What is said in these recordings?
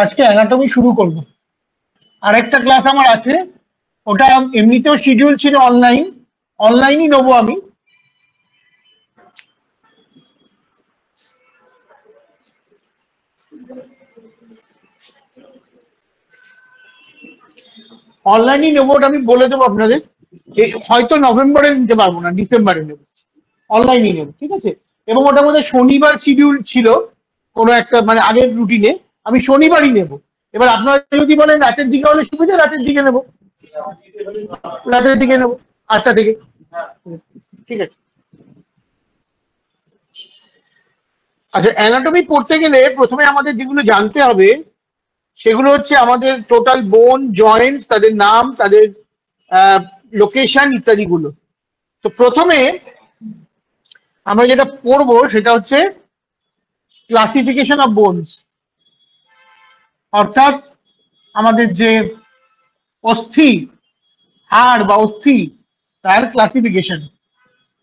আজকে অ্যানাটমি শুরু করব। আরেকটা ক্লাস আমার আছে, ওটা এমনিতেও শিডিউল ছিল অনলাইনই নেবো আমি। অনলাইনই নেবো, ওটা আমি বলে দেবো আপনাদের। হয়তো নভেম্বরে নিতে পারবো না, ডিসেম্বরে নেবো, অনলাইনই নেবো, ঠিক আছে। এবং ওটার মধ্যে শনিবার শিডিউল ছিল কোনো একটা, মানে আগের রুটিনে আমি শনিবারই নেব। এবার আপনারা যদি বলেন রাতের দিকে হলে সুবিধা, রাতের দিকে নেবো, রাতের দিকে নেবো 8টা থেকে, ঠিক আছে। আচ্ছা, অ্যানাটমি পড়তে গেলে প্রথমে আমাদের যেগুলো জানতে হবে সেগুলো হচ্ছে আমাদের টোটাল বোন জয়েন্টস, তাদের নাম, তাদের লোকেশন ইত্যাদি গুলো। তো প্রথমে আমরা যেটা পড়বো সেটা হচ্ছে ক্লাসিফিকেশন অফ বোনস, অর্থাৎ আমাদের যে অস্থি, হাড় বা অস্থি, তার ক্লাসিফিকেশন।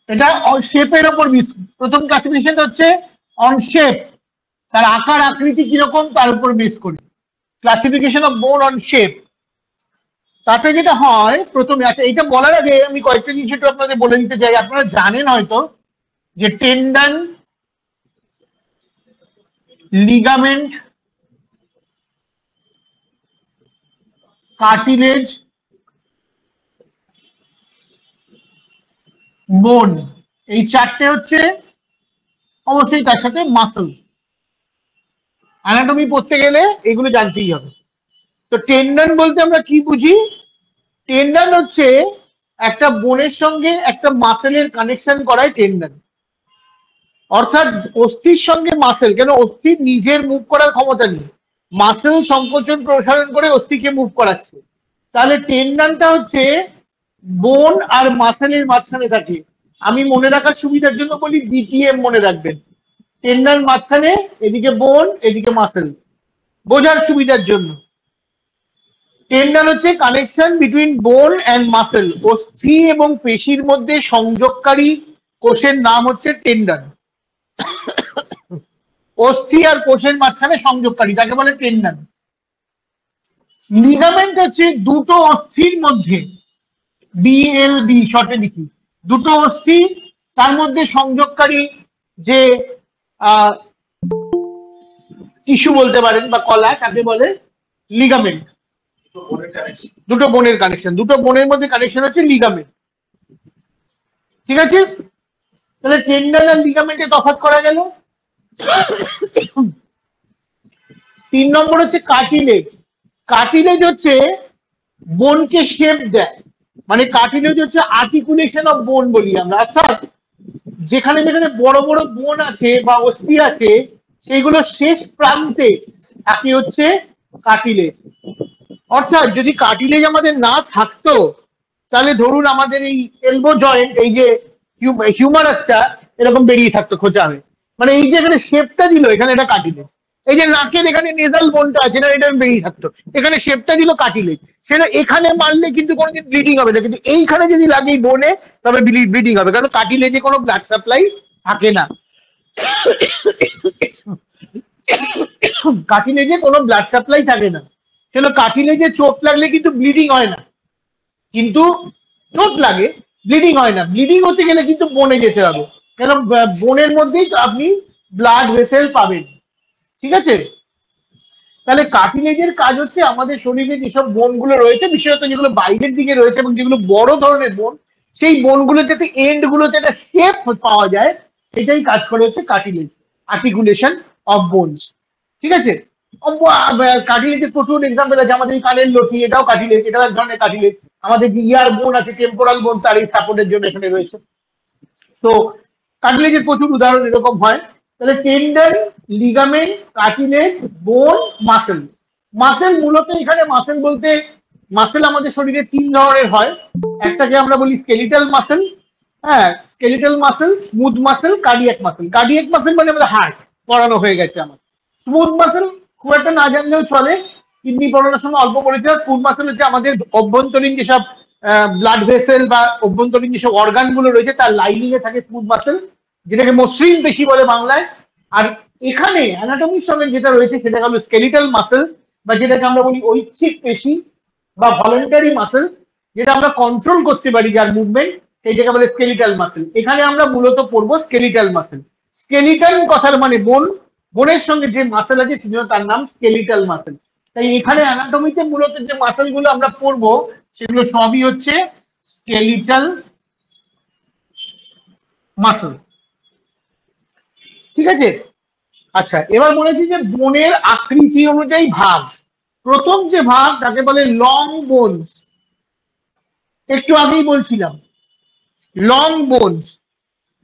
এটা শেপের ওপর প্রথম ক্লাসিফিকেশন হচ্ছে অন শেপ, তার আকার আকৃতি কিরকম তার উপর বেস করে ক্লাসিফিকেশন অফ বোন অন শেপ। তাতে যেটা হয় প্রথমে, আচ্ছা এইটা বলার আগে আমি কয়েকটা জিনিস একটু আপনাদের বলে দিতে চাই। আপনারা জানেন হয়তো যে টেন্ডন, লিগামেন্ট, কার্টিলেজ, বোন, এই চারটে হচ্ছে অবশ্যই, তার সাথে মাসল। অ্যানাটমি পড়তে গেলে এগুলো জানতেই হবে। তো টেন্ডন বলতে আমরা কি বুঝি? টেন্ডন হচ্ছে একটা বোনের সঙ্গে একটা মাসেলের কানেকশন করায় টেন্ডন। অর্থাৎ অস্থির সঙ্গে মাসেল, কেন অস্থির নিজের মুভ করার ক্ষমতা নেই, মাসেল সংকোচন প্রসারণ করে অস্থিকে মুভ করাচ্ছে। তাহলে টেন্ডনটা হচ্ছে বোন আর মাসেলের মাঝখানে থাকে। আমি মনে রাখার সুবিধার জন্য বলি বিটিএম মনে রাখবেন, টেন্ডন মাঝখানে, এদিকে বোন এদিকে মাসেল, বোঝার সুবিধার জন্য। টেন্ডন হচ্ছে কানেকশন বিটুইন বোন অ্যান্ড মাসেল, অস্থি এবং পেশির মধ্যে সংযোগকারী কোষের নাম হচ্ছে টেন্ডন। অস্থি আর কোষের মাঝখানে সংযোগকারী, তাকে বলে টেন্ডন। লিগামেন্ট হচ্ছে দুটো অস্থির মধ্যে, বিএলবি শর্টে লিখি, দুটো অস্থি তার মধ্যে সংযোগকারী যে টিস্যু বলতে পারেন বা কলা, তাকে বলে লিগামেন্ট। দুটো বোনের কানেকশন, দুটো বোনের মধ্যে কানেকশন হচ্ছে লিগামেন্ট, ঠিক আছে। তাহলে টেন্ডন আর লিগামেন্টে তফাৎ করা গেল। 3 নম্বর হচ্ছে কার্টিলেজ। কার্টিলেজ হচ্ছে বোনকে শেপ দেয়, মানে কার্টিলেজ হচ্ছে আর্টিকুলেশন অফ বোন বলি আমরা, অর্থাৎ যেখানে যেখানে বড় বড় বোন আছে বা অস্থি আছে সেইগুলো শেষ প্রান্তে থাকে হচ্ছে কার্টিলেজ। অর্থাৎ যদি কার্টিলেজ আমাদের না থাকতো তাহলে ধরুন আমাদের এই এলবো জয়েন্ট, এই যে হিউমারাসটা এরকম বেরিয়ে থাকতো খোঁচা হয়ে, মানে এই যে এখানে শেপটা দিল এখানে এটা কার্টিলেজ। এই যে নাকের এখানে নেজাল বোনটা আছে না, এটা বেরিয়ে থাকতো, এখানে শেপটা দিল কার্টিলেজ। সেটা এখানে মারলে কিন্তু কোনোদিন ব্লিডিং হবে না, কিন্তু এইখানে যদি লাগে এই বোনে তবে ব্লিডিং হবে, কারণ কার্টিলেজে কোনো ব্লাড সাপ্লাই থাকে না। কার্টিলেজে কোনো ব্লাড সাপ্লাই থাকে না, সেটা কার্টিলেজে চোট লাগলে কিন্তু ব্লিডিং হয় না, কিন্তু চোট লাগে, ব্লিডিং হয় না। ব্লিডিং হতে গেলে কিন্তু বোনে যেতে হবে, কেন বোনের মধ্যেই আপনি ব্লাড ভেসেল পাবেন, ঠিক আছে। তাহলে কার্টিলেজের কাজ হচ্ছে আমাদের শরীরে যেসব বোনগুলো রয়েছে, বিশেষত যেগুলো বাইরের দিকে রয়েছে এবং যেগুলো বড় ধরনের বোন, সেই বোনগুলো যাতে এন্ড গুলোতে একটা শেপ পাওয়া যায়, এটাই কাজ করে হচ্ছে কার্টিলেজ, আর্টিকুলেশন অফ বোনস, ঠিক আছে। কার্টিলেজের প্রচুর এক্সাম্পল আছে, আমাদের এই কানের লতি, এটাও কার্টিলেজ, এটাও এক ধরনের কার্টিলেজ। আমাদের যে ইয়ার বোন আছে, টেম্পোরাল বোন, তার এই সাপোর্টের জন্য এখানে রয়েছে। তো কার্টিলেজের প্রচুর উদাহরণ এরকম হয়। তাহলে টেন্ডন, লিগামেন্ট, কার্টিলেজ, বোন, মাসেল। মাসেল মূলত এখানে মাসেল বলতে, মাসেল আমাদের শরীরে 3 ধরনের হয়। একটাকে আমরা বলি স্কেলিটাল মাসেল, হ্যাঁ, skeletal muscle, smooth muscle, cardiac muscle. Cardiac muscle মানে আমাদের হার্ট পড়ানো হয়ে গেছে আমার। স্মুথ মাসেল খুব একটা না জানলেও চলে, কিডনি পড়ানোর সময় অল্প পড়েছে। স্মুথ মাসেল হচ্ছে আমাদের অভ্যন্তরীণ যেসব ব্লাড ভেসেল বা অভ্যন্তরীণ যেসব অর্গান গুলো রয়েছে তার লাইনিং এ থাকে স্মুথ মাসেল, যেটাকে মসৃণ পেশি বলে বাংলায়। আর এখানে অ্যানাটমির সঙ্গে যেটা রয়েছে সেটা হলো স্কেলিটাল মাসেল, বা যেটাকে আমরা বলি ঐচ্ছিক পেশি বা ভলেন্টারি মাসেল, যেটা আমরা কন্ট্রোল করতে পারি যার মুভমেন্ট, সেইটাকে বলে স্কেলিটাল মাসেল। এখানে আমরা মূলত পড়বো স্কেলিটাল মাসেল। স্কেলিটাল কথার মানে বোন, বোনের সঙ্গে যে মাসেল আছে সেজন্য তার নাম স্কেলিটাল মাসেল। তাই এখানে অ্যানাটমিতে মূলত যে মাসেল গুলো আমরা পড়বো সেগুলো সবই হচ্ছে স্কেলিটাল মাসেল। ঠিক আছে? আচ্ছা, এবার বলেছি যে বোনের আকৃতি অনুযায়ী ভাগ। প্রথম যে ভাগ তাকে বলে লং বোনস। একটু আগেই বলছিলাম লং বোনস।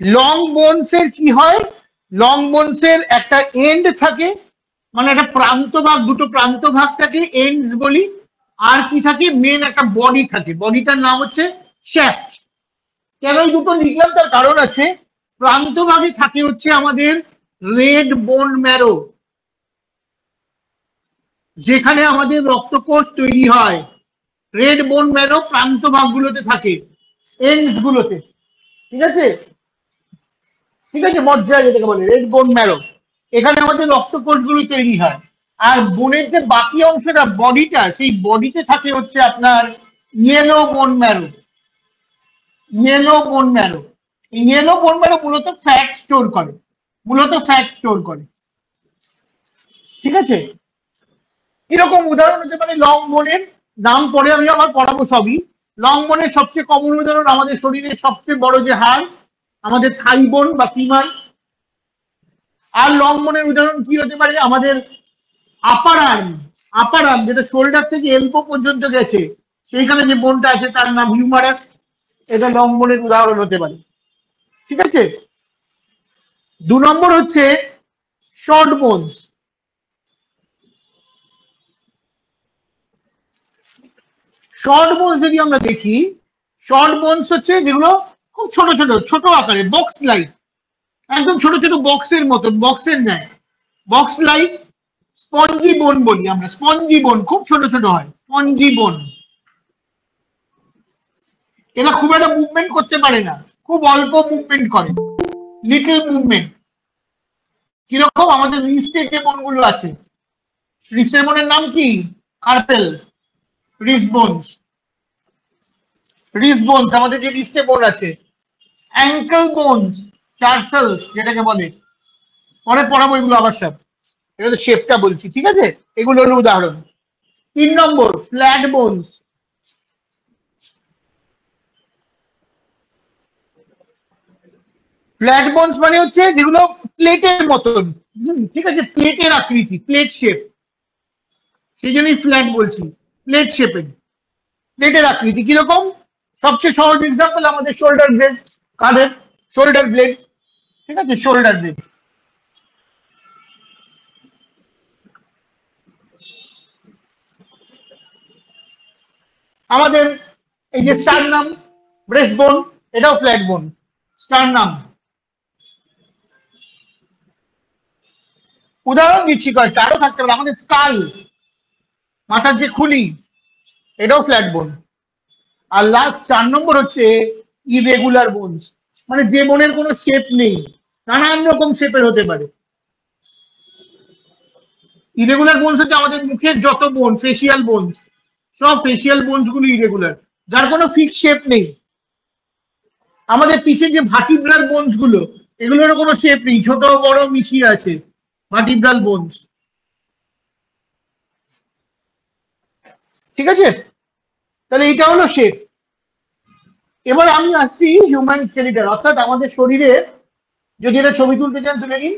লং বোনস এর কি হয়? লং বোনস এর একটা এন্ড থাকে, মানে একটা প্রান্ত ভাগ, দুটো প্রান্ত ভাগ থাকে, এন্ডস বলি। আর কি থাকে? মেন একটা বডি থাকে, বডিটার নাম হচ্ছে শ্যাফট। কেন এই দুটো লিখলাম তার কারণ আছে। প্রান্ত ভাগে থাকে হচ্ছে আমাদের রেড বোন ম্যারো, যেখানে আমাদের রক্তকোষ তৈরি হয়। রেড বোন ম্যারো প্রান্ত ভাগগুলোতে থাকে, এন্ডস গুলোতে। ঠিক আছে? ঠিক আছে, মজ্জা যেটাকে বলে রেড বোন ম্যারো, এখানে আমাদের রক্তকোষগুলো তৈরি হয়। আর বোনের যে বাকি অংশটা, বডিটা, সেই বডিতে থাকে হচ্ছে আপনার yellow bone marrow. Yellow bone marrow, yellow bone marrow মূলত ফ্যাট স্টোর করে, মূলত ফ্যাট স্টোর করে। ঠিক আছে? কিরকম উদাহরণ হতে পারে লং বোনের? নাম পরে আমি আবার পড়াবো সবই। লং বোনের সবচেয়ে কমন উদাহরণ আমাদের শরীরের সবচেয়ে বড় যে হাড়, আমাদের থাই বোন বা ফিমার। আর লং বোনের উদাহরণ কি হতে পারে? আমাদের আপার আর্ম, আপার আর্ম যেটা শোল্ডার থেকে এলবো পর্যন্ত গেছে, সেইখানে যে বোনটা আছে তার নাম হিউমারাস। এটা লং বোনের উদাহরণ হতে পারে। ঠিক আছে? 2 নম্বর হচ্ছে শর্ট বোনস। শর্ট বোনস যদি আমরা দেখি, শর্ট বোনস হচ্ছে যেগুলো খুব ছোট ছোট ছোট আকারে, বক্স লাইক, একদম ছোট ছোট বক্সের মতন, বক্সের ন্যায়, বক্স লাইক। স্পঞ্জি বোন বলি আমরা, স্পঞ্জি বোন, খুব ছোট ছোট হয়, স্পঞ্জি বোন। এরা খুব একটা মুভমেন্ট করতে পারে না, খুব অল্প মুভমেন্ট করে, লিটল মুভমেন্ট। কিরকম? আমাদের রিস্টে যে বোনগুলো আছে, রিস্টের বোনের নাম কি? Carpal, wrist bones. Wrist bones আমাদের যে রিস্টে বোন আছে। অ্যাঙ্কেল বোনস, টার্সেলস যেটাকে বলে, পরে পড়াবো এগুলো আবার সব। এটা তো শেপটা বলছি, ঠিক আছে? এগুলো হলো উদাহরণ। 3 number flat bones. Flat bones মানে হচ্ছে যেগুলো প্লেটের মতন, ঠিক আছে, প্লেটের আকৃতি, প্লেট শেপ, সেই জন্যই ফ্ল্যাট বলছি, প্লেট শেপের, প্লেটের আকৃতি। কিরকম? সবচেয়ে সহজ এক্সাম্পল আমাদের শোল্ডার ব্লেড, কাঁধের শোল্ডার ব্লেড। ঠিক আছে, শোল্ডার ব্লেড। আমাদের এই যে স্টারনাম, ব্রেস্ট বোন, এটাও ফ্ল্যাট বোন, স্টারনাম। উদাহরণ দিচ্ছি কয়েকটা, আরো থাকতে পারে। আমাদের স্কাল, মাথার যে খুলি, এটাও ফ্ল্যাট বোন। আর লাস্ট 4 নম্বর হচ্ছে ইরেগুলার বোনস, মানে যে বোনের কোনো শেপ নেই, নানান রকম শেপের হতে পারে। ইরেগুলার বোনস হচ্ছে আমাদের মুখের যত বোন, ফেসিয়াল বোনস, সব ফেসিয়াল বোনস গুলো ইরেগুলার, যার কোনো ফিক্স শেপ নেই। আমাদের পিছে যে ভার্টিব্রাল বোনস গুলো, এগুলোর কোনো শেপ নেই, ছোট বড় মিশিয়ে আছে, ভার্টিব্রাল বোনস। ঠিক আছে? তাহলে এটা হলো শেপ। এবার আমি আসছি হিউম্যান স্কেলিটন, অর্থাৎ আমাদের শরীরে, যদি এটা ছবি তুলতে চান তুলে নিন।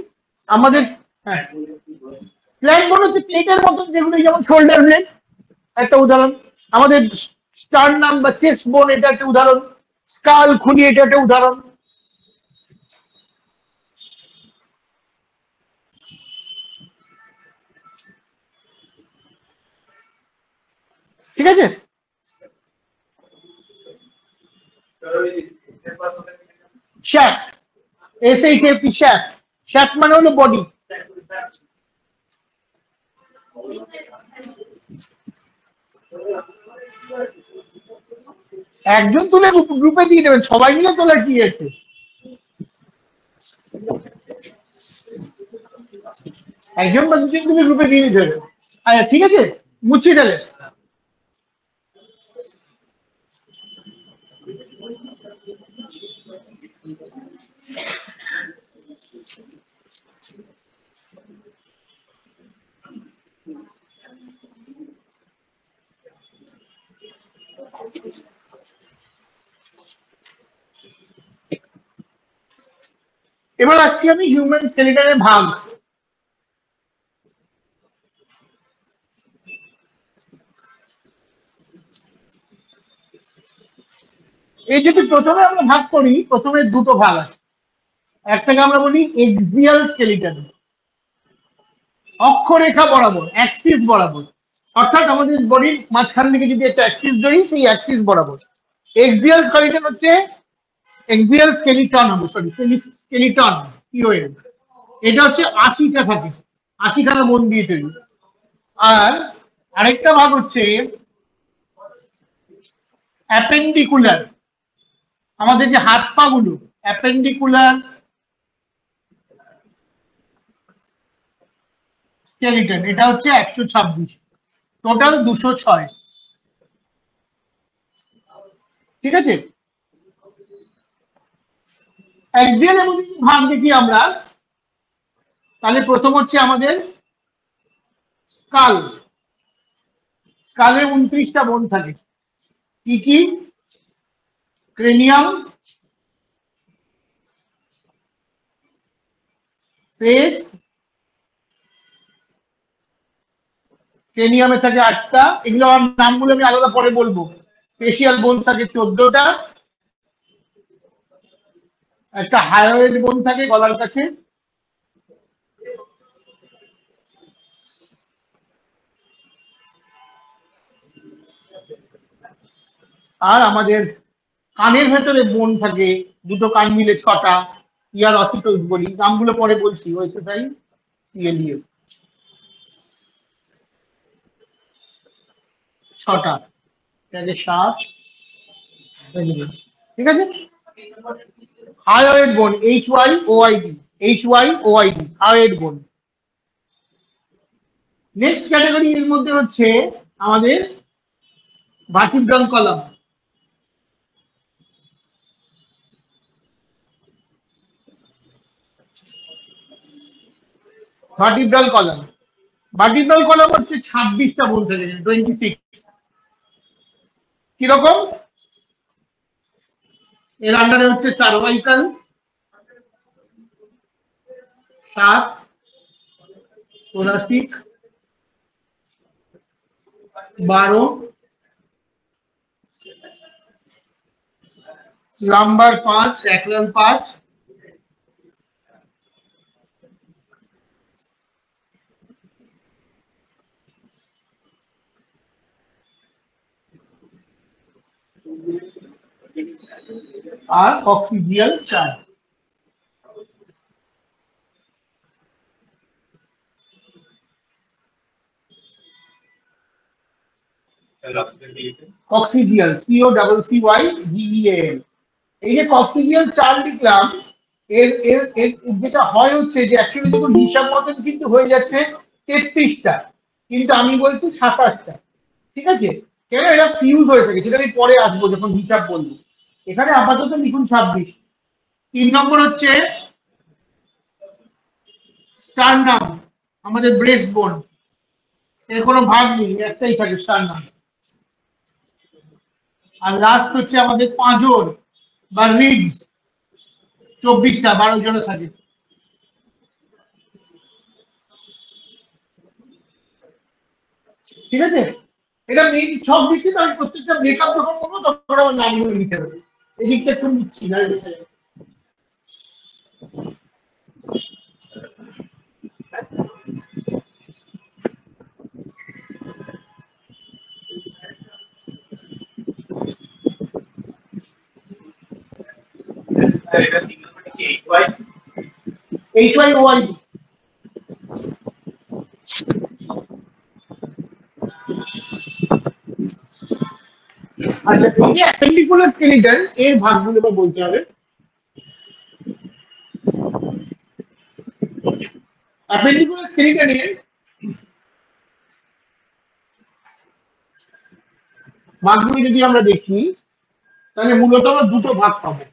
আমাদের, হ্যাঁ, প্ল্যান বোন হচ্ছে প্লেটের মতন যেগুলো, যেমন শোল্ডার ব্লেড একটা উদাহরণ, আমাদের স্টারনাম বা চেস্ট বোন এটা একটা উদাহরণ, স্কাল খুলি এটা একটা উদাহরণ। ঠিক আছে? Shaft, SHAFT, shaft. শ্যাফট মানে হলো বডি। একজন তুলে গ্রুপে দিয়ে দেবেন, সবাই মিলে তোলার কি আছে? একজন বা দুজন তুমি গ্রুপে দিয়ে দিতে হবে। আচ্ছা, ঠিক আছে। মুছিয়ে দিলে এবার আসছি আমি হিউম্যান স্কেলিটনের ভাগ। এই যদি প্রথমে আমরা ভাগ করি, প্রথমে দুটো ভাগ আছে। একটাকে আমরা বলি এক্সিয়াল স্কেলিটন, অক্ষরেখা বরাবর, অ্যাক্সিস বরাবর, অর্থাৎ আমাদের বডির মাঝখান থেকে যদি একটা অ্যাক্সিস ধরি, সেই অ্যাক্সিস বরাবর। এক্সিয়াল স্কেলিটন হচ্ছে, এক্সিয়াল স্কেলিটন হবে, সরি স্কেলিটন পিওএল, এটা হচ্ছে 80টা থাকে, 80খানা বোন দিয়ে তৈরি। আর আরেকটা ভাগ হচ্ছে অ্যাপেন্ডিকুলার, আমাদের যে হাত পা গুলো, অ্যাপেন্ডিকুলার স্কেলিটন, এটা হচ্ছে 126, টোটাল 206। ঠিক আছে, অ্যাক্সিয়ালের মধ্যে যদি ভাগ দেখি আমরা, তাহলে প্রথম হচ্ছে আমাদের স্কাল, স্কালে 29টা বোন থাকে। কি কি? ক্রেনিয়াম, ফেস, ক্রেনিয়ামে থাকে 8টা, এগুলো আমার নামগুলো আমি আলাদা পরে বলবো। ফেসিয়াল বোন থাকে 14টা, একটা হায়োয়েড বোন থাকে গলার কাছে, আর আমাদের কানের ভেতরে বোন থাকে, দুটো কান মিলে 6টা, ইয়ার অসিকলস বলি, নামগুলো পরে বলছি, হয়েছে তাই ইএলইএস 6টা, 7, ঠিক আছে। হায়োয়েড বোন, HYOID, HYOID, হায়োয়েড বোন। নেক্সট ক্যাটাগরি এর মধ্যে হচ্ছে আমাদের vertebral column, vertebral column, vertebral column হচ্ছে 26টা বোন থাকে, 26। কিরকম? এর আন্ডারে হচ্ছে সার্ভাইকাল 7, thoracic 12, লাম্বার 5, স্যাক্রাল 5, আর কক্সিডিয়াল 4। কক্সিডিয়াল, COCCYGEAL। এই যে কক্সিডিয়াল 4 লিখলাম, এর এর এর যেটা হয় হচ্ছে যে অ্যাকচুয়ালি যখন হিসাব মতন কিন্তু হয়ে যাচ্ছে 33টা, কিন্তু আমি বলছি 27টা। ঠিক আছে, কেন এটা ফিউজ হয়ে থাকে সেটা আমি পরে আসবো যখন হিসাব বলবো। এখানে আপাতত লিখুন 26। 3 নম্বর হচ্ছে স্টারনাম, আমাদের ব্রেস্ট বোন, এর কোনো ভাগ নেই, একটাই থাকে স্টারনাম। আর লাস্ট হচ্ছে আমাদের পাঁজর বা রিডস, 24টা, 12 জোড়া থাকে। ঠিক আছে, এটা মেন সব দিচ্ছি, তো আমি প্রত্যেকটা মেকআপ যখন করবো তখন আমার নামগুলো লিখে দেবো। এই দিকটা একটু নিচ্ছি না, লিখে দেবো। HYOID। আচ্ছা, এই যে অ্যাপেন্ডিকুলার স্কেলিটন, এর ভাগগুলো এবার বলতে হবে। অ্যাপেন্ডিকুলার স্কেলিটনের ভাগগুলি যদি আমরা দেখি তাহলে মূলত আমরা দুটো ভাগ পাবো।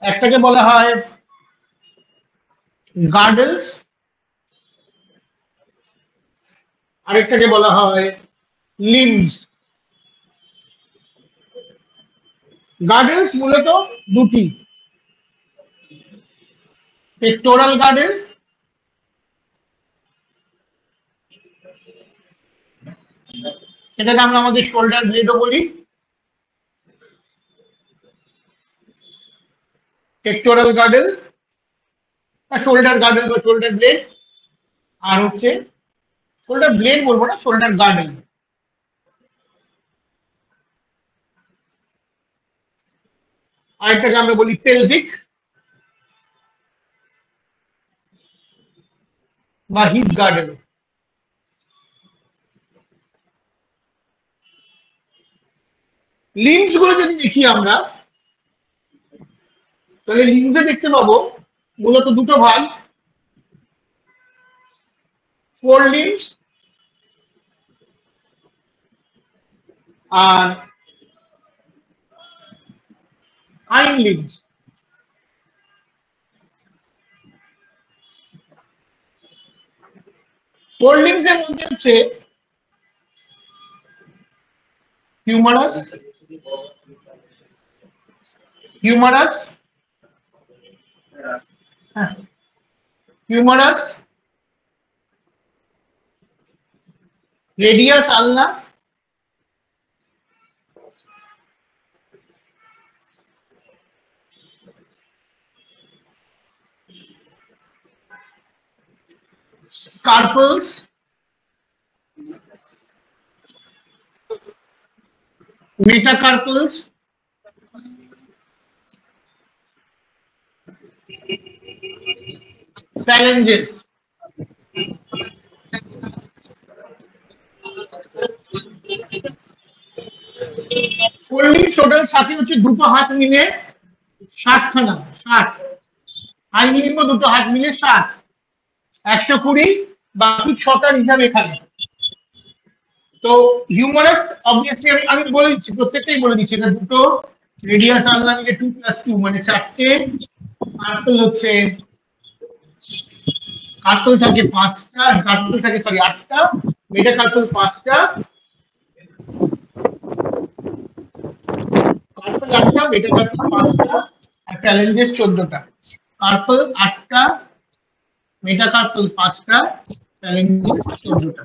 একটাকে বলা হয় গার্ডেলস, আরেকটাকে বলা হয় লিম্বস। গার্ডেলস মূলত দুটি, পেক্টোরাল গার্ডেল এটাকে আমরা আমাদের শোল্ডার ব্লেডও বলি, পেক্টোরাল গার্ডেল বা শোল্ডার গার্ডেল বা শোল্ডার ব্লেড, আর হচ্ছে শোল্ডার ব্লেড বলবো না, শোল্ডার গার্ডেল। আরেকটাকে আমরা বলি পেলভিক বা হিপ গার্ডেল। লিম্বস গুলো যদি দেখি আমরা তাহলে লিম্বসে দেখতে পাবো মূলত দুটো ভাগ, ফোর লিম্বস আর হাইন্ড লিম্বস। ফোর লিম্বস এর মধ্যে হচ্ছে হিউমারাস, হিউমারাস, হিউমারাস, রেডিয়াস আলনা, carpals, metacarpals, phalanges। টোটাল সাথে হচ্ছে দুটো হাত মিলে 60 খানা, 60 হাইন্ড লিম্ব দুটো হাত মিলে 60, 120, বাকি 6টার হিসাব এখানে। তো হিউমারাস অবভিয়াসলি আমি বলে দিচ্ছি, প্রত্যেকটাই বলে দিচ্ছি, এটা দুটো, রেডিয়াস আলনা মিলে 2 + 2 মানে 4টে, কার্পল হচ্ছে কার্পল থাকে 5টা, কার্পল থাকে সরি 8টা, মেটাকার্পল 5টা, কার্পল 8টা, মেটাকার্পল 5টা আর ফ্যালেঞ্জেস 14টা। কার্পল 8টা, মেটাকার্পল 5টা, ফ্যালেঞ্জেস 14টা।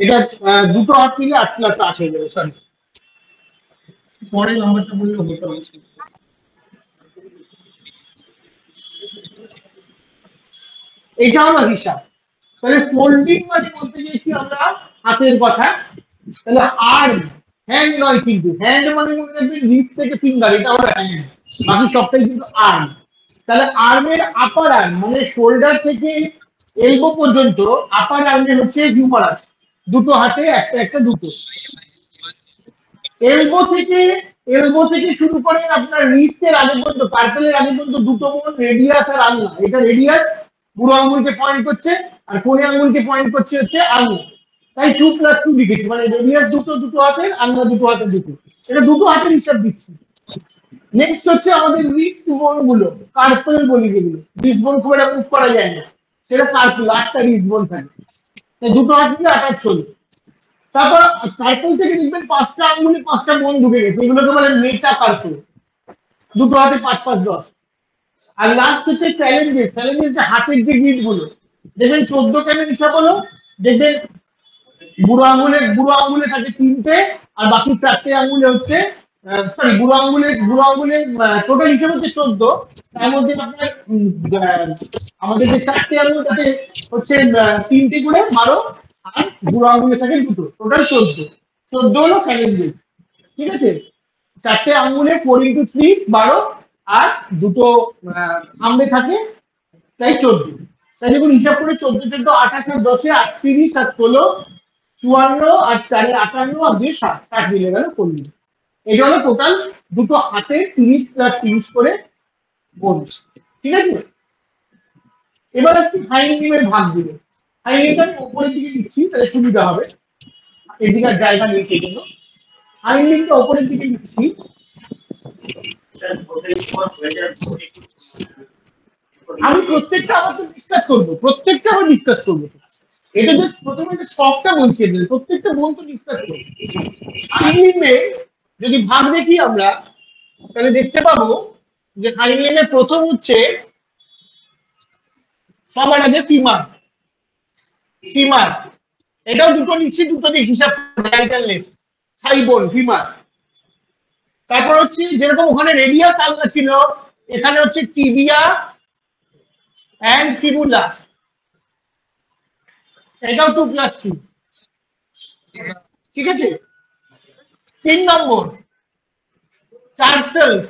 এটা দুটো হাত মিলে 8 + 8 হয়ে যাবে। সরি, পরে নাম্বারটা বললে হতো অবশ্যই। এটা হলো হিসাব। তাহলে ফোল্ডিং মানে বলতে চাইছি আমরা হাতের কথা, তাহলে আর্ম, হ্যান্ড নয় কিন্তু, হ্যান্ড মানে মনে রাখবেন রিস্ট থেকে ফিঙ্গার, এটা হলো হ্যান্ড, বাকি সবটাই কিন্তু আর্ম। তাহলে আর্মের আপার আর্ম মানে শোল্ডার থেকে এলবো পর্যন্ত আপার আর্মে হচ্ছে হিউমারাস, দুটো হাতে একটা একটা দুটো। এলবো থেকে শুরু করে আপনার রিস্টের আগে পর্যন্ত, কার্পেলের আগে পর্যন্ত দুটো বোন, রেডিয়াস আর আলনা। এটা রেডিয়াস বুড়ো আঙুলকে পয়েন্ট করছে আর কোনে আঙুলকে পয়েন্ট করছে হচ্ছে আলনা, তাই 2 + 2 লিখেছি, মানে রেডিয়াস দুটো, দুটো হাতের, আলনা দুটো হাতের দুটো, এটা দুটো হাতের হিসাব দিচ্ছি। নেক্সট হচ্ছে আমাদের রিস্ট বোন গুলো, কার্পেল বলি যেগুলো, রিস্ট বোন খুব একটা মুভ করা যায় না, সেটা কার্পেল, 8টা রিস্ট বোন থাকে, তাই দুটো হাত দিয়ে 28 হলো। তারপর কার্পেল থেকে দেখবেন 5টা আঙ্গুলে 5টা বোন ঢুকে গেছে, এগুলোকে বলে মেটা কার্পেল, দুটো হাতে 5 5 10। আর লাস্ট হচ্ছে ফ্যালেঞ্জেস, ফ্যালেঞ্জেস হাতের যে গিট গুলো দেখবেন 14 কেন হিসাব হলো, দেখবেন বুড়ো আঙ্গুলে থাকে 3টে আর বাকি 4টে আঙ্গুলে হচ্ছে, সরি বুড়ো আঙ্গুলে টোটাল হিসাব হচ্ছে 14, তার মধ্যে আপনার আমাদের যে 4টে আঙ্গুল তাতে হচ্ছে 3টে করে 12 আর বুড়ো আঙ্গুলে থাকে দুটো, টোটাল 14 হলো ফ্যালেঞ্জেস। ঠিক আছে, 4টে আঙ্গুলে 4 × 3 12 আর দুটো থাম্বে থাকে, তাই 14। তাই যখন হিসাব করে 14 14 28 আর 10 38 আর 16 54 আর 4 58 আর 2 60, 60 মিলে গেল 40। এটা হলো টোটাল দুটো হাতে 30 + 30 করে বোনস। ঠিক আছে, এবার আসছি হাইন্ড লিম্বের ভাগগুলো। হাইলিনটা আমি উপরের দিকে দিচ্ছি, তাহলে সুবিধা হবে, এদিকে আর জায়গা নেই সেই জন্য হাইলিনটা উপরের দিকে দিচ্ছি। আমি প্রত্যেকটা আবার তো ডিসকাস করবো, প্রত্যেকটা আবার ডিসকাস করবো। এটা জাস্ট প্রথমে যে শখটা বলছি, প্রত্যেকটা বোন তো ডিসকাস করবো। হাইলিনে যদি ভাগ দেখি আমরা, তাহলে দেখতে পাবো যে হাইলিনে প্রথম হচ্ছে সবার আগে ফিমার। ফিমার এটাও দুটো নিচ্ছি, দুটো দিয়ে হিসাব রাইট এন্ড লেফট, সাইবোন ফিমার। তারপর হচ্ছে যেরকম ওখানে রেডিয়াস আলাদা ছিল, এখানে হচ্ছে টিবিয়া এন্ড ফিবুলা, এটাও 2+2, ঠিক আছে। 3 নম্বর টার্সেলস,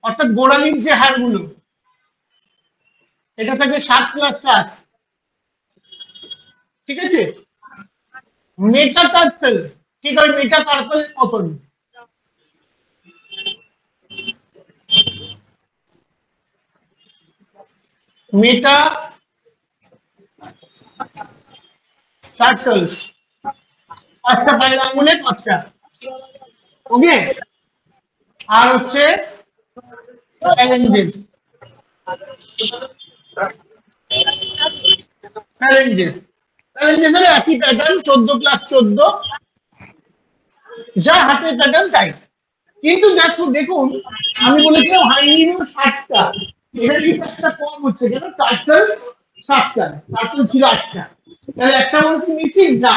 অর্থাৎ গোড়ালির যে হাড়গুলো, এটা থাকবে 7+7, ঠিক আছে। মেটাটার্সেল, ঠিক আছে, মেটাকার্পালের মতন, মেটা টার্সেলস, 5টা পায়ের আঙুলে 5টা, ওকে। আর হচ্ছে ফ্যালেঞ্জেস, ফ্যালেঞ্জেস ফ্যালেঞ্জেসের একই প্যাটার্ন, 14+14, যা হাতের প্যাটার্ন তাই। কিন্তু দেখুন আমি বলেছিলাম হাইলিনেও 7টা, এখানে কিন্তু একটা কম হচ্ছে, কেন? টার্সেল 7টা, টার্সেল ছিল 8টা, তাহলে একটা বোন কি মিসিং? না,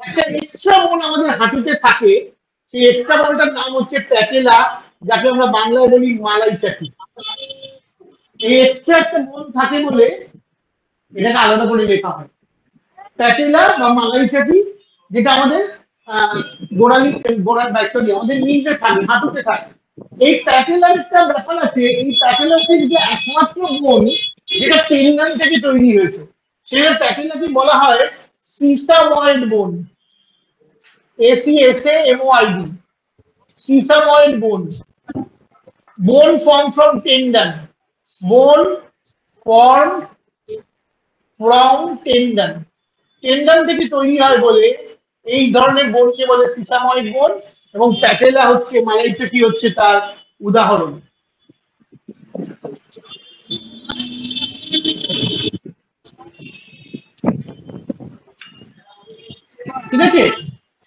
একটা এক্সট্রা বোন আমাদের হাঁটুতে থাকে, সেই এক্সট্রা বোনটার নাম হচ্ছে প্যাটেলা, যাকে আমরা বাংলায় বলি মালাই চাকি। এই এক্সট্রা একটা বোন থাকে বলে এটাকে আলাদা করে লেখা হয় প্যাটেলা বা মালাই চাকি, যেটা আমাদের গোড়ালি, গোড়ার সরি আমাদের নিচে থাকে, হাঁটুতে থাকে। এই প্যাটেলার একটা ব্যাপার আছে, এই প্যাটেলার যে একমাত্র বোন যেটা টেন্ডন থেকে তৈরি হয়েছে, সেই প্যাটেলাকে বলা হয় সিসাময়েড বোন, ACSAMOID, সিসাময়েড বোন। বোন ফর্ম ফ্রম টেন্ডন, বোন ফর্ম ফ্রম টেন্ডন, টেন্ডন থেকে তৈরি হয় বলে এই ধরনের বোনকে বলে সিসাময়েড বোন, এবং প্যাটেলা হচ্ছে, মালাই চাকি হচ্ছে তার উদাহরণ। ঠিক আছে,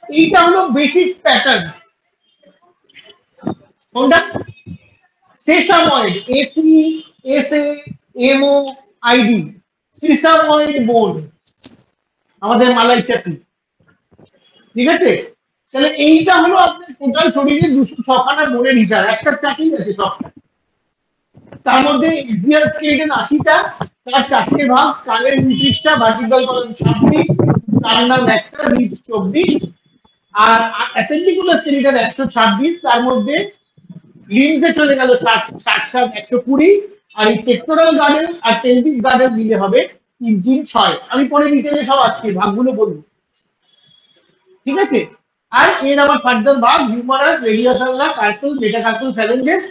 এইটা হলো বেসিক প্যাটার্ন। কোনটা? সেসাময়েড, ACSAMOID, সিসাময়েড বোন, আমাদের মালাই চাকি, ঠিক আছে। তাহলে এইটা হলো আপনার টোটাল শরীরে 206খানা বোনের হিসাব, একটা চাকি আছে সবটা, তার মধ্যে এক্সিয়াল স্কেলেটন 80টা, তার 4টে ভাগ, স্কালের 29টা, ভার্টিক্যাল কলাম 26, স্টার্নাম 1টা, রিবস 24, আর অ্যাপেন্ডিকুলার স্কেলেটন 126, তার মধ্যে লিম্বসে চলে গেল 60, 120, আর এই পেক্টোরাল গার্ডেন আর পেলভিক গার্ডেন মিলে হবে 3, 6। আমি পরে ডিটেইলে সব আসছি, ভাগগুলো বলবো, ঠিক আছে। আর এর আবার ফার্দার ভাগ হিউমারাস, রেডিয়াস আলনা, কার্পল, মেটাকার্পল ফ্যালেঞ্জেস,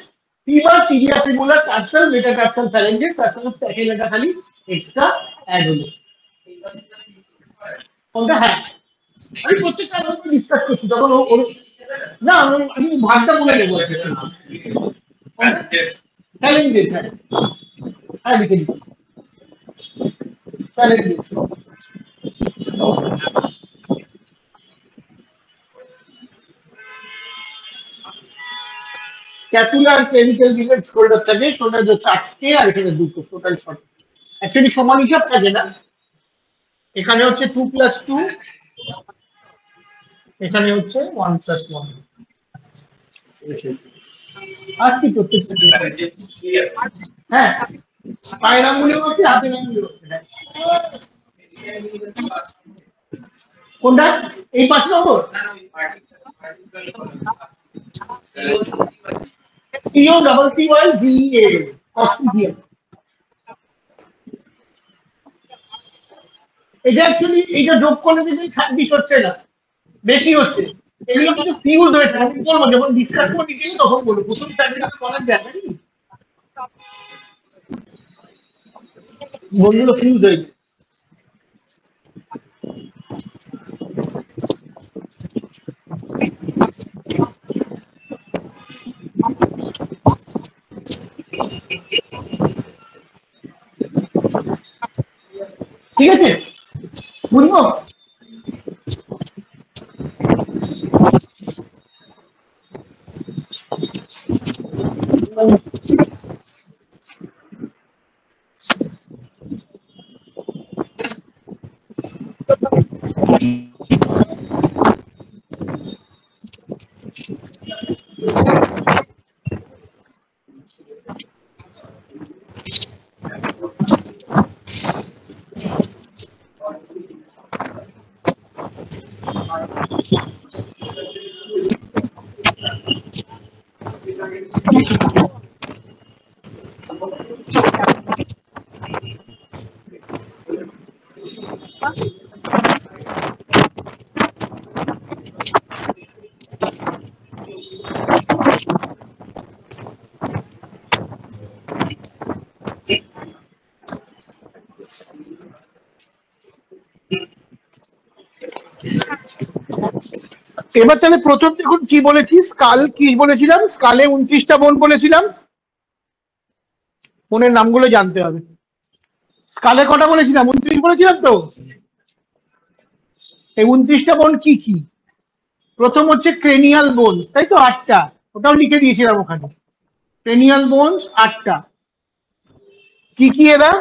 ফিমার, টিবিয়া, ফিবুলা, টার্সাল, মেটাটার্সাল ফ্যালেঞ্জেস, তার সঙ্গে প্যাটেলাটা খালি এক্সট্রা অ্যাড হলো। কোনটা? হ্যাঁ, আমি প্রত্যেকটা আলাদা ডিসকাস করছি, তখন না আমি ভাগটা বলে নেবো। ফ্যালেঞ্জেস, হ্যাঁ হ্যাঁ লিখে দিচ্ছি, ফ্যালেঞ্জেস। স্ক্যাপুলার ক্লেভিকেল রিলেট শোল্ডার থাকে, শোল্ডার 4টে আর এখানে 2টো, টোটাল 6। অ্যাকচুয়ালি সমান হিসাব থাকে না, এখানে হচ্ছে 2+2, এখানে হচ্ছে 1+1। আসছি প্রত্যেকটা, হ্যাঁ পায়ের আঙ্গুলেও আছে, হাতের আঙ্গুলেও আছে। কোনটা? এই 5 নম্বর COCCYGEA, অক্সিজিয়ান। এটা অ্যাকচুয়ালি এইটা যোগ করলে দেখবেন 26 হচ্ছে না, বেশি হচ্ছে। এগুলো কিন্তু ফিউজ হয়ে থাকে, আমি বলবো যখন ডিসকাস করবো ডিটেইলে তখন বলবো, প্রথম চ্যাপ্টারটা বলা যায় না, বন্ধুরা ফিউজ হয়ে যায়। ঠিক আছে, বুঝবো? এবার তাহলে প্রথম দেখুন কি বলেছি, স্কাল কি বলেছিলাম, স্কালে 29টা বোন বলেছিলাম, বোনের নামগুলো জানতে হবে। স্কালে কটা বলেছিলাম? 29 বলেছিলাম তো। এই 29টা বোন কি কি? প্রথম হচ্ছে ক্রেনিয়াল বোনস, তাই তো 8টা, ওটাও লিখে দিয়েছিলাম ওখানে। ক্রেনিয়াল বোনস 8টা। কি কি এরা?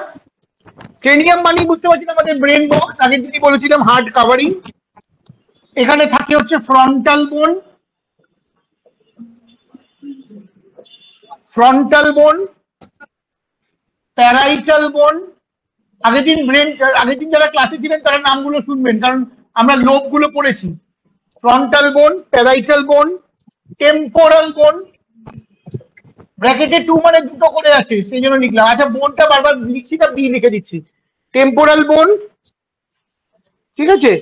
ক্রেনিয়াম মানে বুঝতে পারছি আমাদের ব্রেন বক্স, আগে যদি বলেছিলাম হার্ড কাভারিং। এখানে থাকে হচ্ছে ফ্রন্টাল বোন, ফ্রন্টাল বোন, প্যারাইটাল বোন। আগের দিন যারা ক্লাসে ছিলেন তারা নামগুলো শুনবেন, কারণ আমরা লোবগুলো পড়েছি। ফ্রন্টাল বোন, প্যারাইটাল বোন, টেম্পোরাল বোন, ব্র্যাকেটে 2 মানে দুটো করে আছে সেই জন্য লিখলাম। আচ্ছা, বোনটা বারবার লিখছি না, বি লিখে দিচ্ছি। টেম্পোরাল বোন, ঠিক আছে,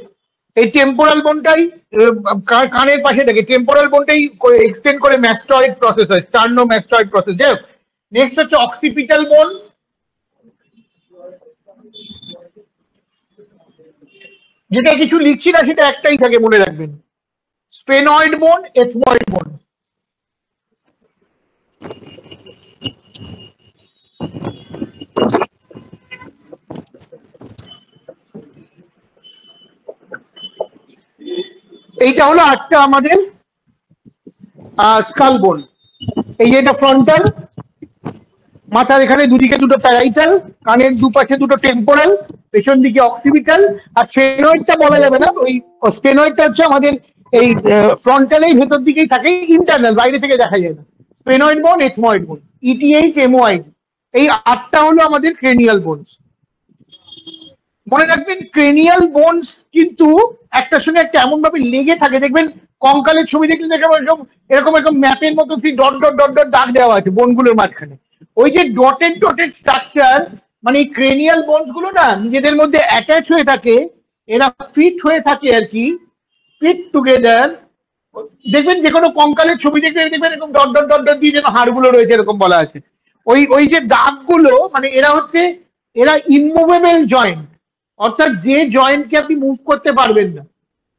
এই টেম্পোরাল বোনটাই কানের পাশে থাকে। টেম্পোরাল বোনটাই এক্সটেন্ড করে ম্যাস্টয়েড প্রসেস হয়, স্টার্নো ম্যাস্টয়েড প্রসেস। যাই হোক, নেক্সট হচ্ছে অক্সিপিটাল বোন, যেটা কিছু লিখছি না সেটা একটাই থাকে, মনে রাখবেন। স্পেনয়েড বোন, এথময়েড বোন। এইটা হলো 8টা আমাদের স্কাল বোন। এই যে এটা ফ্রন্টাল, মাথার এখানে দুদিকে দুটো প্যারাইটাল, কানের দুপাশে দুটো টেম্পোরাল, পেছন দিকে অক্সিপিটাল। আর স্পেনয়েডটা বলা যাবে না, ওই স্পেনয়েডটা হচ্ছে আমাদের এই ফ্রন্টালেই ভেতর দিকেই থাকে, ইন্টারনাল, বাইরে থেকে দেখা যায় না। স্পেনয়েড বোন, এথময়েড বোন, ইটিএইচ এমওআইড, এই 8টা হলো আমাদের ক্রেনিয়াল বোনস। মনে রাখবেন ক্রেনিয়াল বোনস কিন্তু একটার সঙ্গে একটা এমন ভাবে লেগে থাকে, দেখবেন কঙ্কালের ছবি দেখলে এরকম এরকম ম্যাপের মতো ডট ডট ডট ডট দাগ দেওয়া আছে বোনগুলোর মাঝখানে। ওই যে ডটেড ডটেড স্ট্রাকচার, মানে ক্রেনিয়াল বোনস গুলো না নিজেদের মধ্যে অ্যাটাচ হয়ে থাকে, এরা ফিট হয়ে থাকে আর কি, ফিট টুগেদার। দেখবেন যে কোনো কঙ্কালের ছবি দেখলে দেখবেন এরকম ডট ডট ডট ডট দিয়ে যেন হাড়গুলো রয়েছে এরকম বলা আছে। ওই যে দাগগুলো, মানে এরা ইনমুভেবল জয়েন্ট, অর্থাৎ যে জয়েন্টকে আপনি মুভ করতে পারবেন না,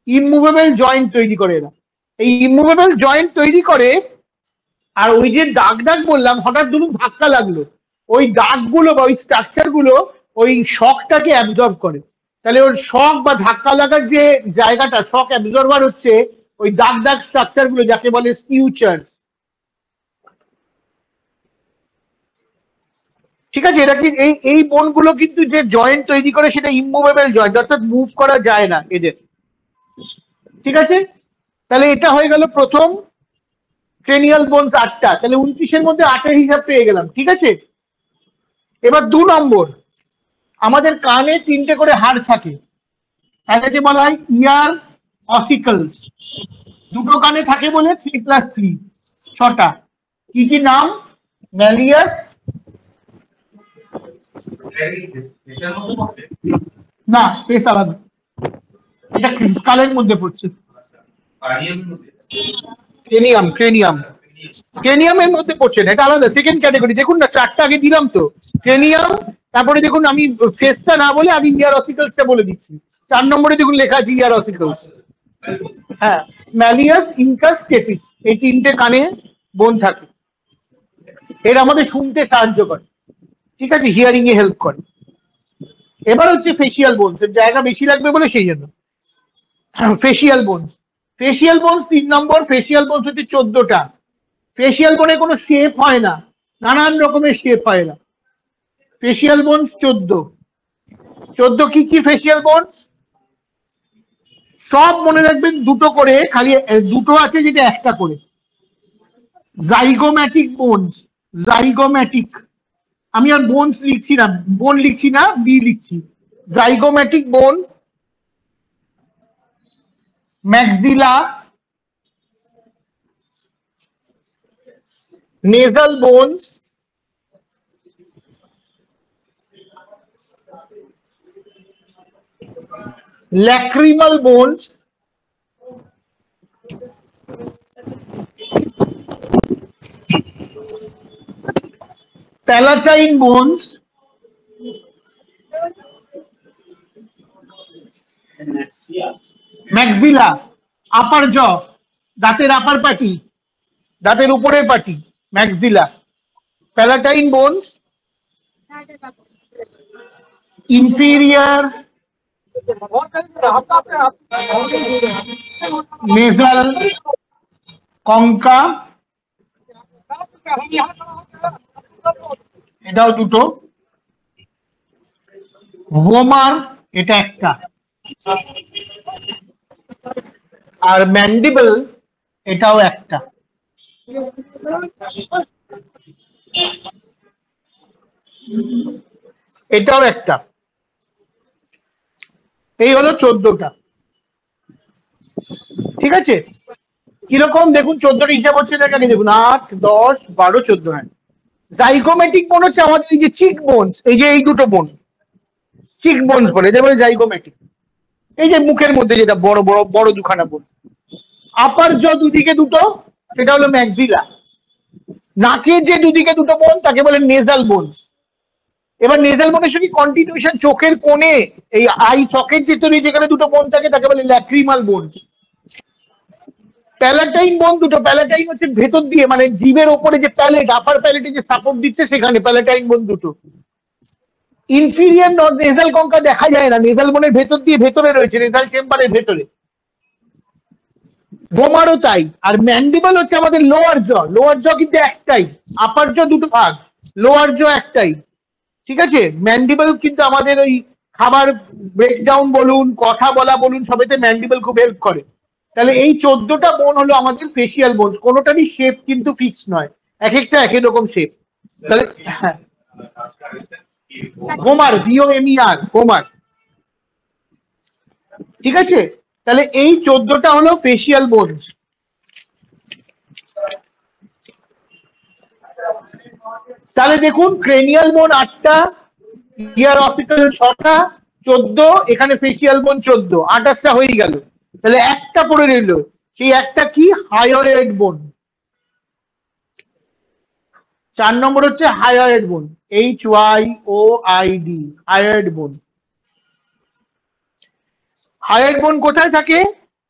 ইমুভেবল জয়েন্ট তৈরি করে এরা। এই ইমুভেবল জয়েন্ট তৈরি করে। আর ওই যে দাগ দাগ বললাম, হঠাৎ ধরুন ধাক্কা লাগলো, ওই দাগগুলো বা ওই স্ট্রাকচার গুলো ওই শকটাকে অ্যাবজর্ব করে। তাহলে ওর শক বা ধাক্কা লাগার যে জায়গাটা, শক অ্যাবজর্বার হচ্ছে ওই দাগ দাগ স্ট্রাকচার গুলো, যাকে বলে সিউচার্স। ঠিক আছে, এটা কি এই বোনগুলো কিন্তু যে জয়েন্ট তৈরি করে সেটা ইমুভেবল জয়েন্ট, অর্থাৎ মুভ করা যায় না এদের। ঠিক আছে, তাহলে এটা হয়ে গেল প্রথম ক্রেনিয়াল বোনস 8টা। তাহলে 29-এর মধ্যে 8-এর হিসাব পেয়ে গেলাম। ঠিক আছে, এবার 2 নম্বর, আমাদের কানে 3টে করে হাড় থাকে, তাদেরকে বলা হয় ইয়ার অসিকলস। দুটো কানে থাকে বলে 3+3 6টা। কি কি নাম? ম্যালিয়াস, না পেস আলাদা, এটা স্কালের মধ্যে পড়ছে। ক্রেনিয়াম, ক্রেনিয়ামের মধ্যে পড়ছে না, এটা আলাদা সেকেন্ড ক্যাটাগরি। দেখুন না, 4টা আগে দিলাম তো, ক্রেনিয়াম, তারপরে দেখুন আমি ফেসটা না বলে আগে ইয়ার অসিকলসটা বলে দিচ্ছি। 4 নম্বরে দেখুন লেখা আছে ইয়ার অসিকলস। হ্যাঁ, ম্যালিয়াস, ইনকাস, স্টেপিস, এই 3টে কানে বোন থাকে। এর আমাদের শুনতে সাহায্য করে, ঠিক আছে, হিয়ারিং এ হেল্প করে। এবার হচ্ছে ফেসিয়াল বোনস, জায়গা বেশি লাগবে বলে সেই জন্য ফেসিয়াল বোনস। ফেসিয়াল বোনস 3 নম্বর, ফেসিয়াল বোনস হচ্ছে 14টা। ফেসিয়াল বোনে কোনো শেপ হয় না, নানান রকমের শেপ হয় না। Facial bones 14। কি কি ফেসিয়াল বোনস? সব মনে রাখবেন দুটো করে, খালি দুটো আছে যেটা একটা করে। জাইগোম্যাটিক বোনস, জাইগোম্যাটিক, আমি আর বোনস লিখছি না, বোন লিখছি না, বি লিখছি। Zygomatic bone, maxilla, nasal bones, lacrimal bones, palatine bones, maxilla, upper jaw, দাঁতের আপার পাটি, দাঁতের উপরের পাটি, maxilla. Palatine bones, inferior, nasal, concha, এটাও দুটো। ভোমার, এটা একটা। আর ম্যান্ডিবল, এটাও একটা। এটাও একটা। এই হলো 14টা। ঠিক আছে, কিরকম দেখুন 14টা হিসাব হচ্ছে না কেন, দেখুন 8, 10, 12, 14। হ্যাঁ, জাইগোমেটিক বোন হচ্ছে আমাদের এই যে চিক বোনস, এই যে এই দুটো বোন চিক বোনস বলে, যেমন জাইগোমেটিক, এই যে মুখের মধ্যে যেটা বড় বড় বড় দুখানা বোন। আপার জ দুদিকে দুটো, সেটা হলো ম্যাক্সিলা। নাকের যে দুদিকে দুটো বোন তাকে বলে নেজাল বোনস। এবার নেজাল বোনের সঙ্গে কন্টিনিউশন চোখের কোণে এই আই সকেট যেখানে যেখানে দুটো বোন থাকে তাকে বলে ল্যাক্রিমাল বোনস। প্যালাটাইন বোন দুটো, প্যালাটাইন হচ্ছে ভেতর দিয়ে, মানে জিভের ওপরে যে প্যালেট, আপার প্যালেটে যে সাপোর্ট দিচ্ছে সেখানে প্যালাটাইন বোন দুটো। ইনফিরিয়ার নেজাল কঙ্কা দেখা যায় না, নেজাল বোনের ভেতর দিয়ে ভেতরে রয়েছে, নেজাল চেম্বারের ভেতরে। বোমারও তাই। আর ম্যান্ডিবল হচ্ছে আমাদের লোয়ার জ কিন্তু একটাই, আপার জ দুটো ভাগ, লোয়ার জ একটাই। ঠিক আছে, ম্যান্ডিবল কিন্তু আমাদের ওই খাবার ব্রেকডাউন বলুন, কথা বলা বলুন, সবেতে ম্যান্ডিবল খুব হেল্প করে। তাহলে এই 14টা বোন হলো আমাদের ফেসিয়াল বোন, কোনোটারই শেপ কিন্তু ফিক্স নয়, এক একটা এক রকম শেপ। তাহলে হ্যাঁ, হোমার, VOMER, হোমার। ঠিক আছে, তাহলে এই 14টা হলো ফেসিয়াল বোনস। তাহলে দেখুন ক্রেনিয়াল বোন 8টা, ইয়ার অপিক্যাল 6টা, 14, এখানে ফেসিয়াল বোন 14, 28টা হয়ে গেল। তাহলে একটা পড়ে রইল, সেই একটা কি? হায়োয়েড বোন। 4 নম্বর হচ্ছে হায়োয়েড বোন, HYOID, হায়োয়েড বোন। হায়োয়েড বোন কোথায় থাকে?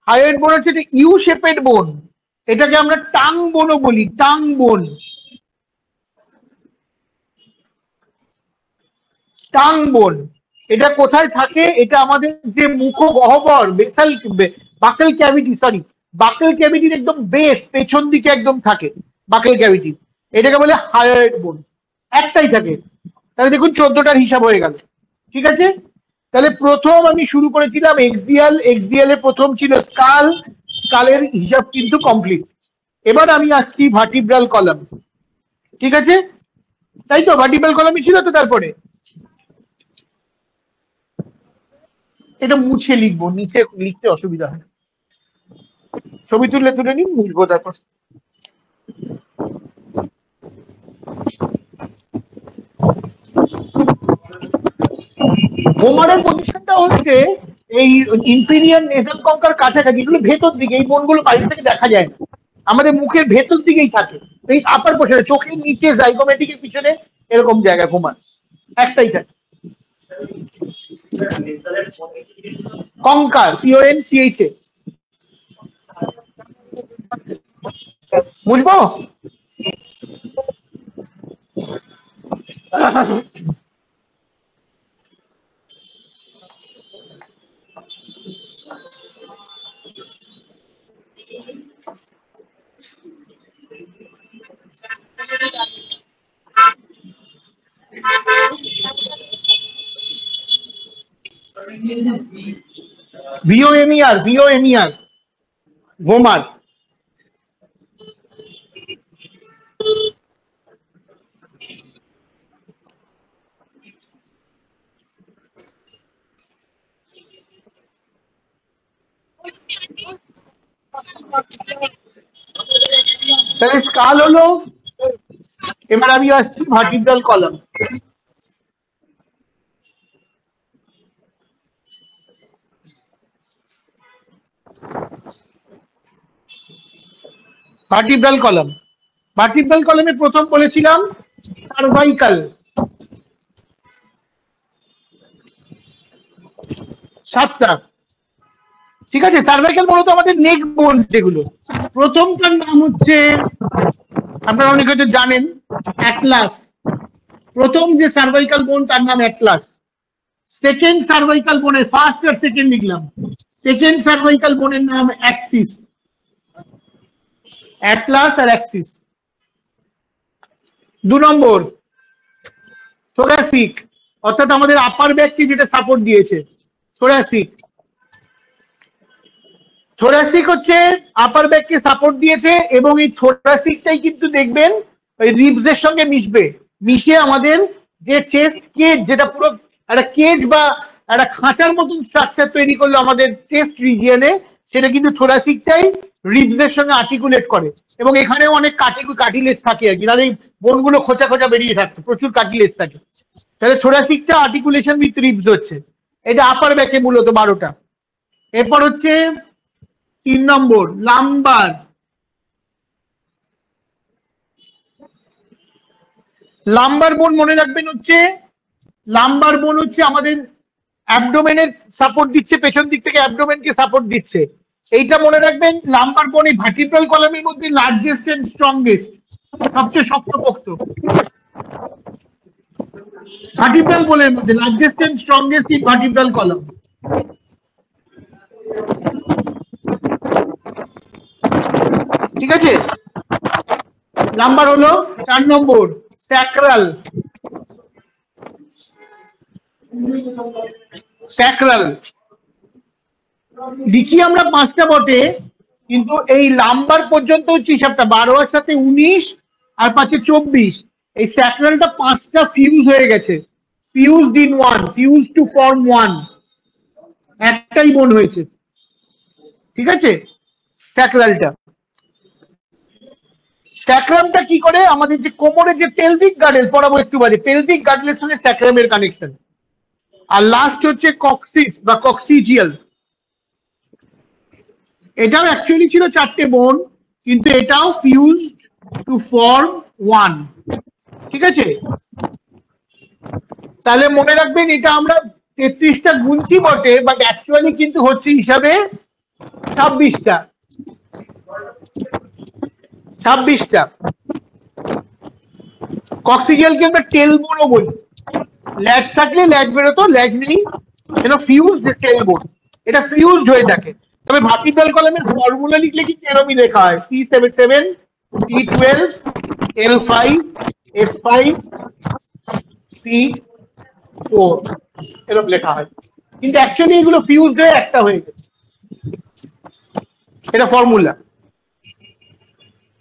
হায়োয়েড বোন হচ্ছে ইউ শেপেড বোন, এটাকে আমরা টাং বোনও বলি, টাং বোন। টাং বোন এটা কোথায় থাকে? এটা আমাদের যে মুখ গহ্বর, basal buccal cavity, sorry buccal ক্যাভিটির একদম বেস পেছন দিকে একদম থাকে বাকেল ক্যাভিটি, এটাকে বলে হায়োয়েড বোন। একটাই থাকে। তাহলে দেখুন 14টার হিসাব হয়ে গেল। ঠিক আছে, তাহলে প্রথম আমি শুরু করেছিলাম এক্সিয়াল, এক্সিয়ালে প্রথম ছিল স্কাল, স্কালের হিসাব কিন্তু কমপ্লিট। এবার আমি আসছি ভার্টিব্রাল কলাম। ঠিক আছে, তাই তো ভার্টিব্রাল কলামই ছিল তো। তারপরে এটা মুছে লিখবো, নিচে লিখতে অসুবিধা হয়, ছবি তুলে তুলে নিন, মুছবো তারপর। বোমারের পজিশনটা হচ্ছে এই ইনফিরিয়ার নেজাল কঙ্কার কাছাকাছি, এগুলো ভেতর দিকে, এই বোনগুলো বাইরে থেকে দেখা যায় না, আমাদের মুখের ভেতর দিকেই থাকে, এই আপার পোর্শনে চোখের নিচে জাইগোমেটিকের পিছনে এরকম জায়গায় বোমার একটাই থাকে। কঙ্কার, CONCH, বুঝবো? VOMER, VOMER, vomer. তাহলে স্কাল হলো। এবার আমি আসছি vertebral column. Vertebral column, vertebral কলামে প্রথম বলেছিলাম সার্ভাইকাল, সাতটা। ঠিক আছে, সার্ভাইকাল মূলত আমাদের নেক বোন যেগুলো। প্রথমটার নাম হচ্ছে, আপনারা অনেকে হয়তো জানেন, অ্যাটলাস। প্রথম যে সার্ভাইকাল বোন তার নাম অ্যাটলাস। সেকেন্ড সার্ভাইকাল বোনের, ফার্স্ট আর সেকেন্ড লিখলাম, সেকেন্ড সার্ভাইকাল বোনের নাম অ্যাক্সিস, অ্যাটলাস আর অ্যাক্সিস। 2 নম্বর থোরাসিক, অর্থাৎ আমাদের আপার ব্যাককে যেটা সাপোর্ট দিয়েছে, থোরাসিক। থোরাসিক হচ্ছে আপার ব্যাককে সাপোর্ট দিয়েছে, এবং এই থোরাসিকটাই কিন্তু দেখবেন ওই রিবসের সঙ্গে মিশবে, মিশে আমাদের যে চেস্ট কেজ, যেটা পুরো একটা কেজ বা একটা খাঁচার মতন স্ট্রাকচার তৈরি করলো আমাদের চেস্ট রিজিয়নে, সেটা কিন্তু থোরাসিকটাই রিবসের সঙ্গে আর্টিকুলেট করে। এবং এখানেও অনেক কার্টিলেজ থাকে আর কি, তাহলে এই বোনগুলো খোঁচা খোঁচা বেরিয়ে থাকতো, প্রচুর কার্টিলেজ থাকে। তাহলে থোরাসিকটা আর্টিকুলেশন উইথ রিবস হচ্ছে, এটা আপার ব্যাকে মূলত 12টা। এরপর হচ্ছে 3 নম্বর লাম্বার। লাম্বার বোন মনে রাখবেন হচ্ছে, লাম্বার বোন হচ্ছে আমাদের অ্যাবডোমেনের সাপোর্ট দিচ্ছে, পেছন দিক থেকে অ্যাবডোমেনকে সাপোর্ট দিচ্ছে। এইটা মনে রাখবেন, লাম্বার বোন এই ভার্টিব্রাল কলামের মধ্যে লার্জেস্ট এন্ড স্ট্রংগেস্ট, সবচেয়ে শক্তপোক্ত। ভার্টিব্রাল বোনের মধ্যে largest and strongest in vertebral column. ঠিক আছে, নাম্বার হলো 4 নম্বর স্যাক্রাল। স্যাক্রাল লিখি আমরা 5টা বটে, কিন্তু এই লাম্বার পর্যন্ত হচ্ছে হিসাবটা 12 এর সাথে 19 আর 5 24। এই স্যাক্রালটা 5টা ফিউজ হয়ে গেছে, fused in one, fuse to form one, একটাই বোন হয়েছে। ঠিক আছে, স্যাক্রালটা। স্যাক্রামটা কি করে, আমাদের যে কোমরের যে পেলভিক গার্ডেল, পড়াবো একটু বাদে, পেলভিক গার্ডেলের সঙ্গে স্যাক্রামের কানেকশন। আর লাস্ট হচ্ছে কক্সিস বা কক্সিজিয়াল, এটাও অ্যাকচুয়ালি ছিল 4টে বোন, কিন্তু এটাও ফিউজড টু ফর্ম ওয়ান। ঠিক আছে, তাহলে মনে রাখবেন এটা আমরা 33টা গুনছি বটে, বাট অ্যাকচুয়ালি কিন্তু হচ্ছে হিসাবে 26টা। 26টা। কক্সিজিয়ালকে আমরা টেল বোনও বলি, ল্যাজ থাকলে ল্যাজ বেরোতো, ল্যাজ নেই কেন ফিউজ টেল বোন, এটা ফিউজড হয়ে থাকে। তবে ভার্টিব্রাল কলামের ফর্মুলা লিখলে কি এরকমই লেখা হয়, C77 C12 L5 S5 C4 এরকম লেখা হয়, কিন্তু অ্যাকচুয়ালি এগুলো ফিউজড হয়ে একটা হয়ে গেছে, এটা ফর্মুলা।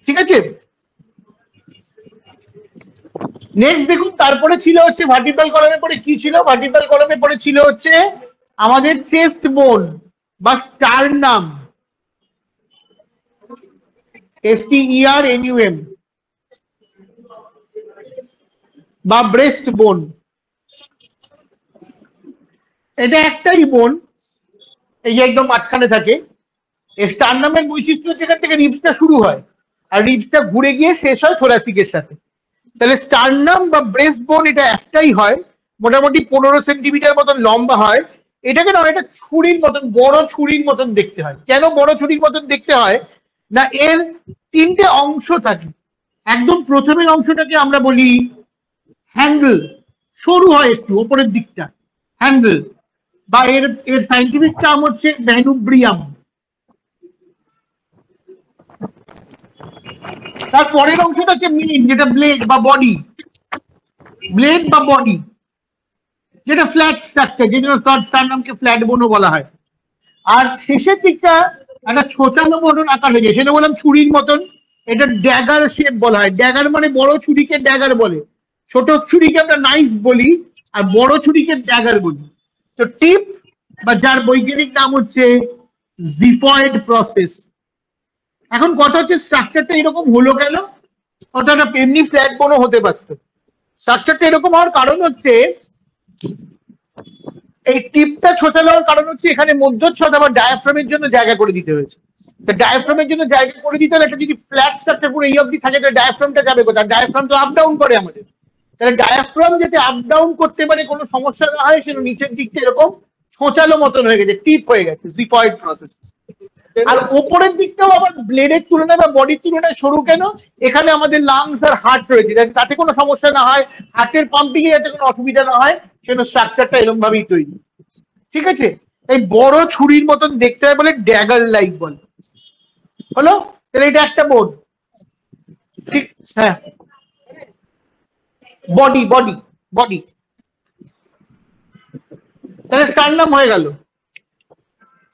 ঠিক আছে, নেক্সট দেখুন, তারপরে ছিল হচ্ছে ভার্টিব্রাল কলামের পরে কি ছিল, ভার্টিব্রাল কলামের পরে ছিল হচ্ছে আমাদের চেস্ট বোন বা স্টারনাম, STERNUM, বা ব্রেস্ট বোন। এটা একটাই বোন, এই যে একদম মাঝখানে থাকে। স্টারনামের বৈশিষ্ট্য যেখান থেকে রিবসটা শুরু হয়, আর রিবসটা ঘুরে গিয়ে শেষ হয় থোরাসিকের সাথে। তাহলে স্টারনাম বা ব্রেস্ট বোন এটা একটাই হয়, মোটামুটি 15 সেন্টিমিটার মতন লম্বা হয়। এটাকে না একটা ছুরির মতন, বড় ছুরির মতন দেখতে হয়। কেন বড় ছুরির মতন দেখতে হয় না, এর 3টে অংশ থাকে। একদম প্রথমের অংশটাকে আমরা বলি হ্যান্ডেল, সরু হয় একটু ওপরের দিকটা, হ্যান্ডেল, বা এর সাইন্টিফিক নাম হচ্ছে ম্যানুব্রিয়াম। তার পরের অংশটা হচ্ছে মেইন, যেটা ব্লেড বা বডি, ব্লেড বা বডি। যেটা ফ্ল্যাট স্ট্রাকচার, যে জন্য স্টারনামকে ফ্ল্যাট বোনও বলা হয়। আর শেষের দিকটা একটা ছোটানো মতন আকার হয়ে যায়, সেটা বললাম ছুরির মতন। এটা ড্যাগার শেপ বলা হয়। ড্যাগার মানে বড় ছুরিকে ড্যাগার বলে, ছোট ছুরিকে আমরা নাইফ বলি, আর বড় ছুরিকে ড্যাগার বলি। তো টিপ বা যার বৈজ্ঞানিক নাম হচ্ছে জিফয়েড প্রসেস। এখন কথা হচ্ছে স্ট্রাকচারটা এরকম হলো কেন? কথাটা এমনি ফ্ল্যাট বোনও হতে পারতো। স্ট্রাকচারটা এরকম হওয়ার কারণ হচ্ছে, এই টিপটা ছোটানো হওয়ার কারণ হচ্ছে এখানে মধ্যচ্ছদ আবার ডায়াফ্রামের জন্য জায়গা করে দিতে হয়েছে। তো ডায়াফ্রামের জন্য জায়গা করে দিতে হলে একটা যদি ফ্ল্যাট স্ট্রাকচার পুরো এই অবধি থাকে, তাহলে ডায়াফ্রামটা যাবে কোথায়? ডায়াফ্রাম তো আপ ডাউন করে আমাদের। তাহলে ডায়াফ্রাম যাতে আপ ডাউন করতে পারে, কোনো সমস্যা না হয়, সেটা নিচের দিকটা এরকম ছোঁচালো মতন হয়ে গেছে, টিপ হয়ে গেছে, জিফয়েড প্রসেস। আর ওপরের দিকটাও আবার ব্লেডের তুলনায় বা বডির তুলনায় সরু কেন? এখানে আমাদের লাংস আর হার্ট রয়েছে, তাতে কোনো সমস্যা না হয়, হার্টের পাম্পিং এ যাতে কোনো অসুবিধা না হয়, সেজন্য স্ট্রাকচারটা এরকম ভাবেই তৈরি। ঠিক আছে, এই বড় ছুরির মতন দেখতে হয় বলে ড্যাগার লাইক বলে। হলো? তাহলে এটা একটা বোন। ঠিক, হ্যাঁ, বডি বডি বডি। তাহলে স্টারনাম হয়ে গেল।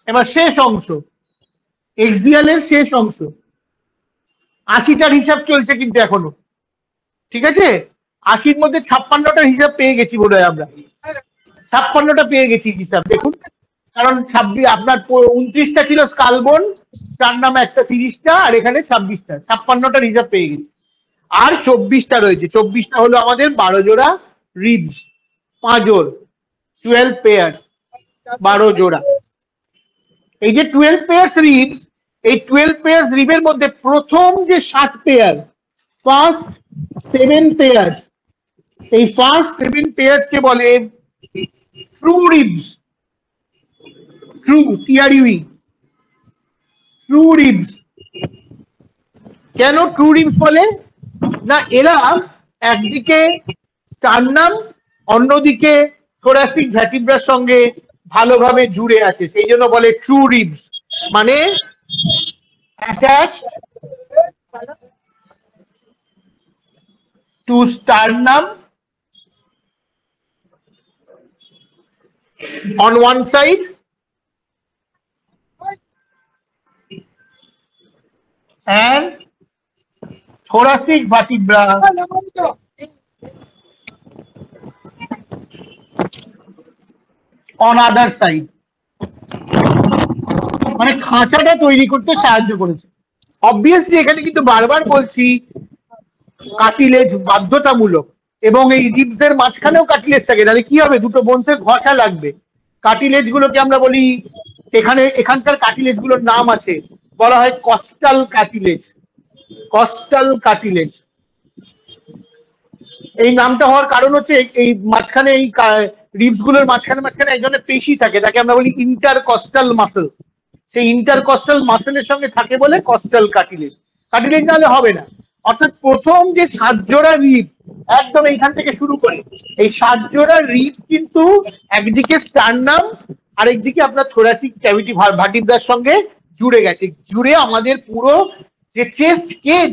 এবার শেষ অংশ, এক্সিয়ালের শেষ অংশ। 80টার হিসাব চলছে কিন্তু এখনো। ঠিক আছে, 80-র মধ্যে 56টার হিসাব পেয়ে গেছি বোধহয় আমরা। 56টা পেয়ে গেছি হিসাব, দেখুন। কারণ 26 আপনার 29টা ছিল স্কালবোন, স্টারনাম একটা 30টা, আর এখানে 26টা, 56টার হিসাব পেয়ে গেছি। আর 24টা রয়েছে। 24টা হলো আমাদের 12 জোড়া রিবস, 5 জোড়, 12 পেয়ার্স, 12 জোড়া। এই যে 12 পেয়ার্স রিবস, এই 12 পেয়ার্স রিবের মধ্যে প্রথম যে 7 পেয়ার, ফার্স্ট 7 পেয়ার্স, এই ফার্স্ট 7 পেয়ার্স কে বলে true ribs. True, T R U, true ribs. কেন ট্রু রিবস বলে? না, এরা একদিকে স্টারনাম, অন্যদিকে থোরাসিক ভ্যার্টিব্রার সঙ্গে ভালোভাবে জুড়ে আছে, সেই জন্য বলে ট্রু রিবস, মানে attached to sternum on one side and thoracic vertebra on other side, মানে খাঁচাটা তৈরি করতে সাহায্য করেছে। অবভিয়াসলি এখানে কিন্তু বারবার বলছি কার্টিলেজ বাধ্যতামূলক, এবং এই রিবস এর মাঝখানেও কার্টিলেজ থাকে, তাহলে কি হবে? দুটো বোনসের ঘষা লাগবে। কার্টিলেজ গুলোকে আমরা বলি, এখানকার কার্টিলেজ গুলোর নাম আছে, বলা হয় কস্টাল কার্টিলেজ। কস্টাল কার্টিলেজ এই নামটা হওয়ার কারণ হচ্ছে এই মাঝখানে, এই রিবস গুলোর মাঝখানে মাঝখানে এক ধরনের পেশি থাকে, তাকে আমরা বলি ইন্টারকস্টাল মাসল। সেই ইন্টারকস্টাল মাসেলের সঙ্গে থাকে বলে কস্টাল কার্টিলেজ। কার্টিলেজ নাহলে হবে না। অর্থাৎ প্রথম যে 7 জোড়া রিব একদম এইখান থেকে শুরু করে, এই 7 জোড়া রিব কিন্তু একদিকে স্টারনাম, আরেকদিকে আপনার থোরাসিক ক্যাভিটি ভার্টিব্রার সঙ্গে জুড়ে গেছে। জুড়ে আমাদের পুরো যে চেস্ট কেজ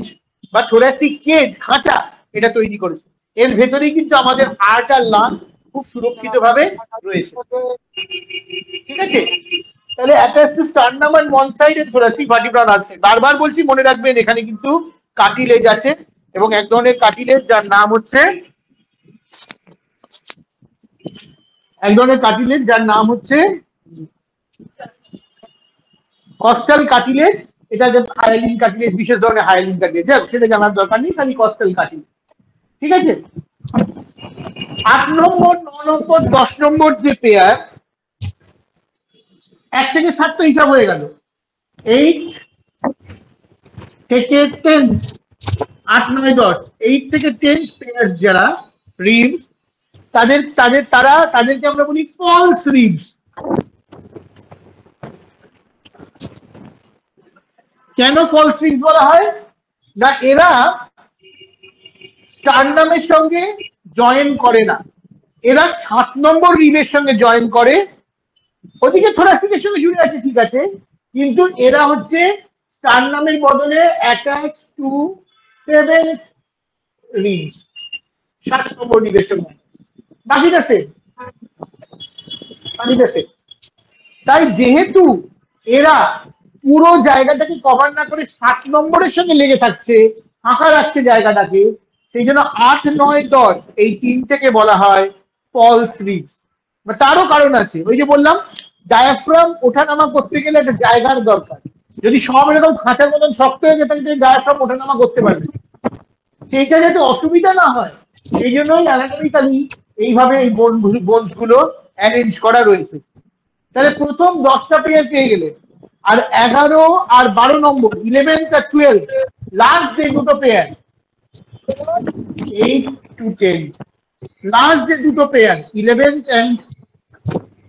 বা থোরাসিক কেজ, খাঁচা, এটা তৈরি করেছে। এর ভেতরেই কিন্তু আমাদের হার্ট আর লাং খুব সুরক্ষিত ভাবে রয়েছে। ঠিক আছে, তাহলে attached to sternum on one side and thoracic vertebra on other side। বারবার বলছি, মনে রাখবেন এখানে কিন্তু কার্টিলেজ আছে, এবং এক ধরনের কার্টিলেজ যার নাম হচ্ছে, এক ধরনের কার্টিলেজ যার নাম হচ্ছে কস্টাল কার্টিলেজ। এটা যে হায়ালিন কার্টিলেজ, বিশেষ ধরনের হায়ালিন কার্টিলেজ, সেটা জানার দরকার নেই, খালি কস্টাল কার্টিলেজ। ঠিক আছে, 8 নম্বর, 9 নম্বর, 10 নম্বর যে পেয়ার, 1 থেকে 7 তো হিসাব হয়ে গেল। 8 থেকে 10, 8, 9, 10, 8 থেকে 10 পেয়ার যারা রিবস, তাদেরকে আমরা বলি ফলস রিবস। কেন ফলস রিবস বলা হয়? না, এরা স্টারনামের সঙ্গে জয়েন করে না, এরা 7 নম্বর রিবের সঙ্গে জয়েন করে। ওদিকে থোরাসিকের সঙ্গে জুড়ে আছে, ঠিক আছে, কিন্তু এরা হচ্ছে স্টারনামের বদলে অ্যাটাচ টু 7 রিবস, 7 নম্বর রিবের সঙ্গে। বাকিটা সেম। পানিতে। তাই যেহেতু এরা পুরো জায়গাটাকে কভার না করে 7 নম্বরের সঙ্গে লেগে থাকছে, ফাঁকা রাখছে জায়গাটাকে, সেই জন্য 8, 9, 10 এই তিনটেকে বলা হয় ফলস রিডস। তারও কারণ আছে, ওই যে বললাম ডায়াফ্রাম ওঠানামা করতে গেলে একটা জায়গার দরকার। যদি সব এরকম খাঁচার মতন শক্ত হয়ে যেত ডায়াফ্রাম ওঠানামা করতে পারবে, সেইটা যাতে অসুবিধা না হয় সেই জন্যই অ্যানাটমিক্যালি এইভাবে এই বোনস গুলো অ্যারেঞ্জ করা রয়েছে। তাহলে প্রথম 10টা পেয়ার পেয়ে গেলে, আর 11 আর 12 নম্বর 11th আর 12 লাস্ট যে দুটো পেয়ার 8 to 10, লাস্ট যে দুটো pair 11th and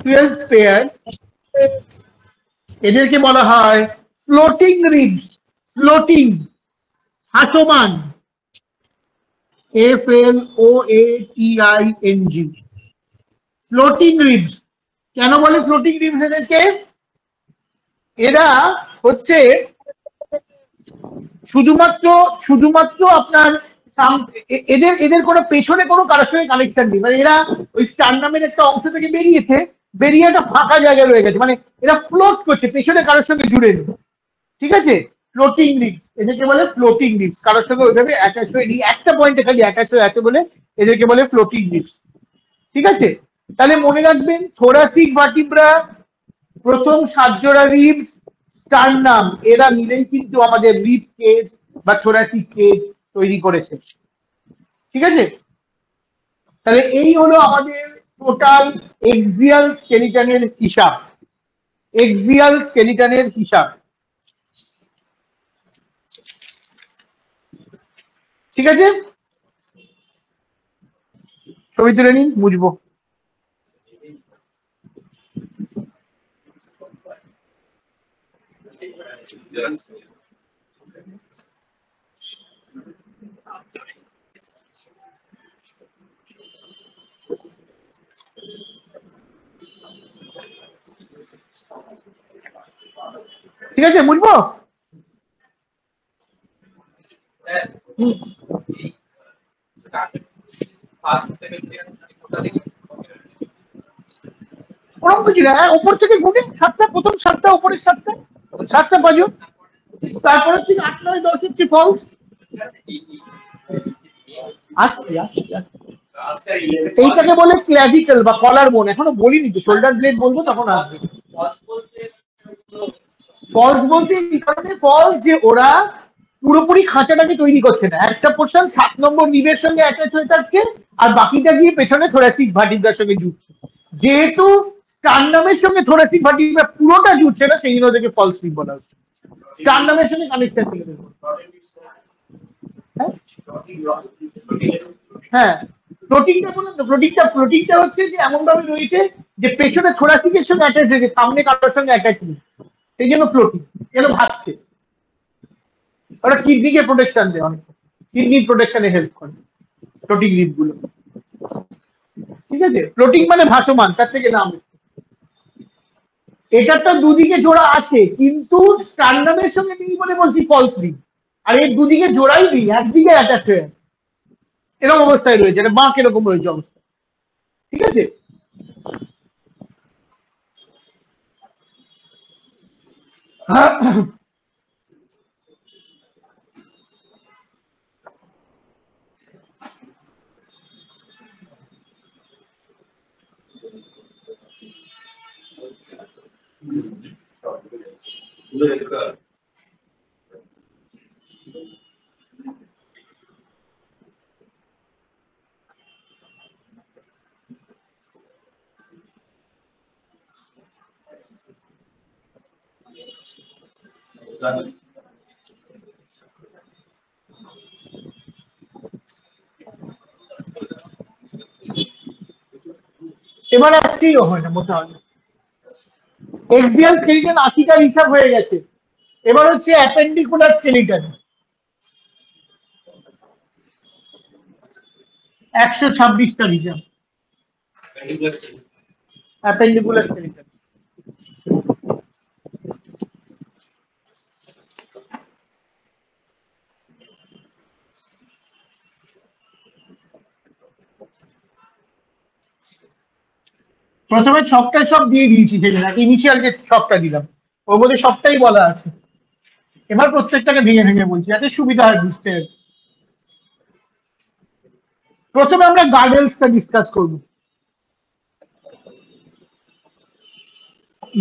12th pair, এদেরকে বলা হয় ফ্লোটিং রিডস। ফ্লোটিং, ভাসমান, FLOATING, ফ্লোটিং রিডস। কেন বলে ফ্লোটিং রিডস এদেরকে? এরা হচ্ছে শুধুমাত্র আপনার এদের কোনো পেছনে কোনো কারোর সঙ্গে কানেকশন নেই, মানে এরা ওই স্টারনামের একটা অংশ থেকে বেরিয়ে একটা ফাঁকা জায়গায় রয়ে গেছে, মানে এরা ফ্লোট করছে, পেছনে কারোর সঙ্গে জুড়ে নেই। ঠিক আছে, ফ্লোটিং রিডস এদেরকে বলে ফ্লোটিং রিডস, কারোর সঙ্গে ওইভাবে অ্যাটাচ হয়ে নেই, একটা পয়েন্টে খালি অ্যাটাচ হয়ে আছে বলে এদেরকে বলে ফ্লোটিং রিডস। ঠিক আছে, তাহলে মনে রাখবেন থোরাসিক ভার্টিব্রা, প্রথম 7 জোড়া রিবস, স্টারনাম, এরা মিলেই কিন্তু আমাদের রিব কেজ বা থোরাসিক কেজ তৈরি করেছে। ঠিক আছে, তাহলে এই হলো আমাদের টোটাল এক্সিয়াল স্কেলিটনের হিসাব। এক্সিয়াল স্কেলিটনের হিসাব। ঠিক আছে, ছবি তুলে নিন, বুঝবো। ঠিক আছে, বুঝবো। ওরকম কিছু না, ওপর থেকে গুনে 7টা, প্রথম 7টা, উপরের 7টা, 7টা বাজু, তারপর হচ্ছে 8, 9, 10 হচ্ছে ফলস। আসছি। এইটাকে বলে ক্ল্যাভিকল বা কলার বোন, এখনো বলিনি তো, শোল্ডার ব্লেড বলবো তখন আসবে। ফলস বলতে এই কারণে ফলস যে ওরা পুরোপুরি খাঁচাটাকে তৈরি করছে না, একটা পোর্শন 7 নম্বর নিবের সঙ্গে অ্যাটাচ হয়ে থাকছে আর বাকিটা গিয়ে পেছনে থোরাসিক ভার্টিব্রার সঙ্গে জুটছে। যেহেতু স্টারনামের সঙ্গে থোরাসিক ভার্টিব্রা পুরোটা জুটছে না, সেই জন্য ওদেরকে ফলস রিব বলা হচ্ছে। স্টারনামের সঙ্গে কানেকশন থেকে দেবো। হ্যাঁ, প্রোটিনটা বলুন তো, প্রোটিনটা হচ্ছে যে এমন ভাবে রয়েছে যে পেছনে থোরাসিকের সঙ্গে অ্যাটাচ হয়েছে, সামনে কারোর সঙ্গে অ্যাটাচ নেই, সেই জন্য প্রোটিন যেন ভাসছে। ওরা কিডনিকে প্রোটেকশন দেয়, অনেক কিডনির প্রোটেকশনে হেল্প করে প্রোটিন রিড গুলো। ঠিক আছে, প্রোটিন মানে ভাসমান, তার থেকে নাম এসেছে। এটার তো দুদিকে জোড়া আছে, কিন্তু স্টারনামের সঙ্গে নেই বলে বলছি ফলস রিড, আর এর দুদিকে জোড়াই নেই, একদিকে অ্যাটাচ হয়ে আছে, এরকম অবস্থায় রয়েছে, এটা বাঁক এরকম রয়েছে অবস্থা। ঠিক আছে, এবার আসছেই হয় না মোটা হয় না। এক্সিয়াল স্কেলিটন 80টার হিসাব হয়ে গেছে, এবার হচ্ছে অ্যাপেন্ডিকুলার স্কেলিটন 126টার হিসাব। অ্যাপেন্ডিকুলার স্কেলিটন প্রথমে ছকটা সব দিয়ে দিয়েছি, সেটা ইনিশিয়াল যে ছকটা দিলাম ওর মধ্যে সবটাই বলা আছে। এবার প্রত্যেকটাকে ভেঙে ভেঙে বলছি যাতে সুবিধা হয় বুঝতে। প্রথমে আমরা গার্ডেলসটা ডিসকাস করব।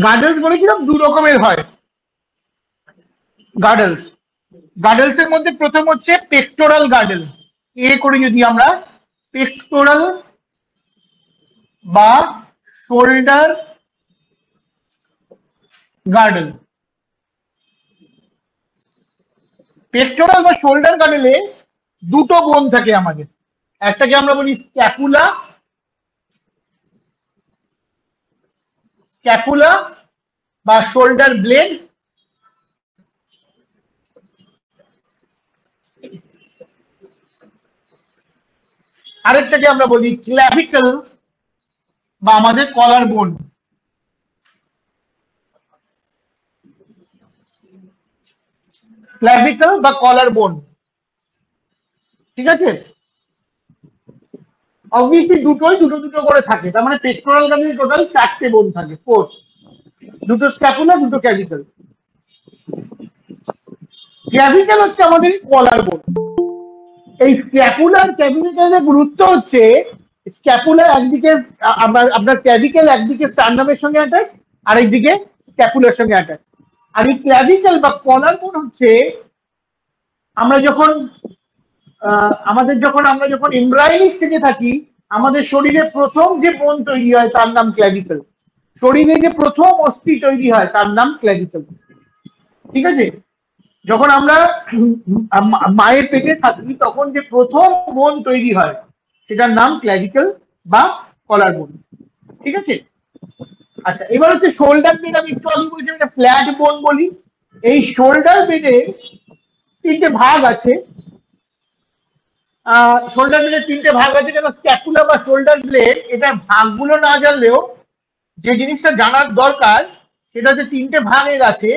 গার্ডেলস বলেছিলাম দু রকমের হয় গার্ডেলস। গার্ডেলস এর মধ্যে প্রথম হচ্ছে পেক্টোরাল গার্ডেল, এ করে যদি আমরা পেক্টোরাল বা শোল্ডার গার্ডেল। পেক্টোরাল বা শোল্ডার গার্ডেলে দুটো বোন থাকে আমাদের, একটাকে আমরা বলি স্ক্যাপুলা, স্ক্যাপুলা বা শোল্ডার ব্লেড, আরেকটাকে আমরা বলি ক্ল্যাভিকল বা আমাদের কলার বোন। ক্ল্যাভিকল বা কলার বোন, ঠিক আছে। অবভিয়াসলি দুটোই দুটো দুটো করে থাকে, তার মানে পেক্টোরাল গার্ডেলে টোটাল 4টে বোন থাকে, 4, দুটো স্ক্যাপুলা দুটো ক্ল্যাভিকল। ক্ল্যাভিকল হচ্ছে আমাদের কলার বোন। এই স্ক্যাপুলার ক্ল্যাভিকলের গুরুত্ব হচ্ছে স্ক্যাপুলা একদিকে আপনার ক্ল্যাভিকল একদিকে স্টার্নামের সঙ্গে অ্যাটাচ, আরেকদিকে স্ক্যাপুলার সঙ্গে অ্যাটাচ। আর এই ক্ল্যাভিকল বা কলার বোন হচ্ছে আমরা যখন আমরা যখন এমব্রায়োনিক স্টেজে থাকি, আমাদের শরীরে প্রথম যে বোন তৈরি হয় তার নাম ক্ল্যাভিকল। শরীরে যে প্রথম অস্থি তৈরি হয় তার নাম ক্ল্যাভিকল, ঠিক আছে। যখন আমরা মায়ের পেটে থাকি তখন যে প্রথম বোন তৈরি হয় সেটার নাম ক্ল্যাভিকল বা কলার বোন, ঠিক আছে। আচ্ছা, এবার হচ্ছে শোল্ডার বেড। আমি একটু আগে বলছিলাম এটা ফ্ল্যাট বোন বলি। এই শোল্ডার বেডে 3টে ভাগ আছে। শোল্ডার ব্লেড 3টে ভাগ আছে কেন? স্ক্যাপুলা বা শোল্ডার ব্লেড এটা ভাগগুলো না জানলেও যে জিনিসটা জানার দরকার সেটা হচ্ছে 3টে ভাগের আছে।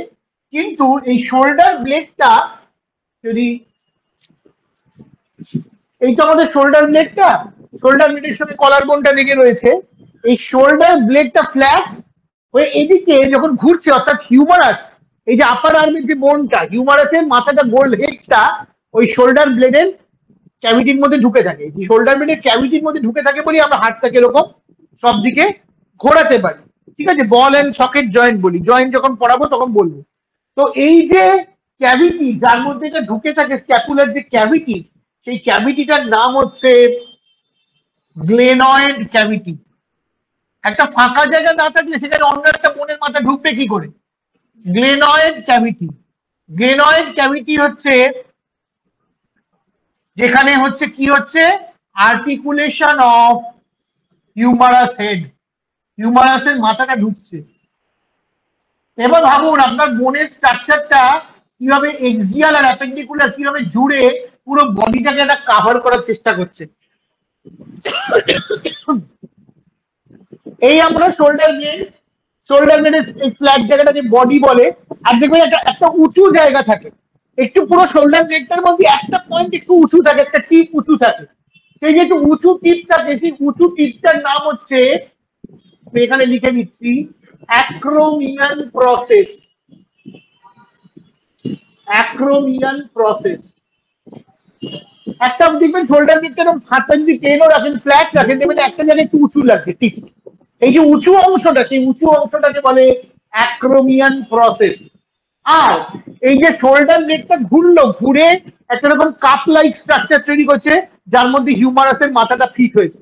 কিন্তু এই শোল্ডার ব্লেডটা যদি এই তো আমাদের শোল্ডার ব্লেডটা, শোল্ডার ব্লেডের সঙ্গে কলার বোনটা লেগে রয়েছে। এই শোল্ডার ব্লেডটা ফ্ল্যাট হয়ে এদিকে যখন ঘুরছে, অর্থাৎ হিউমারাস, এই যে আপার আর্মের যে বোনটা, হিউমারাসের মাথাটা গোল হেডটা ওই শোল্ডার ব্লেডের ক্যাভিটির মধ্যে ঢুকে থাকে। শোল্ডার ব্লেডের ক্যাভিটির মধ্যে ঢুকে থাকে বলি আমরা হাতটাকে এরকম সব দিকে ঘোরাতে পারি, ঠিক আছে। বল এন্ড সকেট জয়েন্ট বলি, জয়েন্ট যখন পড়াবো তখন বলবো। তো এই যে ক্যাভিটি যার মধ্যে এটা ঢুকে থাকে, স্ক্যাপুলার যে ক্যাভিটি, সেই ক্যাভিটিটার নাম হচ্ছে গ্লেনয়েড ক্যাভিটি। একটা ফাঁকা জায়গা না থাকলে সেখানে অন্য একটা বোনের মাথা ঢুকবে কি করে? Glenoid cavity. গ্লেনয়েড ক্যাভিটি হচ্ছে যেখানে হচ্ছে কি হচ্ছে আর্টিকুলেশন অফ হিউমারাস হেড, হিউমারাসের মাথাটা ঢুকছে। এবার ভাবুন আপনার বোনের স্ট্রাকচারটা কিভাবে এক্সিয়াল আর অ্যাপেন্ডিকুলার কিভাবে জুড়ে পুরো বডিটাকে একটা কভার করার চেষ্টা করছে। এই আমরা শোল্ডার ব্লেড, শোল্ডার ব্লেডের এই ফ্ল্যাট জায়গাটাকে বডি বলে। আর দেখবেন একটা উঁচু জায়গা থাকে, একটু পুরো শোল্ডার ব্লেডটার মধ্যে একটা পয়েন্ট একটু উঁচু থাকে, একটা টিপ উঁচু থাকে। সেই যে একটু উঁচু টিপটা, বেশি উঁচু টিপটার নাম হচ্ছে, এখানে লিখে দিচ্ছি, অ্যাক্রোমিয়ান প্রসেস। Acromion process. একটা দেখবেন শোল্ডার ব্লেডটা এরকম হাতটা যদি টেনও রাখেন, ফ্ল্যাট রাখেন, দেখবেন একটা জায়গায় একটু উঁচু লাগবে টিপ। এই যে উঁচু অংশটা, সেই উঁচু অংশটাকে বলে অ্যাক্রোমিয়ান প্রসেস। আর এই যে শোল্ডার ব্লেডটা ঘুরলো, ঘুরে একটা রকম কাপ লাইক স্ট্রাকচার তৈরি করছে যার মধ্যে হিউমারাসের মাথাটা ফিট হয়েছে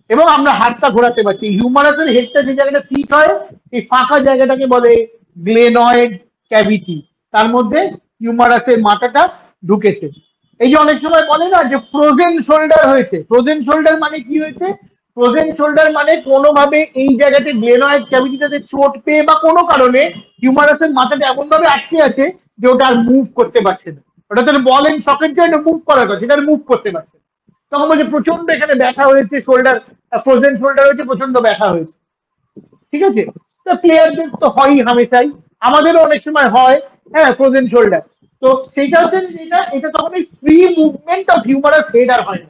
এবং আমরা হাতটা ঘোরাতে পারছি। হিউমারাসের হেডটা যে জায়গাটা ফিট হয় এই ফাঁকা জায়গাটাকে বলে গ্লেনয়েড ক্যাভিটি, তার মধ্যে হিউমারাসের মাথাটা ঢুকেছে। এই যে অনেক সময় বলে না যে ফ্রোজেন শোল্ডার হয়েছে, ফ্রোজেন শোল্ডার মানে কি হয়েছে? ফ্রোজেন শোল্ডার মানে কোনোভাবে এই জায়গাতে গ্লেনয়েড ক্যাভিটিটাতে চোট পেয়ে বা কোনো কারণে হিউমারাসের মাথাটা এমন ভাবে আটকে আছে যে ওটা আর মুভ করতে পারছে না। ওটা তো বল এন্ড সকেট জয়েন্ট মুভ করার কথা, সেটা মুভ করতে পারছে না। তখন বলছে প্রচন্ড এখানে ব্যথা হয়েছে, শোল্ডার ফ্রোজেন শোল্ডার হয়েছে, প্রচন্ড ব্যথা হয়েছে, ঠিক আছে। তো প্লেয়ারদের তো হয়ই হামেশাই, আমাদেরও অনেক সময় হয়, হ্যাঁ, ফ্রোজেন শোল্ডার। তো সেইটা হচ্ছে এটা তখন এই free movement of humerus head আর হয় না,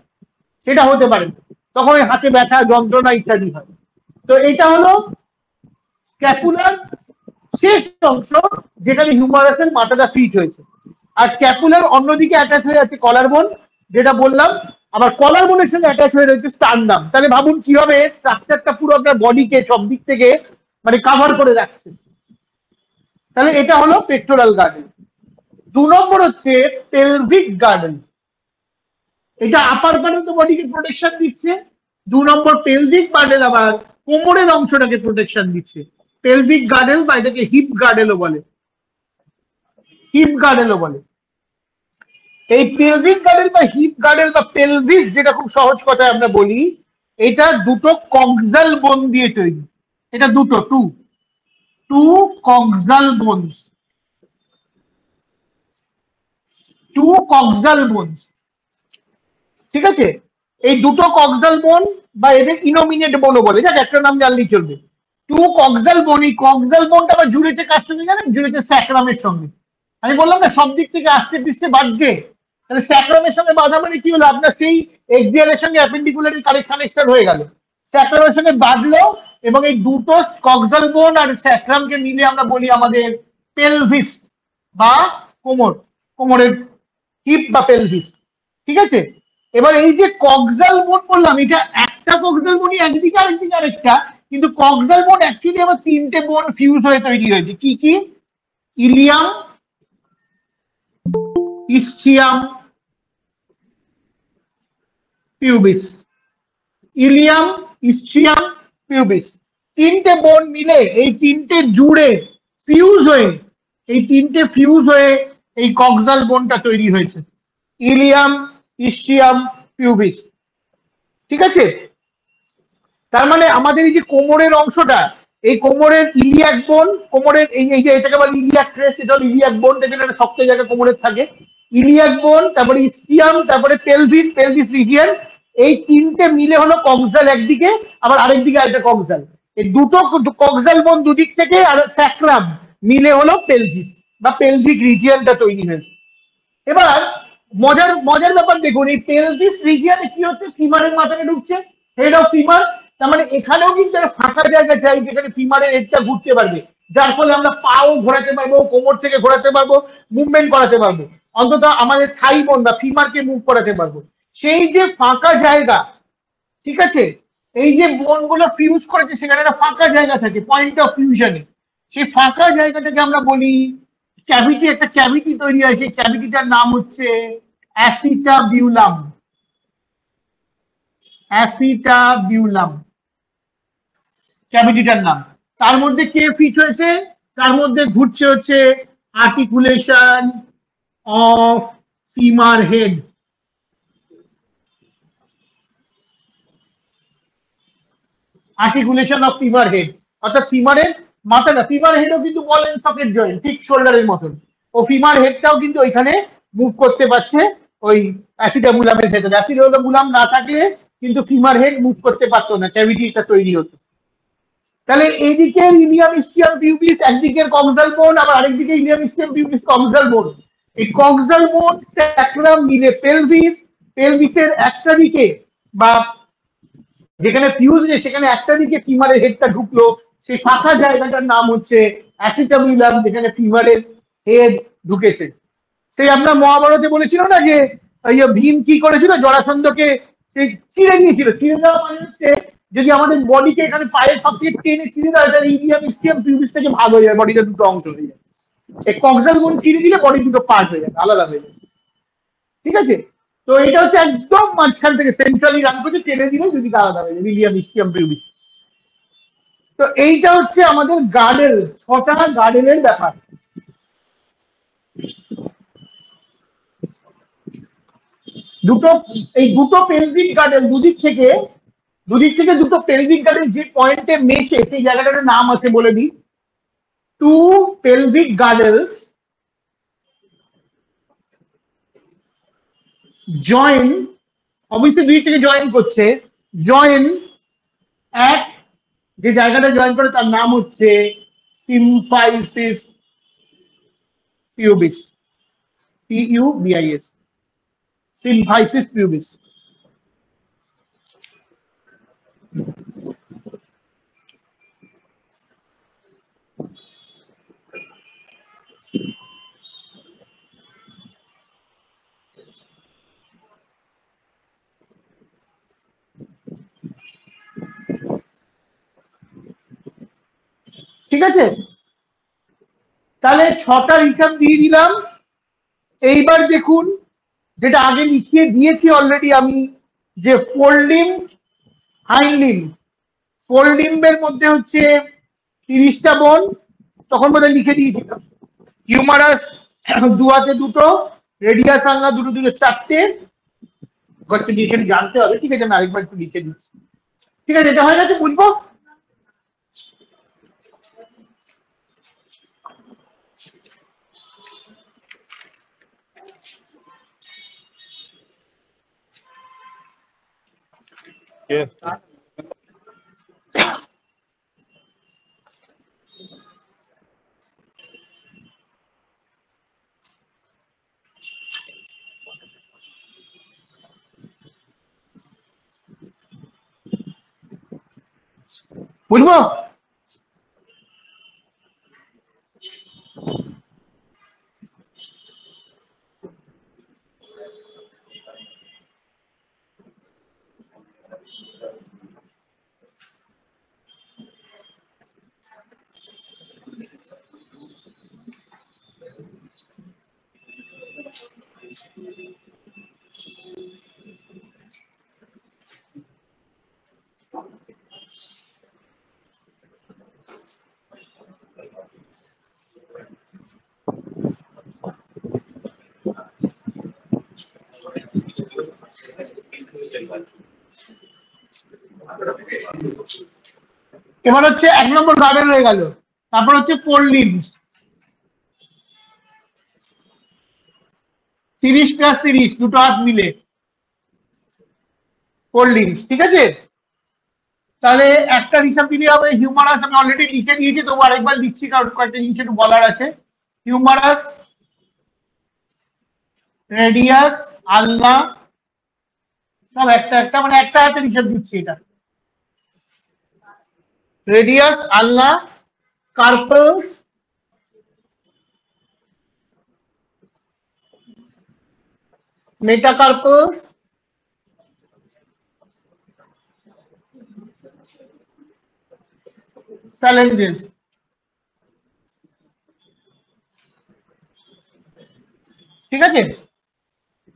সেটা হতে পারে, তখন ওই হাতে ব্যথা, যন্ত্রণা ইত্যাদি হয়। তো এটা হলো স্ক্যাপুলার শেষ অংশ যেখানে হিউমারাসের মাথাটা ফিট হয়েছে। আর স্ক্যাপুলার অন্যদিকে অ্যাটাচ হয়ে আছে কলার বোন, যেটা বললাম। আবার কলার বোনের সঙ্গে অ্যাটাচ হয়ে রয়েছে স্টার্নাম। তাহলে ভাবুন কিভাবে স্ট্রাকচারটা পুরো আপনার বডিকে সব দিক থেকে মানে কাভার করে রাখছে। তাহলে এটা হলো পেক্টোরাল গার্ডেন। 2 নম্বর হচ্ছে পেলভিক গার্ডেন। এটা আপার পার্ট অফ দ্য বডিকে প্রোটেকশন দিচ্ছে। 2 নম্বর পেলভিক গার্ডেন আবার কোমরের অংশটাকে প্রোটেকশন দিচ্ছে। পেলভিক গার্ডেন বা এটাকে হিপ গার্ডেলও বলে, হিপ গার্ডেলও বলে। এই পেলভিক গার্ডেল বা হিপ গার্ডেল বা পেলভিস, যেটা খুব সহজ কথায় আমরা বলি, এটা দুটো কক্সাল বোন দিয়ে তৈরি। এটা দুটো two coxal bones, two coxal bones, ঠিক আছে? এই দুটো কক্সাল বোন বা এদের ইনোমিনেট বোনও বলে, যাক একটা নাম জানলেই চলবে। টু কক্সাল বোন, এই কক্সাল বোনটা আবার জুড়েছে কার সঙ্গে জানেন? জুড়েছে স্যাক্রামের সঙ্গে। আমি বললাম না সব দিক থেকে আস্তে পিস্তে বাজছে, তাহলে স্যাক্রামের সঙ্গে বাঁধা মানে কি হলো? আপনার সেই এক্সিয়ালের সঙ্গে অ্যাপেন্ডিকুলারি কানেকশন হয়ে গেল, স্যাক্রামের সঙ্গে বাঁধলো, এবং এই দুটো কক্সাল বোন আর স্যাক্রামকে মিলে আমরা বলি আমাদের পেলভিস বা কোমর, কোমরের হিপ বা পেলভিস, ঠিক আছে? এবার এই যে কক্সাল বোন বললাম, এটা একটা কক্সাল বোনই একদিকে আরেকদিকে আরেকটা, কিন্তু কক্সাল বোন অ্যাকচুয়ালি আবার 3টে বোন ফিউজ হয়ে তৈরি হয়েছে। কি কি? Ilium, ischium, pubis. Ilium, ischium, pubis, 3টে বোন মিলে এই 3টে জুড়ে ফিউজ হয়ে, এই 3টে ফিউজ হয়ে এই কক্সাল বোনটা তৈরি হয়েছে। ইলিয়াম, ইসচিয়াম, পিউবিস, ঠিক আছে? তার মানে আমাদের এই যে কোমরের অংশটা, এই কোমরের ইলিয়াক বোন, কোমরের এই যে এটাকে বলে ইলিয়াক ক্রেস, এটা হলো ইলিয়াক বোন, দেখবেন একটা শক্ত জায়গা কোমরের থাকে। ইলিয়াক বোন, তারপরে ইসচিয়াম, তারপরে পেলভিস, পেলভিস রিজিয়ন, এই 3টে মিলে হলো কক্সাল একদিকে, আবার আরেকদিকে আরেকটা কক্সাল। এই দুটো কক্সাল বোন দুদিক থেকে আর স্যাক্রাম মিলে হলো পেলভিস বা পেলভিক রিজিয়নটা তৈরি হয়েছে। এবার মজার মজার ব্যাপার দেখুন, এই পেলভিস রিজিয়নে কি হচ্ছে? ফিমারের মাথায় ঢুকছে, হেড অফ ফিমার। তার মানে এখানেও কিন্তু একটা ফাঁকা জায়গা চাই যেখানে ফিমারের হেডটা ঘুরতে পারবে, যার ফলে আমরা পাও ঘোরাতে পারবো, কোমর থেকে ঘোরাতে পারবো, মুভমেন্ট করাতে পারবো, অন্তত আমাদের থাই বোন বা ফিমারকে মুভ করাতে পারবো। সেই যে ফাঁকা জায়গা, ঠিক আছে, এই যে বোনগুলো ফিউজ করেছে সেখানে একটা ফাঁকা জায়গা থাকে পয়েন্ট অফ ফিউশনে, সেই ফাঁকা জায়গাটাকে আমরা বলি ক্যাভিটি। একটা ক্যাভিটি তৈরি হয়, সেই ক্যাভিটিটার নাম হচ্ছে অ্যাসিটাবিউলাম, অ্যাসিটাবিউলাম ক্যাভিটিটার নাম। তার মধ্যে কে ফিট হয়েছে? তার মধ্যে ঘুরছে হচ্ছে articulation of femur head, articulation of femur head, অর্থাৎ ফিমারের মাথাটা, ফিমার হেডও কিন্তু বল এন্ড সকেট জয়েন্ট, ঠিক শোল্ডারের মতন। ও ফিমার হেডটাও কিন্তু ওইখানে মুভ করতে পারছে ওই অ্যাসিটাবুলামের ভেতরে। অ্যাসিটাবুলাম না থাকলে কিন্তু ফিমার হেড মুভ করতে পারতো না, ক্যাভিটিটা তৈরি হতো। তাহলে এইদিকে ইলিয়াম, ইসচিয়াম, পিউবিস একদিকের কক্সাল বোন, আবার আরেকদিকে ইলিয়াম, ইসচিয়াম, পিউবিস কক্সাল বোন। এই কক্সাল বোন স্যাক্রাম মিলে পেলভিস, পেলভিসের একটা দিকে বা যেখানে ফিউজ নেই সেখানে একটা দিকে ফিমারের হেডটা ঢুকলো, সেই ফাঁকা জায়গাটার নাম হচ্ছে অ্যাসিটাবুলাম, যেখানে ফিমারের হেড ঢুকেছে। সেই আপনার মহাভারতে বলেছিল না যে ভীম কি করেছিল? জরাসন্ধকে সেই ছিঁড়ে দিয়েছিল। ছিঁড়ে দেওয়া মানে হচ্ছে যদি আমাদের বডিকে এখানে পায়ের সব থেকে টেনে ছিঁড়ে দেওয়া, এটা ইলিয়াম, ইসচিয়াম, পিউবিস থেকে ভাগ হয়ে যায়, বডিটা দুটো অংশ হয়ে যায়। এই কক্সাল বোন ছিঁড়ে দিলে বডি দুটো পার্ট হয়ে যাবে, আলাদা হয়ে যাবে, ঠিক আছে? তো এটা হচ্ছে একদম মাঝখান থেকে সেন্ট্রালি রান করছে, টেনে দিলে যদি আলাদা হয়ে যাবে, ইলিয়াম, ইসচিয়াম, পিউবিস। তো এইটা হচ্ছে আমাদের গার্ডেল, 6টা গার্ডেলের ব্যাপার। দুটো, এই দুটো পেলভিক গার্ডেল দুদিক থেকে দুটো পেলভিক গার্ডেল যে পয়েন্টে মেশে সেই জায়গাটার নাম আছে বলে দিই। টু পেলভিক গার্ডেলস জয়েন, অবশ্যই দুই থেকে জয়েন করছে, জয়েন এক, যে জায়গাটা জয়েন করে তার নাম হচ্ছে symphysis pubis, PUBIS, symphysis pubis. ঠিক আছে, তাহলে ছটার হিসাব দিয়ে দিলাম। এইবার দেখুন, যেটা আগে লিখিয়ে দিয়েছি অলরেডি আমি, যে ফোল্ডিং হাইন্ড ফোল্ডিম্বের মধ্যে হচ্ছে 30টা বোন, তখন বোধহয় লিখে দিয়েছিলাম। হিউমারাস দুয়াতে দুটো, রেডিয়াস আলনা দুটো দুটো চারটে, কন্ট্রিবিউশন জানতে হবে। ঠিক আছে, আমি আরেকবার একটু লিখে দিচ্ছি। ঠিক আছে, এটা হয়ে গেছে, বুঝবো। Yes. বুঝবো। এবার হচ্ছে 1 নম্বর গার্ডেন হয়ে গেল, তারপর হচ্ছে ফোর লিভস, 30+30 দুটো হাত মিলে ফোর লিভস। ঠিক আছে, তাহলে একটা হিসাব দিলে হবে। হিউমারাস আমি অলরেডি লিখে দিয়েছি, তবু আরেকবার লিখছি কারণ কয়েকটা জিনিস একটু বলার আছে। হিউমারাস, রেডিয়াস, আলনা, সব একটা একটা, মানে একটা হাতের হিসাব দিচ্ছি। এটা রেডিয়াস, আলনা, কার্পলস, মেটাকার্পলস, ফ্যালেঞ্জেস। ঠিক আছে,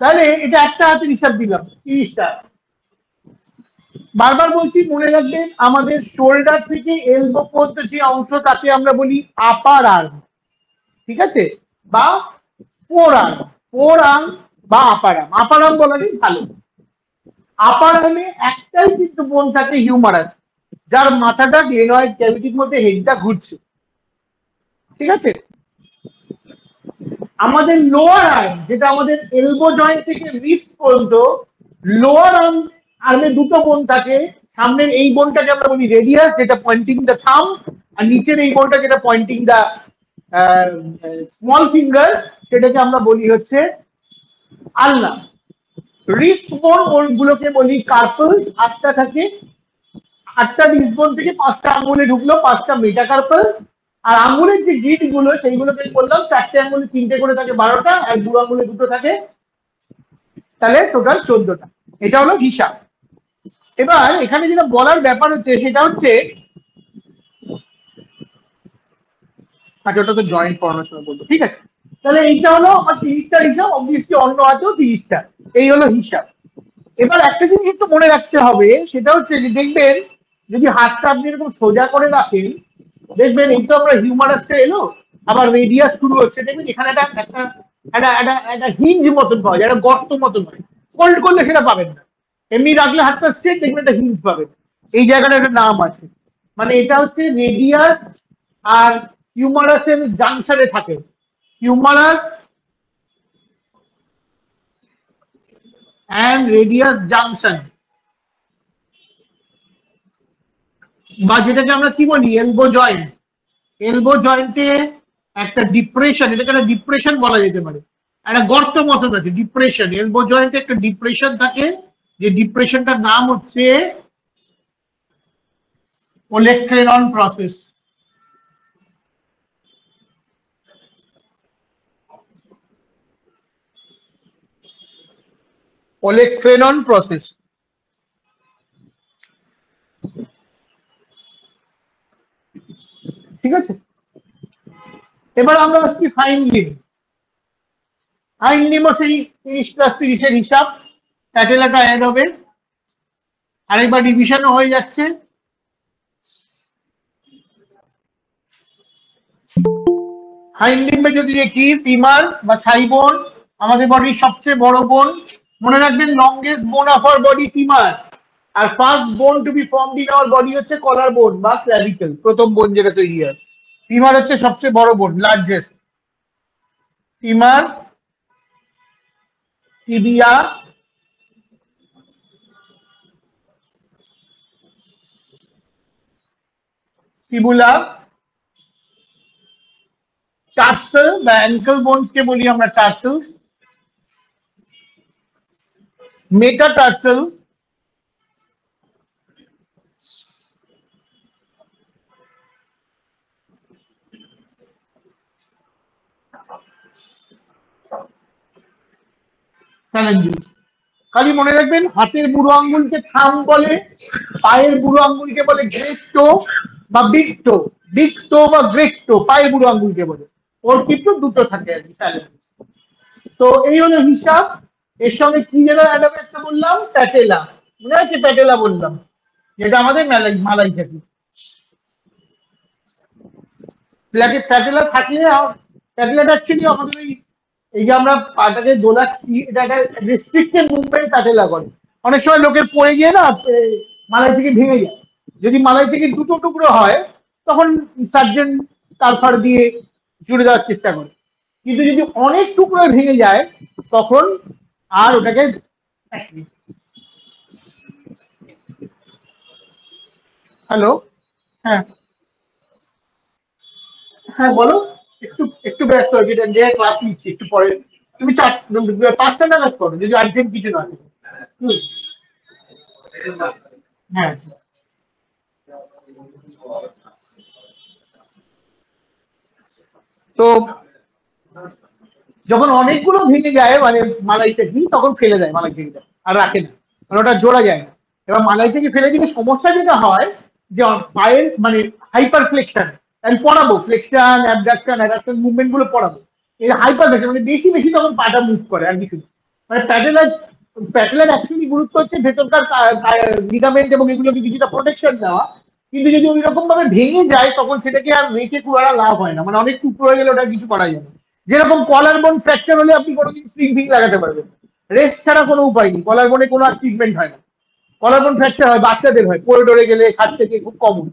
তাহলে এটা একটা হাতের হিসাব দিলাম 30টা। বারবার বলছি, মনে রাখবেন আমাদের শোল্ডার থেকে এলবো পর্যন্ত যে অংশ, তাকে আমরা বলি আপার আর্ম। ঠিক আছে, বা ফোর আর্ম, ফোর আর্ম বা আপার আর্ম। আপার আর্ম বলারই ভালো। আপার আর্মে একটাই কিন্তু বোন থাকে, হিউমারাস, যার মাথাটা গ্লেনয়েড ক্যাভিটির মধ্যে হেডটা ঘুরছে। ঠিক আছে, আমাদের লোয়ার আর্ম, যেটা আমাদের এলবো জয়েন্ট থেকে রিস্ট পর্যন্ত, লোয়ার আর্ম আর্মে দুটো বোন থাকে। সামনের এই বোনটাকে আমরা বলি রেডিয়াস, যেটা পয়েন্টিং দ্য থাম, আর নিচের এই বোনটা যেটা পয়েন্টিং দ্য স্মল ফিঙ্গার, সেটাকে আমরা বলি হচ্ছে আলনা। রিস্ট বোন গুলোকে বলি কার্পলস, 8টা থাকে। 8টা রিস্ট বোন থেকে 5টা আঙুলে ঢুকলো, 5টা মেটাকার্পল। আর আঙুলের যে গিট গুলো, সেইগুলোকে বললাম 4টে আঙুলে 3টে করে থাকে, 12টা, আর 2 আঙুলে 2টো থাকে, তাহলে টোটাল 14টা। এটা হলো হিসাব। এবার এখানে যেটা বলার ব্যাপার হচ্ছে, সেটা হচ্ছে, আচ্ছা ওটা তো জয়েন্ট পড়ানোর সময় বলবো। ঠিক আছে, তাহলে এইটা হলো আমার 30টার হিসাব। অবভিয়াসলি অন্য হাতেও 30টা। এই হলো হিসাব। এবার একটা জিনিস একটু মনে রাখতে হবে, সেটা হচ্ছে যে দেখবেন, যদি হাতটা আপনি এরকম সোজা করে রাখেন, দেখবেন এই তো আমরা হিউমারাসটা এলো, আবার রেডিয়াস শুরু হচ্ছে, দেখবেন এখানে একটা একটা একটা একটা একটা হিঞ্জ মতন পাওয়া যায়, একটা গর্ত মতন হয়। ফোল্ড করলে সেটা পাবেন না, এমনি রাখলে হাতটা স্ট্রেট, দেখবেন একটা হিঞ্জ পাবেন। এই জায়গাটা একটা নাম আছে, মানে এটা হচ্ছে রেডিয়াস আর হিউমারাসের জাংশনে থাকে। হিউমারাস অ্যান্ড রেডিয়াস জাংশন, বা যেটাকে আমরা কি বলি এলবো জয়েন্ট। এলবো জয়েন্টে একটা ডিপ্রেশন, এটাকে একটা ডিপ্রেশন বলা যেতে পারে, একটা গর্ত মতো থাকে ডিপ্রেশন। এলবো জয়েন্টে একটা ডিপ্রেশন থাকে, যে ডিপ্রেশনটার নাম হচ্ছে ওলেক্ট্রেনন প্রসেস। ওলেক্ট্রেনন প্রসেস। ঠিক আছে, এবার আমরা আসছি ফাইন লিম। ফাইন লিমও সেই 30+30 হিসাব, প্যাটেলাটা অ্যাড হবে, আরেকবার ডিভিশনও হয়ে যাচ্ছে। হাইন্ড লিম্বে যদি দেখি ফিমার বা থাই বোন আমাদের বডির সবচেয়ে বড় বোন, মনে রাখবেন longest bone of our body femur, আর first bone to be formed in our body হচ্ছে কলার বোন বা ক্ল্যাভিকল, প্রথম বোন যেটা তৈরি হয়। ফিমার হচ্ছে সবচেয়ে বড় বোন, largest. Femur, tibia, fibula, tassel বা অ্যাঙ্কেল বোনস কে বলি আমরা টার্সেলস, মেটাটার্সেল, ফ্যালেঞ্জেস। খালি মনে রাখবেন হাতের বুড়ো আঙ্গুলকে থাম বলে, পায়ের বুড়ো আঙ্গুলকে বলে গ্রেট টো বা বিগ টো, বিগ টো বা গ্রেট টো পায়ের বুড়ো আঙ্গুলকে বলে, ওর কিন্তু দুটো থাকে আর কি ফ্যালেঞ্জেস। তো এই হলো হিসাব। এর সঙ্গে কি যেন অ্যাডাম একটা বললাম, প্যাটেলা, মনে আছে প্যাটেলা বললাম, যেটা আমাদের মালাই মালাই থাকে। প্যাটেলা থাকলে, প্যাটেলাটা অ্যাকচুয়ালি আমাদের এই যে আমরা পাটাকে দোলাচ্ছি, এটা একটা রেস্ট্রিক্টেড মুভমেন্ট প্যাটেলা করে। অনেক সময় লোকের পড়ে গিয়ে না মালাই থেকে ভেঙে যায়। যদি মালাই থেকে দুটো টুকরো হয় তখন সার্জন তারপর দিয়ে জুড়ে দেওয়ার চেষ্টা করে, কিন্তু যদি অনেক টুকরো ভেঙে যায় তখন আর ওটাকে, হ্যালো, হ্যাঁ হ্যাঁ বলো, একটু একটু ব্যস্ত হয়েছে, যে ক্লাস নিচ্ছি একটু পরে। তুমি 5টা নাগাদ করো যদি আর্জেন্ট কিছু না থাকে। হুম, হ্যাঁ। তো যখন অনেকগুলো ভেঙে যায় মানে মালাই থেকে, তখন ফেলে দেয় মালাই থেকে যায় আর রাখে না, মানে ওটা জোড়া যায় না। এবার মালাই থেকে ফেলে দিলে সমস্যা যেটা হয় যে পায়ের মানে হাইপার ফ্লেকশন, আমি পড়াবো ফ্লেকশন অ্যাবডাকশন অ্যাডাকশন মুভমেন্ট গুলো পড়াবো, এই হাইপার ফ্লেকশন মানে বেশি বেশি তখন পাটা মুভ করে আর কিছু না। মানে প্যাটেলার, প্যাটেলার অ্যাকচুয়ালি গুরুত্ব হচ্ছে ভেতরকার লিগামেন্ট এবং এগুলোকে কিছুটা প্রোটেকশন দেওয়া, কিন্তু যদি ওই রকম ভাবে ভেঙে যায় তখন সেটাকে আর রেখে খুব একটা লাভ হয় না, মানে অনেক টুকরো হয়ে গেলে ওটা কিছু করা যায় না। যেরকম কলার বোন ফ্র্যাকচার হলে আপনি কোনোদিন স্প্রিং ফিং লাগাতে পারবেন, রেস্ট ছাড়া কোনো উপায় নেই, কলার বোনে কোনো আর ট্রিটমেন্ট হয় না। কলার বোন ফ্র্যাকচার হয় বাচ্চাদের হয়, পড়ে টরে গেলে খাট থেকে খুব কমন,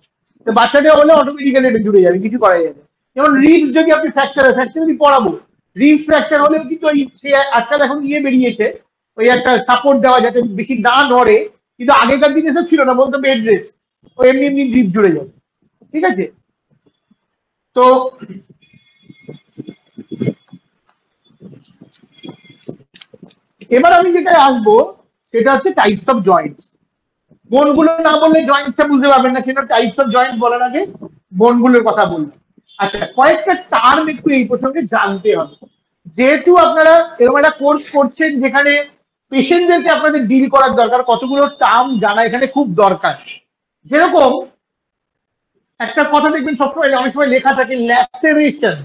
তো বাচ্চাদের হলে অটোমেটিক্যালি এটা জুড়ে যাবে, কিছু করা যাবে না। যেমন রিবস যদি আপনি ফ্র্যাকচার যদি পড়াবো, রিবস ফ্র্যাকচার হলেও কিন্তু ওই সে আজকাল এখন ইয়ে বেরিয়েছে, ওই একটা সাপোর্ট দেওয়া যাতে বেশি না নড়ে, কিন্তু আগেকার দিনে তো ছিল না, বলতো বেড রেস্ট, ও এমনি এমনি রিব জুড়ে যাবে। ঠিক আছে, তো এবার আমি যেটা আসবো সেটা হচ্ছে টাইপস অফ জয়েন্টস। বোনগুলো না বললে জয়েন্টসটা বুঝতে পারবেন না, সেটা টাইপস অফ জয়েন্ট বলার আগে বোনগুলোর কথা বললাম। আচ্ছা, কয়েকটা টার্ম একটু এই প্রসঙ্গে জানতে হবে, যেহেতু আপনারা এরকম একটা কোর্স করছেন যেখানে পেশেন্টদেরকে আপনাদের ডিল করার দরকার, কতগুলো টার্ম জানা এখানে খুব দরকার। যেরকম একটা কথা দেখবেন সবসময় অনেক সময় লেখা থাকে ল্যাসেরেশন,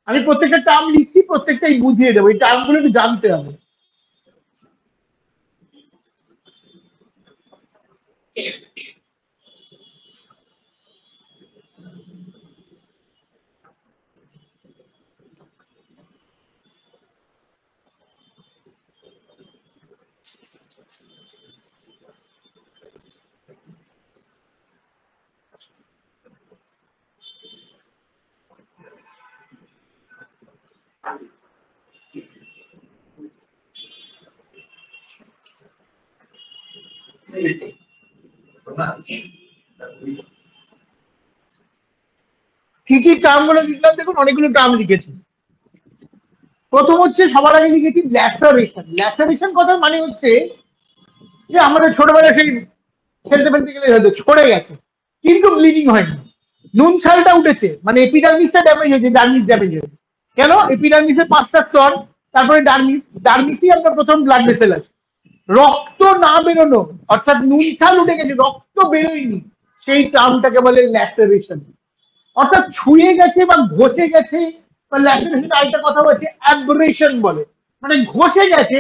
আমি প্রত্যেকটা টার্ম লিখছি, প্রত্যেকটাই বুঝিয়ে দেবো, এই টার্মগুলো একটু জানতে হবে। কি কি টার্ম গুলো লিখলাম দেখুন, অনেকগুলো টার্ম লিখেছি। প্রথম হচ্ছে সবার আগে লিখেছি ল্যাসারেশন। ল্যাসারেশন কথার মানে হচ্ছে যে আমাদের ছোটবেলায় সেই খেলতে ফেলতে গেলে হয়তো ছড়ে গেছে কিন্তু ব্লিডিং হয়নি, নুন ছালটা উঠেছে, মানে এপিডার্মিসটা ড্যামেজ হয়েছে, ডার্মিস ড্যামেজ হয়েছে। কেন? এপিডার্মিসের 5টা স্তর, তারপরে ডার্মিস, ডার্মিসই আপনার প্রথম ব্লাড ভেসেল আছে। রক্ত না বেরোনো অর্থাৎ নুন ছাল উঠে গেছে, রক্ত বেরোয়নি, সেই টার্মটাকে বলে ল্যাসারেশন। অর্থাৎ ছুঁয়ে গেছে বা ঘষে গেছে, বা ল্যাসেরেশন আরেকটা কথা বলছে অ্যাব্রেশন বলে, মানে ঘষে গেছে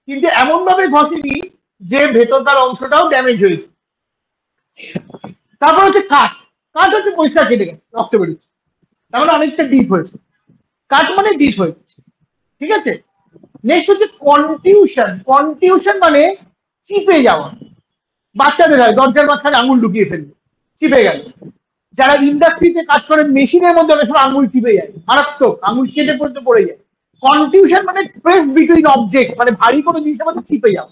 কিন্তু এমন ভাবে ঘষেনি যে ভেতরকার অংশটাও ড্যামেজ হয়েছে। তারপর হচ্ছে কাট। কাট হচ্ছে পরিষ্কার কেটে গেছে, রক্ত বেরোচ্ছে, তাহলে অনেকটা ডিপ হয়েছে। কাট মানে ডিপ হয়েছে, ঠিক আছে। নেক্সট হচ্ছে কনটিউশন। কনটিউশন মানে চিপে যাওয়া। বাচ্চাদের হয় দরজার মাঝখানে আঙুল ঢুকিয়ে ফেলবে, চিপে গেল। যারা ইন্ডাস্ট্রিতে কাজ করে মেশিনের মধ্যে অনেক সময় আঙুল চিপে যায়, মারাত্মক, আঙুল কেটে পড়তে পড়ে যায়। কনটিউশন মানে প্রেস বিটুইন অবজেক্ট, মানে ভারী কোনো জিনিসের মধ্যে চিপে যাও,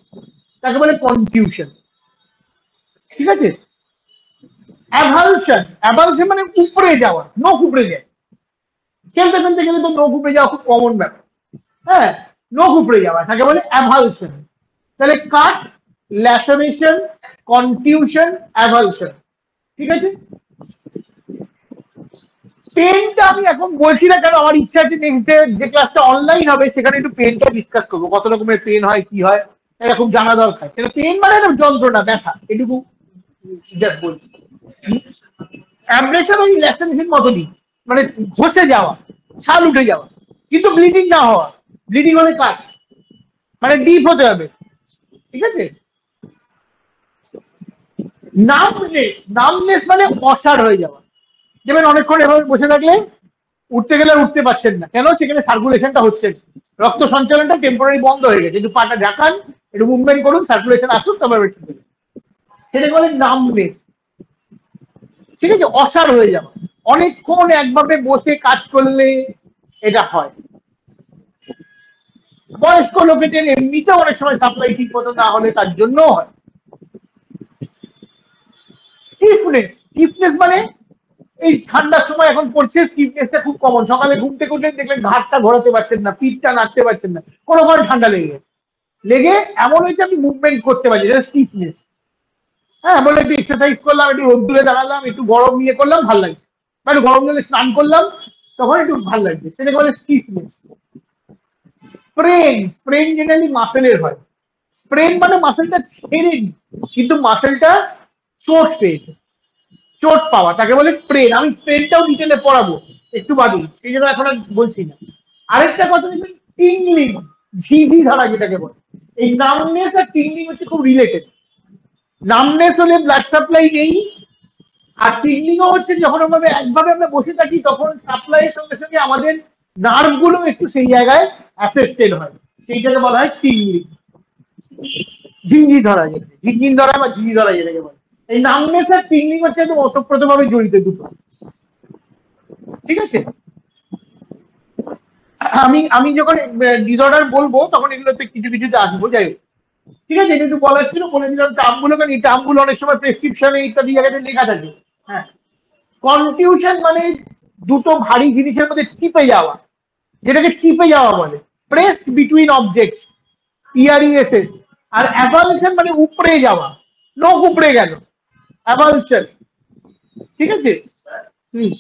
তাকে বলে কনটিউশন, ঠিক আছে। অ্যাভালশন। অ্যাভালশন মানে উপড়ে যাওয়া, নখ উপড়ে যায়। খেলতে খেলতে গেলে তো নখ উপড়ে যাওয়া খুব কমন ব্যাপার, হ্যাঁ, নখ উপড়ে যাওয়া, তাকে বলে অ্যাভালশন। তাহলে কাট, ল্যাসেরেশন, কনটিউশন, অ্যাভালশন, ঠিক আছে। পেনটা আমি এখন বলছি না, কারণ আমার ইচ্ছা আছে নেক্সট ডে যে ক্লাসটা অনলাইন হবে সেখানে একটু পেনটা ডিসকাস করবো, কত রকমের পেন হয়, কি হয়, এরকম জানা দরকার। পেন মানে একটা যন্ত্রণা, ব্যথা, এটুকু জাস্ট বলছি। অ্যাব্রেশন ওই ল্যাসেরেশন মতনই, মানে ঘষে যাওয়া, ছাল উঠে যাওয়া, কিন্তু ব্লিডিং না হওয়া। ব্লিডিং হলে কাট, মানে ডিপ হতে হবে, ঠিক আছে। নামনেস। নামনেস মানে অসাড় হয়ে যাওয়া, যেমন অনেকক্ষণ এভাবে বসে থাকলে উঠতে গেলে উঠতে পারছেন না, কেন? সেখানে সার্কুলেশনটা হচ্ছে না, রক্ত সঞ্চালনটা টেম্পোরারি বন্ধ হয়ে গেছে। একটু পাটা ঝাঁকান, একটু মুভমেন্ট করুন, সার্কুলেশন আসুন, তারপর সেটাকে বলে নামনেস, ঠিক আছে। অসাড় হয়ে যাওয়া, অনেকক্ষণ একভাবে বসে কাজ করলে এটা হয়। বয়স্ক লোকেদের এমনিতে অনেক সময় সাপ্লাই ঠিক মতো না হলে তার জন্য হয়। স্টিফনেস। স্টিফনেস মানে এই ঠান্ডার সময় এখন পড়ছে, স্টিফনেসটা খুব কমন। সকালে ঘুম থেকে উঠলে দেখলেন ঘাটটা ঘোরাতে পারছেন না, পিঠটা নাড়তে পারছেন না, কোনো কারণে ঠান্ডা লেগে লেগে এমন হয়েছে আপনি মুভমেন্ট করতে পারছেন, এটা স্টিফনেস। হ্যাঁ, বলে একটু এক্সারসাইজ করলাম, একটু রোদ্দুরে দাঁড়ালাম, একটু গরম নিয়ে করলাম, ভাল লাগছে, বা একটু গরম জলে স্নান করলাম, তখন একটু ভাল লাগছে, সেটাকে বলে স্টিফনেস। স্প্রেন। স্প্রেন জেনারেলি মাসেলের হয়। স্প্রেন মানে মাসেলটা ছেড়েনি কিন্তু মাসেলটা চোট পেয়েছে, চোট পাওয়া, তাকে বলে স্প্রেন। আমি স্প্রেনটাও ডিটেলে পড়াবো একটু বাদেই, সেই জন্য এখন আর বলছি না। আরেকটা কথা দেখবেন, টিংলিং, ঝিঝি ধরা যেটাকে বলে। এই নামনেস আর টিংলিং হচ্ছে খুব রিলেটেড। নামনেস হলে ব্লাড সাপ্লাই নেই, আর টিংলিংও হচ্ছে যখন আমরা একভাবে আমরা বসে থাকি তখন সাপ্লাইয়ের সঙ্গে সঙ্গে আমাদের নার্ভ গুলো একটু সেই জায়গায় অ্যাফেক্টেড হয়, সেইটাকে বলা হয় টিংলিং। ঝিঞ্জি ধরা, যেটা ঝিনঝিন ধরা বা ঝিঝি ধরা যেটাকে বলে। এই নামনেস আর টিংলিং হচ্ছে একদম ওতপ্রোতভাবে জড়িত দুটো, ঠিক আছে। আমি আমি যখন ডিসঅর্ডার বলবো তখন এগুলোতে কিছু কিছুতে আসবো, যাই হোক, ঠিক আছে। এটা একটু বলার ছিল, বলে দিলাম টার্মগুলো, কারণ এই টার্মগুলো অনেক সময় প্রেসক্রিপশনে ইত্যাদি জায়গাতে লেখা থাকে। হ্যাঁ, কনফিউশন মানে দুটো ভারী জিনিসের মধ্যে চিপে যাওয়া, যেটাকে চিপে যাওয়া বলে, প্রেস বিটুইন অবজেক্টস, পিআরইএসএস। আর অ্যাভালশন মানে উপড়ে যাওয়া, নখ উপড়ে গেল, অ্যাভালশন, ঠিক আছে। হুম,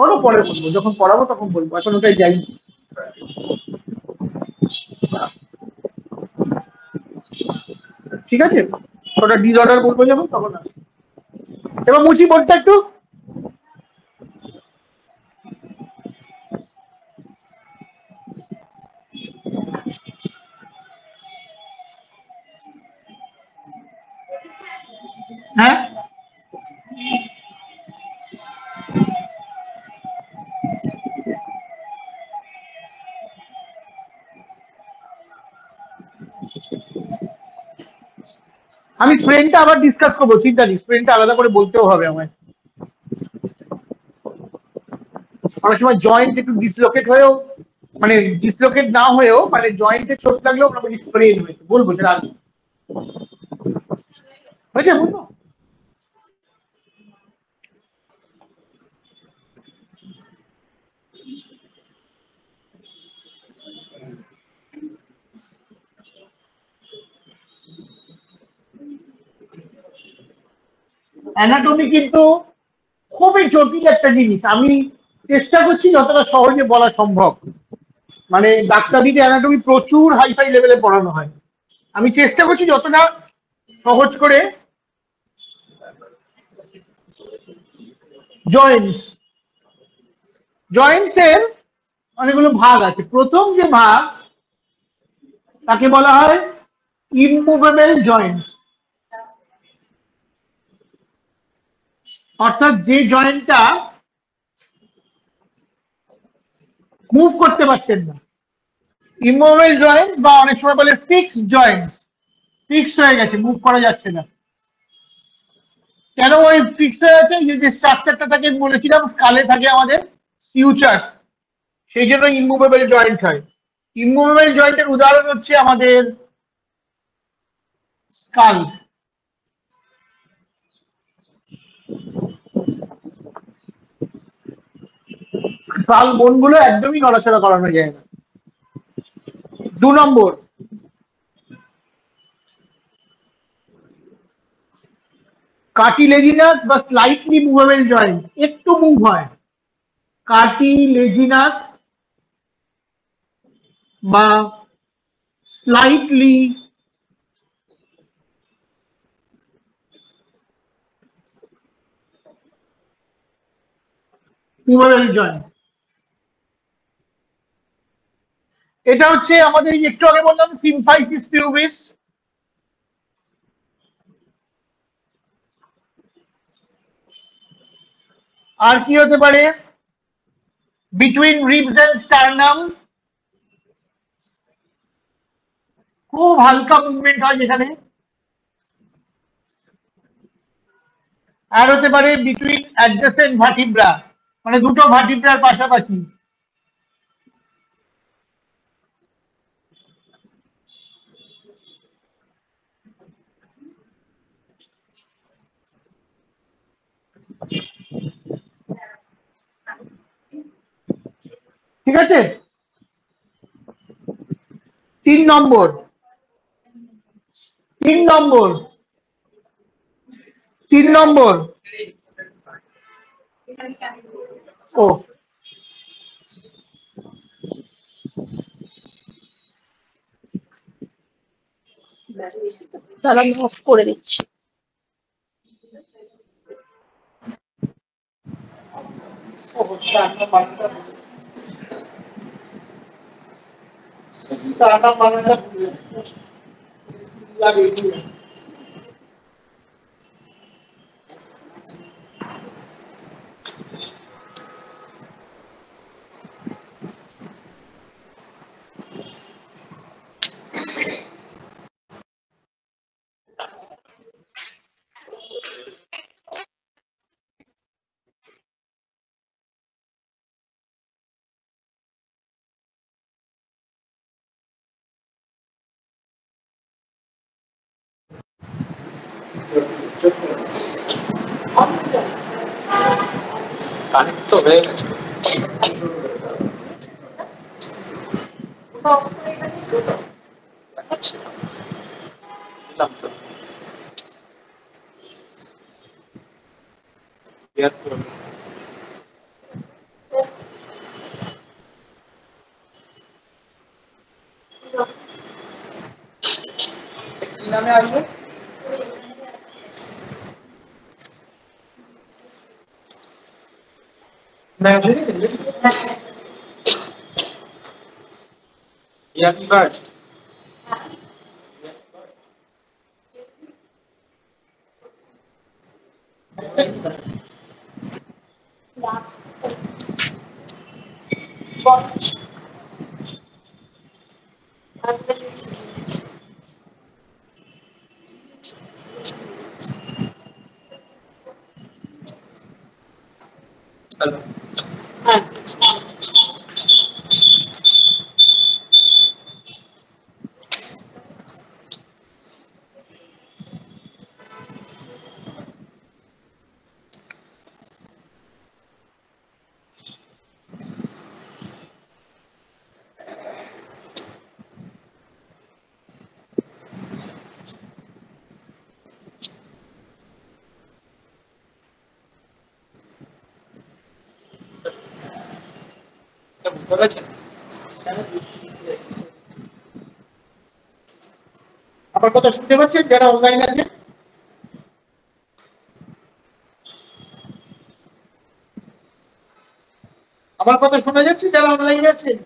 ওরও পরে বলবো, যখন পড়াবো তখন বলবো, এখন ওটাই যাই। ঠিক আছে, ওটা ডিসঅর্ডার বলবো যখন, তখন আসবে। এবার মুছি বোর্ডটা একটু। হ্যাঁ, আমি স্প্রেনটা আবার ডিসকাস করবো, চিন্তা নেই, স্প্রেনটা আলাদা করে বলতেও হবে আমায়। অনেক সময় জয়েন্ট একটু ডিসলোকেট হয়েও, মানে ডিসলোকেট না হয়েও, মানে জয়েন্টে চোট লাগলেও আমরা বলি স্প্রেন হয়েছে, বলবো সেটা আগে। হয়েছে, বলবো। অ্যানাটমি কিন্তু খুবই জটিল একটা জিনিস, আমি চেষ্টা করছি যতটা সহজে বলা সম্ভব। মানে ডাক্তারিতে অ্যানাটমি প্রচুর হাইফাই লেভেলে পড়ানো হয়, আমি চেষ্টা করছি যতটা সহজ করে জয়েন্টস, জয়েন্টস এর অনেকগুলো ভাগ আছে। প্রথম যে ভাগ তাকে বলা হয় ইমুভেবল জয়েন্টস, অর্থাৎ যে জয়েন্টটা মুভ করতে পারছেন না। ইমুভেবল জয়েন্টস বা অনেক সময় বলে ফিক্সড জয়েন্টস, ফিক্সড হয়ে গেছে, মুভ করা যাচ্ছে না। কেন ওই ফিক্সড হয়ে আছে? যে স্ট্রাকচারটা থাকে বলেছিলাম স্কালে থাকে আমাদের ফিউচার্স, সেই জন্য ইমুভেবল জয়েন্ট হয়। ইমুভেবল জয়েন্টের উদাহরণ হচ্ছে আমাদের স্কাল। স্কাল বোন গুলো একদমই নড়াচড়া করানো যায় না। 2 নম্বর, কার্টিলেজিনাস বা স্লাইটলি মুভেবল জয়েন্ট, একটু মুভ হয়। কার্টিলেজিনাস বা স্লাইটলি মুভেবল জয়েন্ট। এটা হচ্ছে আমাদের একটু আগে বললাম সিম্ফাইসিস পিউবিস, আর কি হতে পারে? বিটুইন রিবস এন্ড স্টার্নাম, খুব হালকা মুভমেন্ট হয় যেখানে। আর হতে পারে বিটুইন অ্যাডজেসেন্ট ভার্টিব্রা, মানে দুটো ভার্টিব্রার পাশাপাশি। ঠিক আছে। 3 নম্বর, 3 নম্বর, 3 নম্বর, ও তাহলে আমি অফ করে দিচ্ছি। কানেক্ট তো হয়ে গেছে। দিলাম তো। কি নামে আছে? Yaki burst. হ্যালো। বুঝতে পেরেছেন? আমার কথা শুনতে পাচ্ছেন যারা অনলাইন আছে? আমার কথা শোনা যাচ্ছে যারা অনলাইনে আছেন?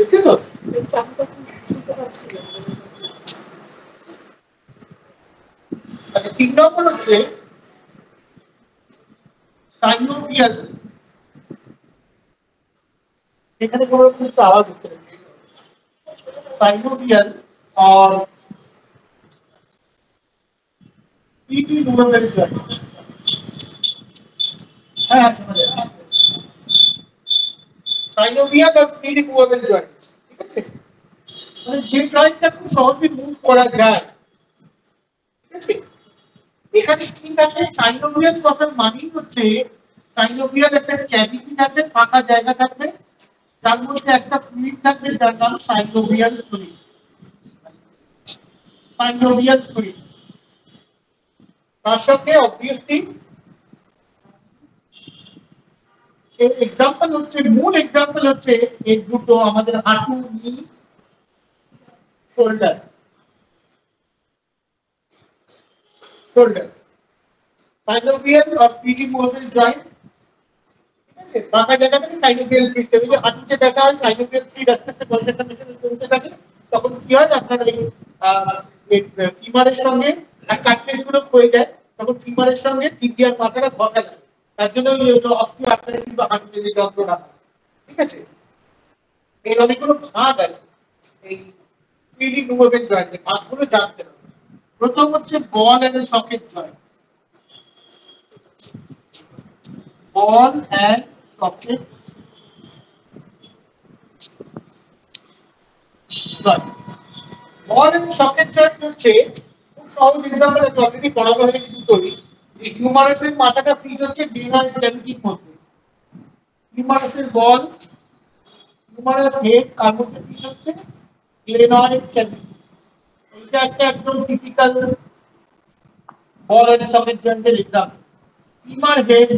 এসে তো আচ্ছা, 3 নম্বর হচ্ছে সাইনোভিয়াল। এখানে কোনো কিন্তু আওয়াজ হচ্ছে না। সাইনোভিয়াল और पीटी मूवमेंट जॉइंट। হ্যাঁ সাইনোভিয়াল আর পীটি মুভমেন্ট জয়েন্ট, ঠিক আছে? মানে যে জয়েন্টটা খুব সহজে মুভ করা যায়, ঠিক আছে? এখানে কি থাকবে, সাইনোভিয়াল কথার মানেই হচ্ছে সাইনোভিয়াল একটা ক্যাভিটি থাকবে, ফাঁকা জায়গা থাকবে, তার মধ্যে একটা ফ্লুইড থাকবে যার নাম সাইনোভিয়াল ফ্লুইড। সাইনোভিয়াল ফ্লুইড তার সঙ্গে অবভিয়াসলি এর এক্সাম্পল হচ্ছে, মূল এক্সাম্পল হচ্ছে এই দুটো আমাদের হাঁটু, নি, শোল্ডার। শোল্ডার সাইনোভিয়াল আর পীটি মুভমেন্ট জয়েন্ট, ঠিক আছে? ফাঁকা জায়গা থেকে সাইনোভিয়াল ফ্লুইড থেকে যে হাঁটুতে দেখা হয়, সাইনোভিয়াল ফ্লুইড আস্তে আস্তে কনসেন্ট্রেশন কমতে থাকে, তখন কি হয় আপনার এই ফিমারের সঙ্গে এক কাটলেট গুলো হয়ে যায়, তখন ফিমারের সঙ্গে টিবিয়ার মাথাটা ঘষা যায়, তার জন্য অস্টিও আর্থারাইটিস বা হাঁটুতে যে যন্ত্রণা হয়, ঠিক আছে? এর অনেকগুলো ভাগ আছে এই পীটি মুভমেন্ট জয়েন্টে, ভাগগুলো জানতে হবে। প্রথম হচ্ছে ball and socket joint. Ball and socket joint. Ball and socket joint হচ্ছে খুব সহজ এক্সাম্পল, এটা অলরেডি পড়ানো হয়ে কিন্তু তৈরি। এই হিউমারাসের মাথাটা ফিট হচ্ছে গ্লিনয়েড ক্যাভিটির মধ্যে। হিউমারাসের বল, হিউমারাস হেড, তার মধ্যে ফিট হচ্ছে গ্লিনয়েড ক্যাভিটি। এটা একটা একদম টিপিক্যাল বল এন্ড সকেট জয়েন্টের এক্সাম্পল। ফিমার হেড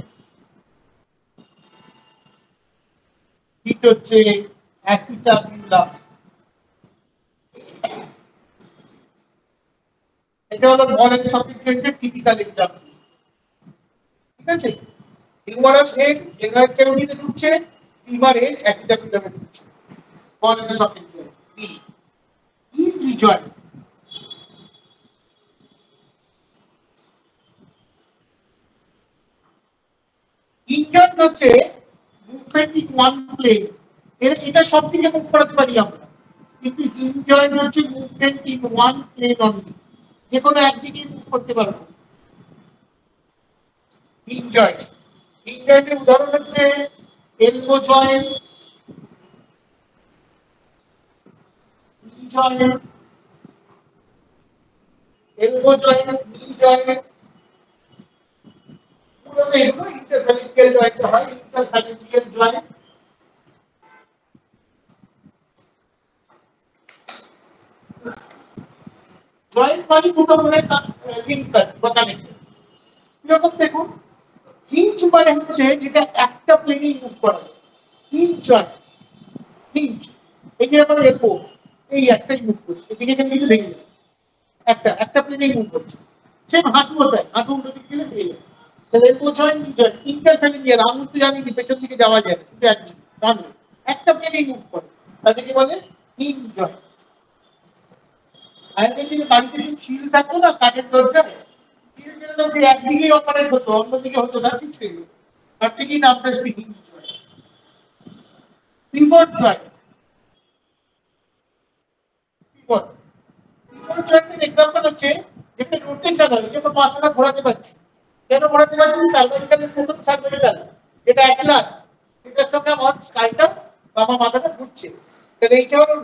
ফিট হচ্ছে অ্যাসিটাবিউলাম। এটা হলো বল এন্ড সকেট জয়েন্টের টিপিক্যাল এক্সাম্পল, ঠিক আছে? হিউমারাস হেড গ্লিনয়েড ক্যাভিটিতে ঢুকছে, ফিমার হেড অ্যাসিটাবিউলামে ঢুকছে। Ball and socket joint. Hinge joint. Hinge joint হচ্ছে মুভমেন্ট ইন ওয়ান প্লেন। এটা সব থেকে মুভ করাতে পারি আমরা, কিন্তু হিঞ্জ জয়েন্ট হচ্ছে movement in one plane only, যে কোনো একদিকে মুভ করতে পারবো। হিঞ্জ জয়েন্ট, হিঞ্জ জয়েন্টের উদাহরণ হচ্ছে এলবো জয়েন্ট, নি জয়েন্ট, এলবো জয়েন্ট, নি জয়েন্ট, পুরোটা এগুলো ইন্টারফ্যালেঞ্জিয়াল জয়েন্ট হয়, ইন্টারফ্যালেঞ্জিয়াল জয়েন্ট। জয়েন্ট মানে দুটো মনে লিঙ্ক বা কানেকশন। এরকম দেখুন, হিঞ্জ মানে হচ্ছে যেটা একটা প্লেনেই মুভ করা যায়। হিঞ্জ জয়েন্ট, হিঞ্জ, এই যে আমাদের এলবো, এই একটাই মুভ করছে, এদিকে কিন্তু ভেঙে যায়, একটা একটা প্লেনেই মুভ করছে। সেম হাঁটু ওটাই, হাঁটু উল্টো দিকে গেলে ভেঙে যায়। তাহলে এলবো জয়েন্ট, নি জয়েন্ট, ইন্টারফ্যালেঞ্জিয়াল, আঙুল তো জানি পেছন দিকে যাওয়া যায় না, শুধু একদিকে ডানে, একটা প্লেনেই মুভ করে, তাদেরকে বলে হিঞ্জ জয়েন্ট। আগের দিনে বাড়িতে যে শিল থাকতো না কাঠের দরজায়, শিল যেন সে একদিকেই অপারেট হতো, অন্যদিকে হতো না, ঠিক ছিল, তার থেকেই নামটা এসেছে hinge joint. Pivot joint, pivot, pivot জয়েন্টের এক্সাম্পল হচ্ছে যেটা রোটেশন হয়, যেটা মাথাটা ঘোরাতে পারছি। কেন ঘোরাতে পারছি? সার্ভাইকালের প্রথম সার্ভাইকাল, যেটা অ্যাটলাস, এটার সঙ্গে আমার স্কাইটা বা আমার মাথাটা ঘুরছে, তাহলে এইটা হলো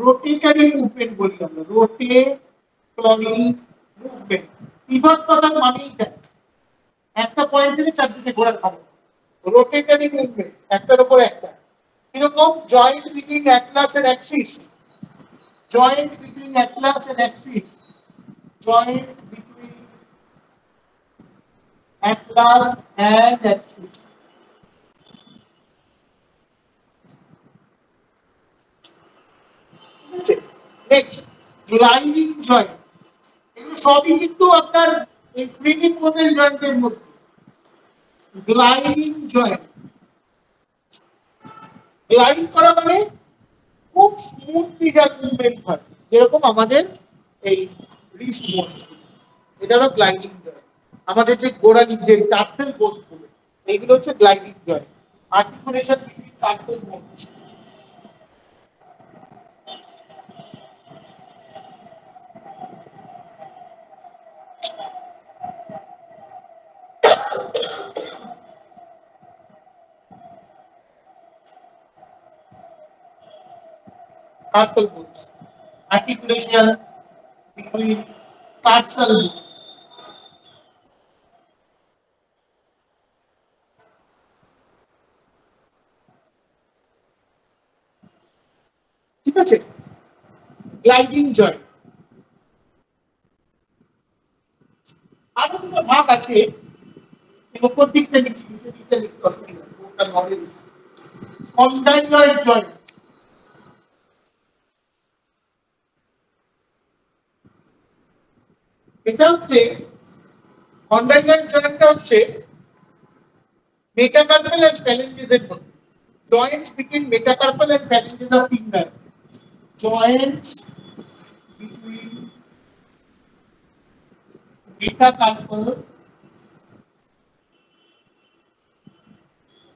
রোটেটরি মুভমেন্ট বলি আমরা, রোটেটরি মুভমেন্ট। পিভট কথার মানেই থাকে একটা পয়েন্ট থেকে চারদিকে ঘোরার ক্ষমতা, রোটেটরি মুভমেন্ট, একটার উপর একটা। এরকম joint between atlas and axis, joint between atlas and axis, joint between atlas and axis. Next gliding joint, এগুলো সবই কিন্তু আপনার এই প্রিনিপোটেল জয়েন্টের মধ্যে। গ্লাইডিং জয়েন্ট, গ্লাইড করা মানে খুব স্মুথলি যা মুভমেন্ট হয়, যেরকম আমাদের এই রিস্ট বোনস, এটা হলো গ্লাইডিং জয়েন্ট। আমাদের যে গোড়ালি যে টার্সেল বোনস গুলো, এইগুলো হচ্ছে gliding joint. Articulation between tassel bones. Tarsal bones, articulation between tarsal bones. ঠিক আছে, গ্লাইডিং জয়েন্ট। আরো দুটো ভাগ আছে, উপর দিকটা লিখছি, নিচে দিকটা লিখতে অসুবিধা, কোনটা নড়ে। কন্ডাইলয়েড জয়েন্ট, এটা হচ্ছে কন্ডাইলয়েড জয়েন্টটা হচ্ছে মেটাকার্পাল এন্ড ফ্যালেঞ্জেসের মধ্যে, joints between metacarpal and phalanges of fingers, joints between metacarpal,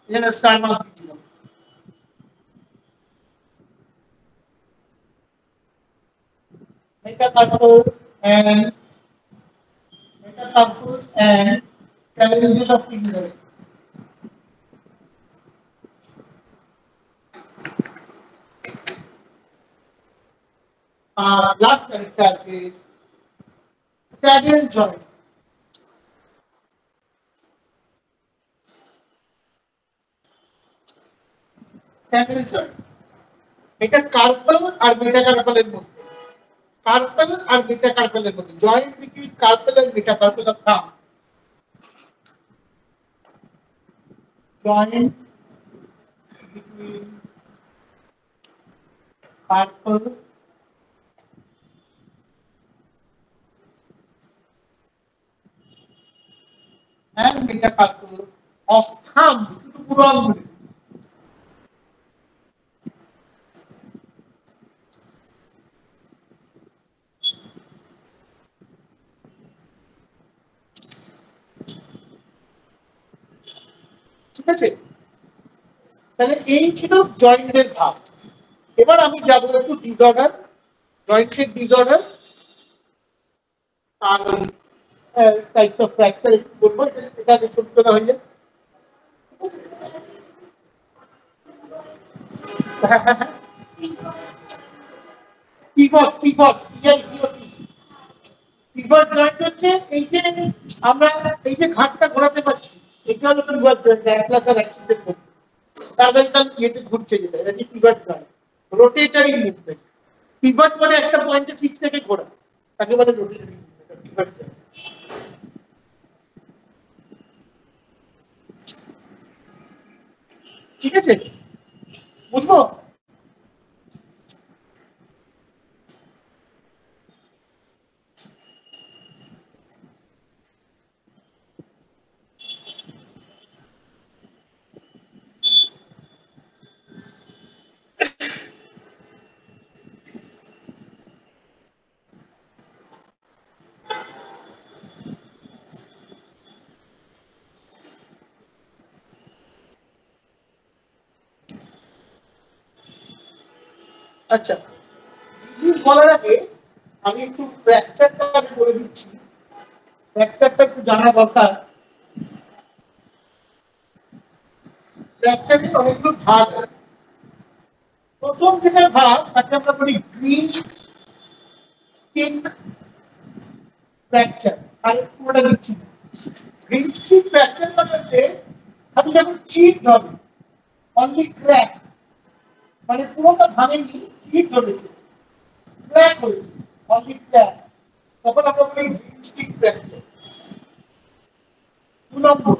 এখানে স্টার মার্ক দিচ্ছিলাম, metacarpal and metacarpals and phalanges of fingers. Last character is saddle joint. Saddle joint, এটা কার্পাল আর মেটাকার্পালের মধ্যে, কার্পাল আর মেটাকার্পালের মধ্যে, joint between carpal and metacarpal of thumb, joint between carpal and metacarpal of thumb, শুধু পুরো আঙ্গুলে। ঠিক আছে, তাহলে এই ছিল জয়েন্টের ভাগ। এবার আমি যাব একটু ডিসঅর্ডার, জয়েন্টের ডিসঅর্ডার আর টাইপস অফ ফ্র্যাকচার একটু বলবো, এটা আগে ছোট ছোট হয়ে যায়। পিভট, পিভট, পিভট জয়েন্ট হচ্ছে এই যে আমরা এই যে ঘাটটা ঘোরাতে পারছি, এটা হলো পিভট জয়েন্ট, অ্যাপ্লাকার অ্যাক্সিসের মধ্যে সার্ভাইকাল ইয়েতে ঘুরছে যেটা, এটা কি পিভট জয়েন্ট, রোটেটরি মুভমেন্ট। পিভট মানে একটা পয়েন্টে ফিক্স থেকে ঘোরা, তাকে বলে রোটেটরি মুভমেন্ট, পিভট জয়েন্ট। ঠিক আছে, বুঝবো? আচ্ছা, ডিজিজ বলার আগে আমি একটু ফ্র্যাকচারটা আগে বলে দিচ্ছি, ফ্র্যাকচারটা একটু জানা দরকার। ফ্র্যাকচারের অনেকগুলো ভাগ আছে। প্রথম যেটা ভাগ তাকে আমরা বলি গ্রিন স্টিক ফ্র্যাকচার। আর পুরোটা দিচ্ছি, গ্রিন স্টিক ফ্র্যাকচার মানে হচ্ছে আমি যখন চিট ধরে অনলি ক্র্যাক, মানে পুরোটা ভাঙেনি, চিট ধরেছে, ক্র্যাক হয়েছে, অনলি ক্র্যাক, তখন আমরা বলি গ্রিন স্টিক ফ্র্যাকচার। 2 নম্বর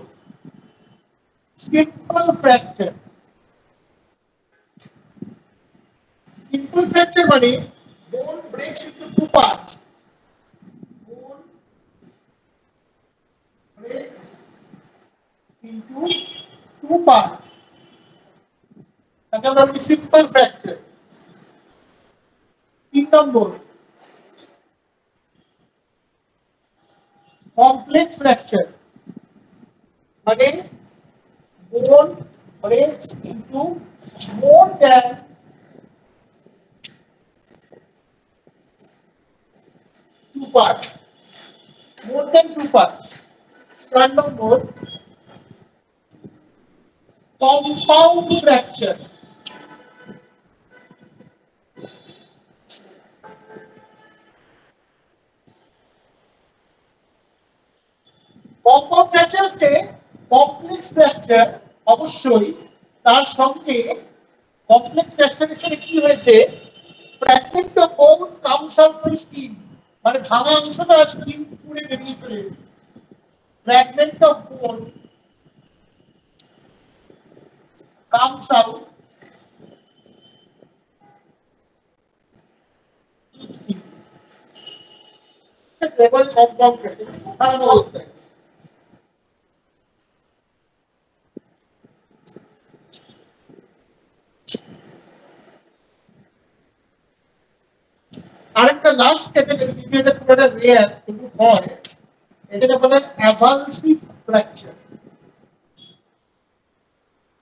সিম্পল ফ্র্যাকচার। সিম্পল ফ্র্যাকচার মানে Bone breaks into two parts. Bone breaks into two parts. That is simple fracture. 3 number complex fracture. মানে bone breaks into more than two parts. More than two parts. 4 নম্বর compound fracture. Compound fracture হচ্ছে complex fracture অবশ্যই তার সঙ্গে complex fracture এর সাথে কি হয়েছে fragment of bone comes out by skin মানে ভাঙা অংশটা স্কিন পুড়ে বেরিয়ে চলে এসেছে fragment of bone comes out level compound fracture ভাঙা অবস্থায় আরেকটা লাস্ট ক্যাটাগরি যেটা পুরোটা রেয়ার কিন্তু হয় এটাকে বলে অ্যাভালসিভ ফ্র্যাকচার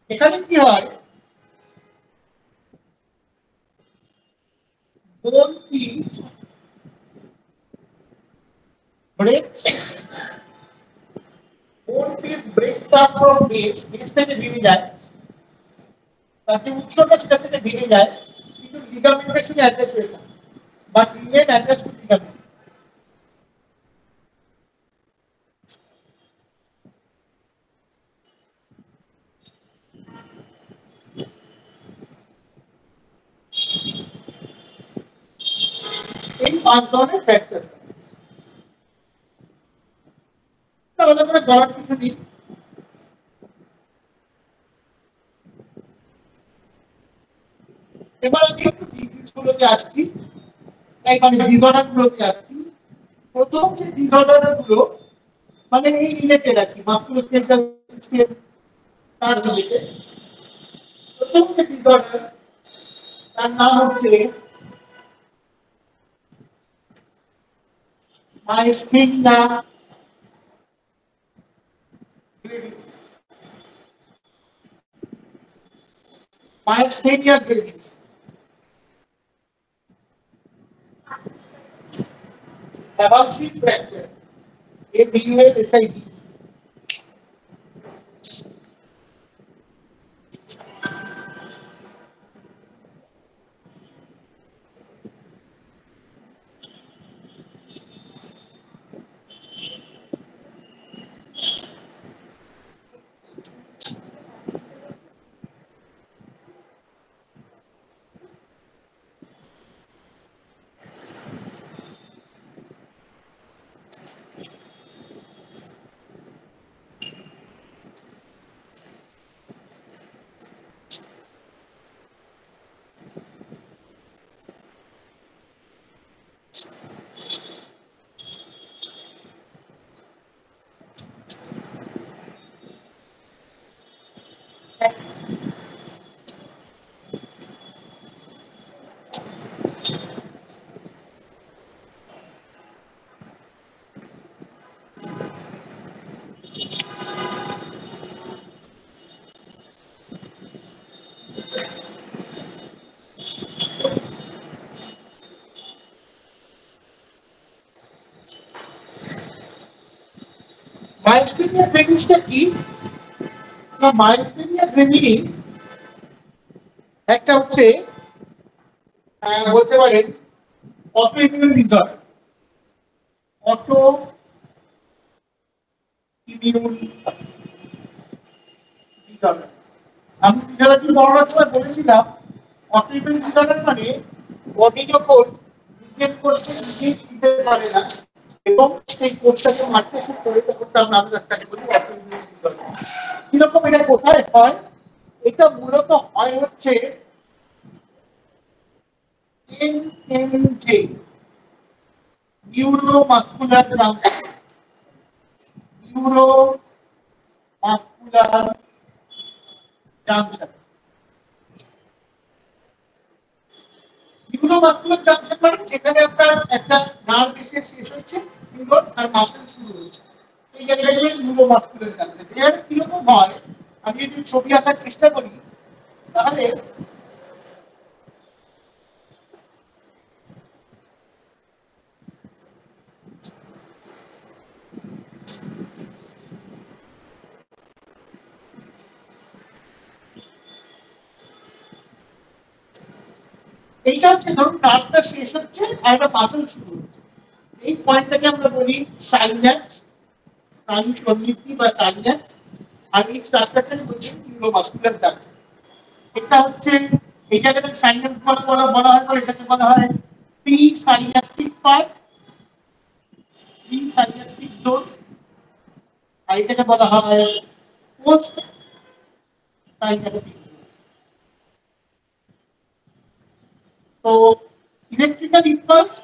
এখানে কি হয় বোন পিস ব্রেকস বোন পিস ব্রেকস আপ ফ্রম বেস থেকে ভেঙে যায় তাতে উৎসটা সেটা থেকে ভেঙে যায় কিন্তু লিগামেন্টের সঙ্গে অ্যাটাচ হয়ে যায় but remain attached to ligament. In one ধরনের fracture. তাহলে আমরা বলার কিছু নেই এবার আমি একটু ডিজিজ গুলোতে আসছি মানে ডিসঅর্ডার গুলোতে আসছি প্রথম যে ডিসঅর্ডার গুলো মানে এই রিলেটেড আর কি মাস্কুলোস্কেলেটাল সিস্টেম তার রিলেটেড প্রথম যে ডিসঅর্ডার তার নাম হচ্ছে myasthenia gravis myasthenia gravis Avulsive fracture AVULSID myasthenia গ্রেভিসটা কি না মাইস্থেনিয়া গ্রেভিস একটা হচ্ছে বলতে পারেন autoimmune disorder auto immune disorder আমি ফিজিওলজি পড়ার সময় বলেছিলাম অটোইমিউন ডিসঅর্ডার মানে বডি যখন নিজের কোষকে নিজে দিতে পারে না এবং সেই কোষটাকে মারতে শুরু করে তখন তার নাম তাকে বলি অটোইমিউন ডিসঅর্ডার কিরকম এটা কোথায় হয় এটা মূলত হয় হচ্ছে NMJ, neuromuscular junction. Neuromuscular junction. Neuromuscular junction মানে যেখানে আপনার একটা নার্ভ এসে শেষ হচ্ছে নিউরন আর মাসল শুরু হচ্ছে, এই জায়গাটাকে নিউরোমাসকুলার জাংশন। এর কিরকম হয় আমি যদি ছবি আঁকার চেষ্টা করি তাহলে এইটা হচ্ছে ধরুন নার্ভটা শেষ হচ্ছে আর একটা মাসল শুরু হচ্ছে, এই পয়েন্টটাকে আমরা বলি সাইন্যাপস, স্নায়ু সন্নিধি বা সাইন্যাপস, আর এই স্ট্রাকচারটাকে বলছি নিউরোমাসকুলার জাংশন। এটা হচ্ছে এই জায়গাটা সাইন্যাপস বলা হয়, এটাকে বলা হয় pre synaptic part, pre synaptic zone, আর এটাকে বলা হয় পোস্ট সাইন্যাপটিক। তো ইলেকট্রিক্যাল ইম্পালস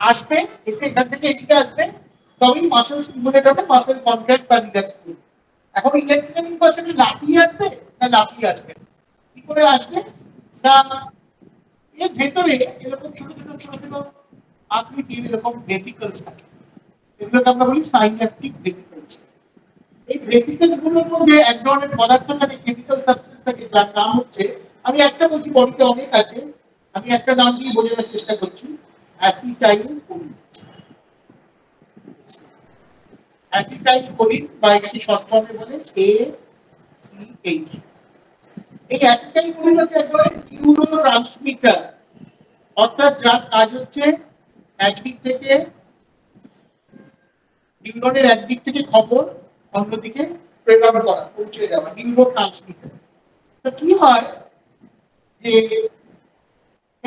আসবে, এসে এখান থেকে এদিকে আসবে, তবেই মাসল স্টিমুলেট হবে, মাসল কন্ট্রাক্ট বা রিল্যাক্স করবে। এখন ইলেকট্রিক্যাল ইম্পালস কি লাফিয়ে আসবে না লাফিয়ে আসবে, কি করে আসবে না এর ভেতরে এরকম ছোট ছোট আকৃতি এরকম ভেসিকলস থাকে, এগুলোকে আমরা বলি সাইন্যাপটিক ভেসিকলস। এই ভেসিকলস গুলোর মধ্যে এক ধরনের পদার্থ থাকে, কেমিক্যাল সাবস্টেন্স থাকে, যার নাম হচ্ছে, আমি একটা বলছি বডিতে অনেক আছে, আমি একটা নাম দিয়ে বোঝানোর চেষ্টা করছি, অ্যাসিটাইলকোলিন। অ্যাসিটাইলকোলিন বা এটাকে শর্ট ফর্মে বলে ACH। এই অ্যাসিটাইলকোলিন হচ্ছে এক ধরনের নিউরোট্রান্সমিটার, অর্থাৎ যার কাজ হচ্ছে একদিক থেকে নিউরনের একদিক থেকে খবর অন্যদিকে প্রেরণ করা, পৌঁছে দেওয়া, নিউরোট্রান্সমিটার। তো কি হয় যে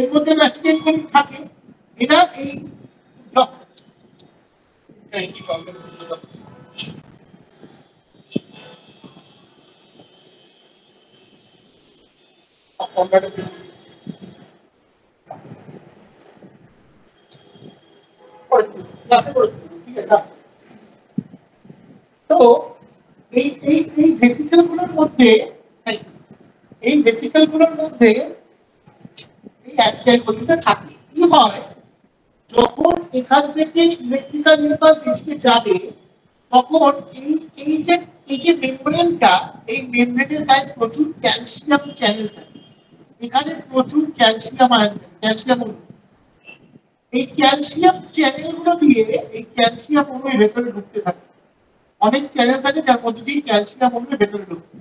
এর মধ্যে অ্যাসিটাইলকোলিন থাকে, এরা এই তো এই এই এই ভেসিকল গুলোর মধ্যে এই ভেসিকল গুলোর মধ্যে এই অ্যাসিটাইলকোলিনটা থাকে। কি হয় যখন এখান থেকে ইলেকট্রিক্যাল ইম্পালস এদিকে যাবে, তখন এই এই যে মেমব্রেনটা, এই মেমব্রেনের গায়ে প্রচুর ক্যালসিয়াম চ্যানেল থাকে, এখানে প্রচুর ক্যালসিয়াম আয়ন থাকে, ক্যালসিয়াম অণু। এই ক্যালসিয়াম চ্যানেলগুলো দিয়ে এই ক্যালসিয়াম অণু ভেতরে ঢুকতে থাকে, অনেক চ্যানেল থাকে যার মধ্যে দিয়ে ক্যালসিয়াম অণু ভেতরে ঢুকবে।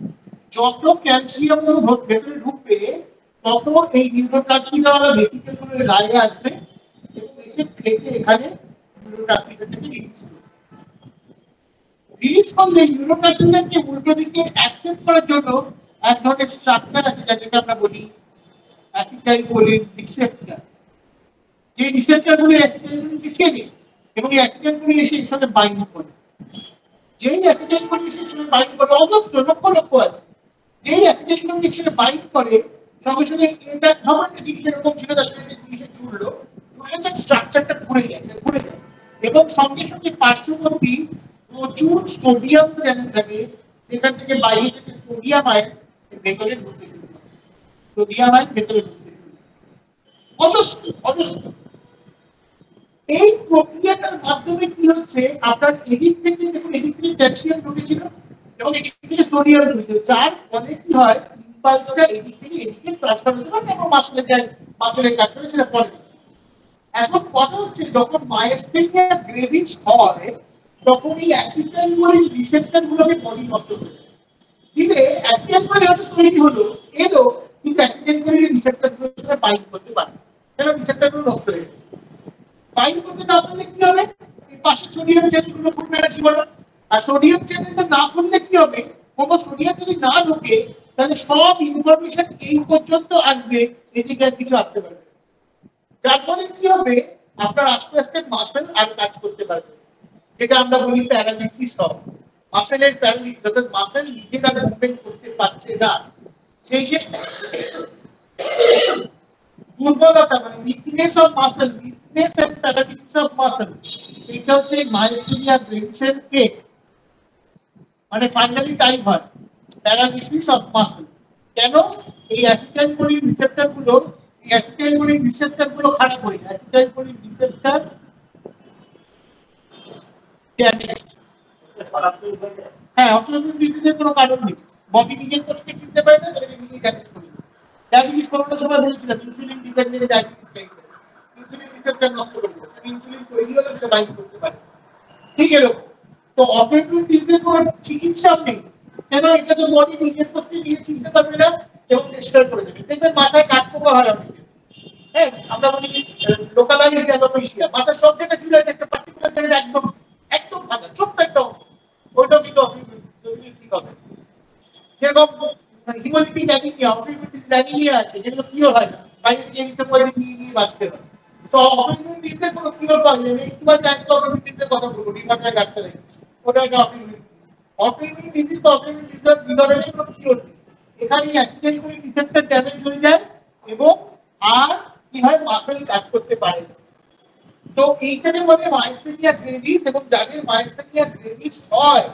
যত ক্যালসিয়াম অণু ভেতরে ঢুকবে তত এই নিউরোট্রান্সমিটারওয়ালা ভেসিকলগুলোর গায়ে আসবে এবং এসে ফেটে এখানে নিউরোট্রান্সমিটারটাকে রিলিজ করলে নিউরোট্রান্সমিটারকে উল্টো দিকে অ্যাকসেপ্ট করার জন্য এক ধরনের স্ট্রাকচার আছে যেটাকে আমরা বলি অ্যাসিটাইলকোলিন রিসেপ্টর। যে রিসেপ্টরগুলো অ্যাসিটাইলকোলিনকে চেনে এবং এই অ্যাসিটাইলকোলিন এসে এর সাথে বাইন্ড করে, যেই অ্যাসিটাইলকোলিন এসে সাথে বাইন্ড করে, অজস্র লক্ষ লক্ষ আছে, যেই অ্যাসিটাইলকোলিন এর সাথে বাইন্ড করে সঙ্গে সঙ্গে এটা ভাবুন একটা জিনিস এরকম ছিল, তার সাথে জিনিসে জুড়লো, জুড়লে তার স্ট্রাকচারটা ঘুরে যায় এবং সঙ্গে সঙ্গে পার্শ্ববর্তী প্রচুর সোডিয়াম চ্যানেল থাকে, যেখান থেকে বাইরে থেকে সোডিয়াম আয়ন ভেতরে ঢুকতে শুরু করে, সোডিয়াম আয়ন ভেতরে ঢুকতে শুরু করে, অজস্র অজস্র। এই প্রক্রিয়াটার মাধ্যমে কি হচ্ছে, আপনার এদিক থেকে দেখুন, এদিক থেকে ক্যালসিয়াম ঢুকেছিল এবং এদিক থেকে সোডিয়াম ঢুকেছিল, যার ফলে কি হয় ইম্পালসটা এদিক থেকে এদিকে ট্রান্সফার হতে পারে এবং মাসলে কাজ করে সেটা পরে। এখন কথা হচ্ছে যখন মায়োস্থেনিয়া গ্রেভিস হয় তখন এই অ্যাসিটাইলকোলিন রিসেপ্টরগুলোকে বডি নষ্ট করে দেয়। দিলে অ্যাসিটাইলকোলিন হয়তো তৈরি হলো এলো, কিন্তু অ্যাসিটাইলকোলিন রিসেপ্টরগুলোর সাথে বাইন্ড করতে পারে, কেন রিসেপ্টরগুলো নষ্ট হয়ে গেছে। বাইন্ড করতে না পারলে কি হবে, এই পাশে সোডিয়াম চ্যানেলগুলো ফুটবে না জীবন, আর সোডিয়াম চ্যানেলটা না খুললে কি হবে, কোনো সোডিয়াম যদি না ঢোকে তাহলে সব ইনফরমেশন এই পর্যন্ত আসবে, এদিকে আর কিছু আসতে পারবে, যার ফলে কি হবে আপনার আস্তে আস্তে মাসেল আর কাজ করতে পারবে, যেটা আমরা বলি প্যারালাইসিস হবে, মাসেলের প্যারালাইসিস, অর্থাৎ মাসেল নিজেরা মুভমেন্ট করতে পারছে না, সেই যে দুর্বলতা মানে weakness weakness of muscle, weakness and paralysis of muscle, এটা হচ্ছে মাইস্থেনিয়া গ্রেভিসের কেক, মানে ফাইনালি টাইপ হয় প্যারালিসিস অফ মাসল। কেন? এই অ্যাসিটাইলকোলিন রিসেপ্টর গুলো, এই অ্যাসিটাইলকোলিন রিসেপ্টর গুলো খারাপ হয়ে যায়, অ্যাসিটাইলকোলিন রিসেপ্টর ড্যামেজ। হ্যাঁ, অটোইমিউন ডিজিজের কোনো কারণ নেই, বডি নিজের কোষকে চিনতে পারে না, সেটাকে নিজে ড্যামেজ করে দেয়। ডায়াবেটিস করোনার সময় বলেছিলাম ইনসুলিন ডিপেন্ডেন্ট ডায়াবেটিস টাইপের, ইনসুলিন রিসেপ্টর নষ্ট করে দেয়, ইনসুলিন তৈরি হলে সেটা বাইন্ড করতে পারে, ঠিক এরকম। তো অটোইমিউন ডিজিজের কোনো চিকিৎসা নেই, কেন? এটা তো বডি নিজের কোষকে নিয়ে চিনতে পারবে না এবং ডিস্ট্রয় করে দেবে। দেখবেন মাথায় কাঠপোকা হয় অনেকে, হ্যাঁ, আমরা বলি লোকালাইজ অ্যালোপেশিয়া, মাথার সব জায়গায় চুল আছে, একটা পার্টিকুলার জায়গায় একদম একদম ভালো ছোট্ট একটা অংশ, ওইটাও কিন্তু ঠিক হবে। যেরকম হিমোলিপিক অ্যানিমিয়া, অটোইমিউন অ্যানিমিয়া আছে, যেগুলো কিওর হয় না, বাইরে থেকে নিতে পারে, নিয়ে বাঁচতে হয়। তো অটোইমিউন ডিজিজের কোনো কিওর পাওয়া যায় না। একটু বাদে একটা অটোইমিউন ডিজিজের কথা বলবো, রিমাটার আর্থ্রাইটিস, ওটা একটা অটোইমিউন ডিজিজ। অটোইমিউন ডিজিজ বা অটোইমিউন ডিসঅর্ডারের কোনো কিওর নেই। এখানে অ্যাসিটাইলকোলিন রিসেপ্টর ড্যামেজ হয়ে যায় এবং আর কি হয়, মাসল কাজ করতে পারে না। তো এইখানে বলে মাইস্থেনিয়া গ্রেভিস, এবং যাদের মাইস্থেনিয়া গ্রেভিস হয়,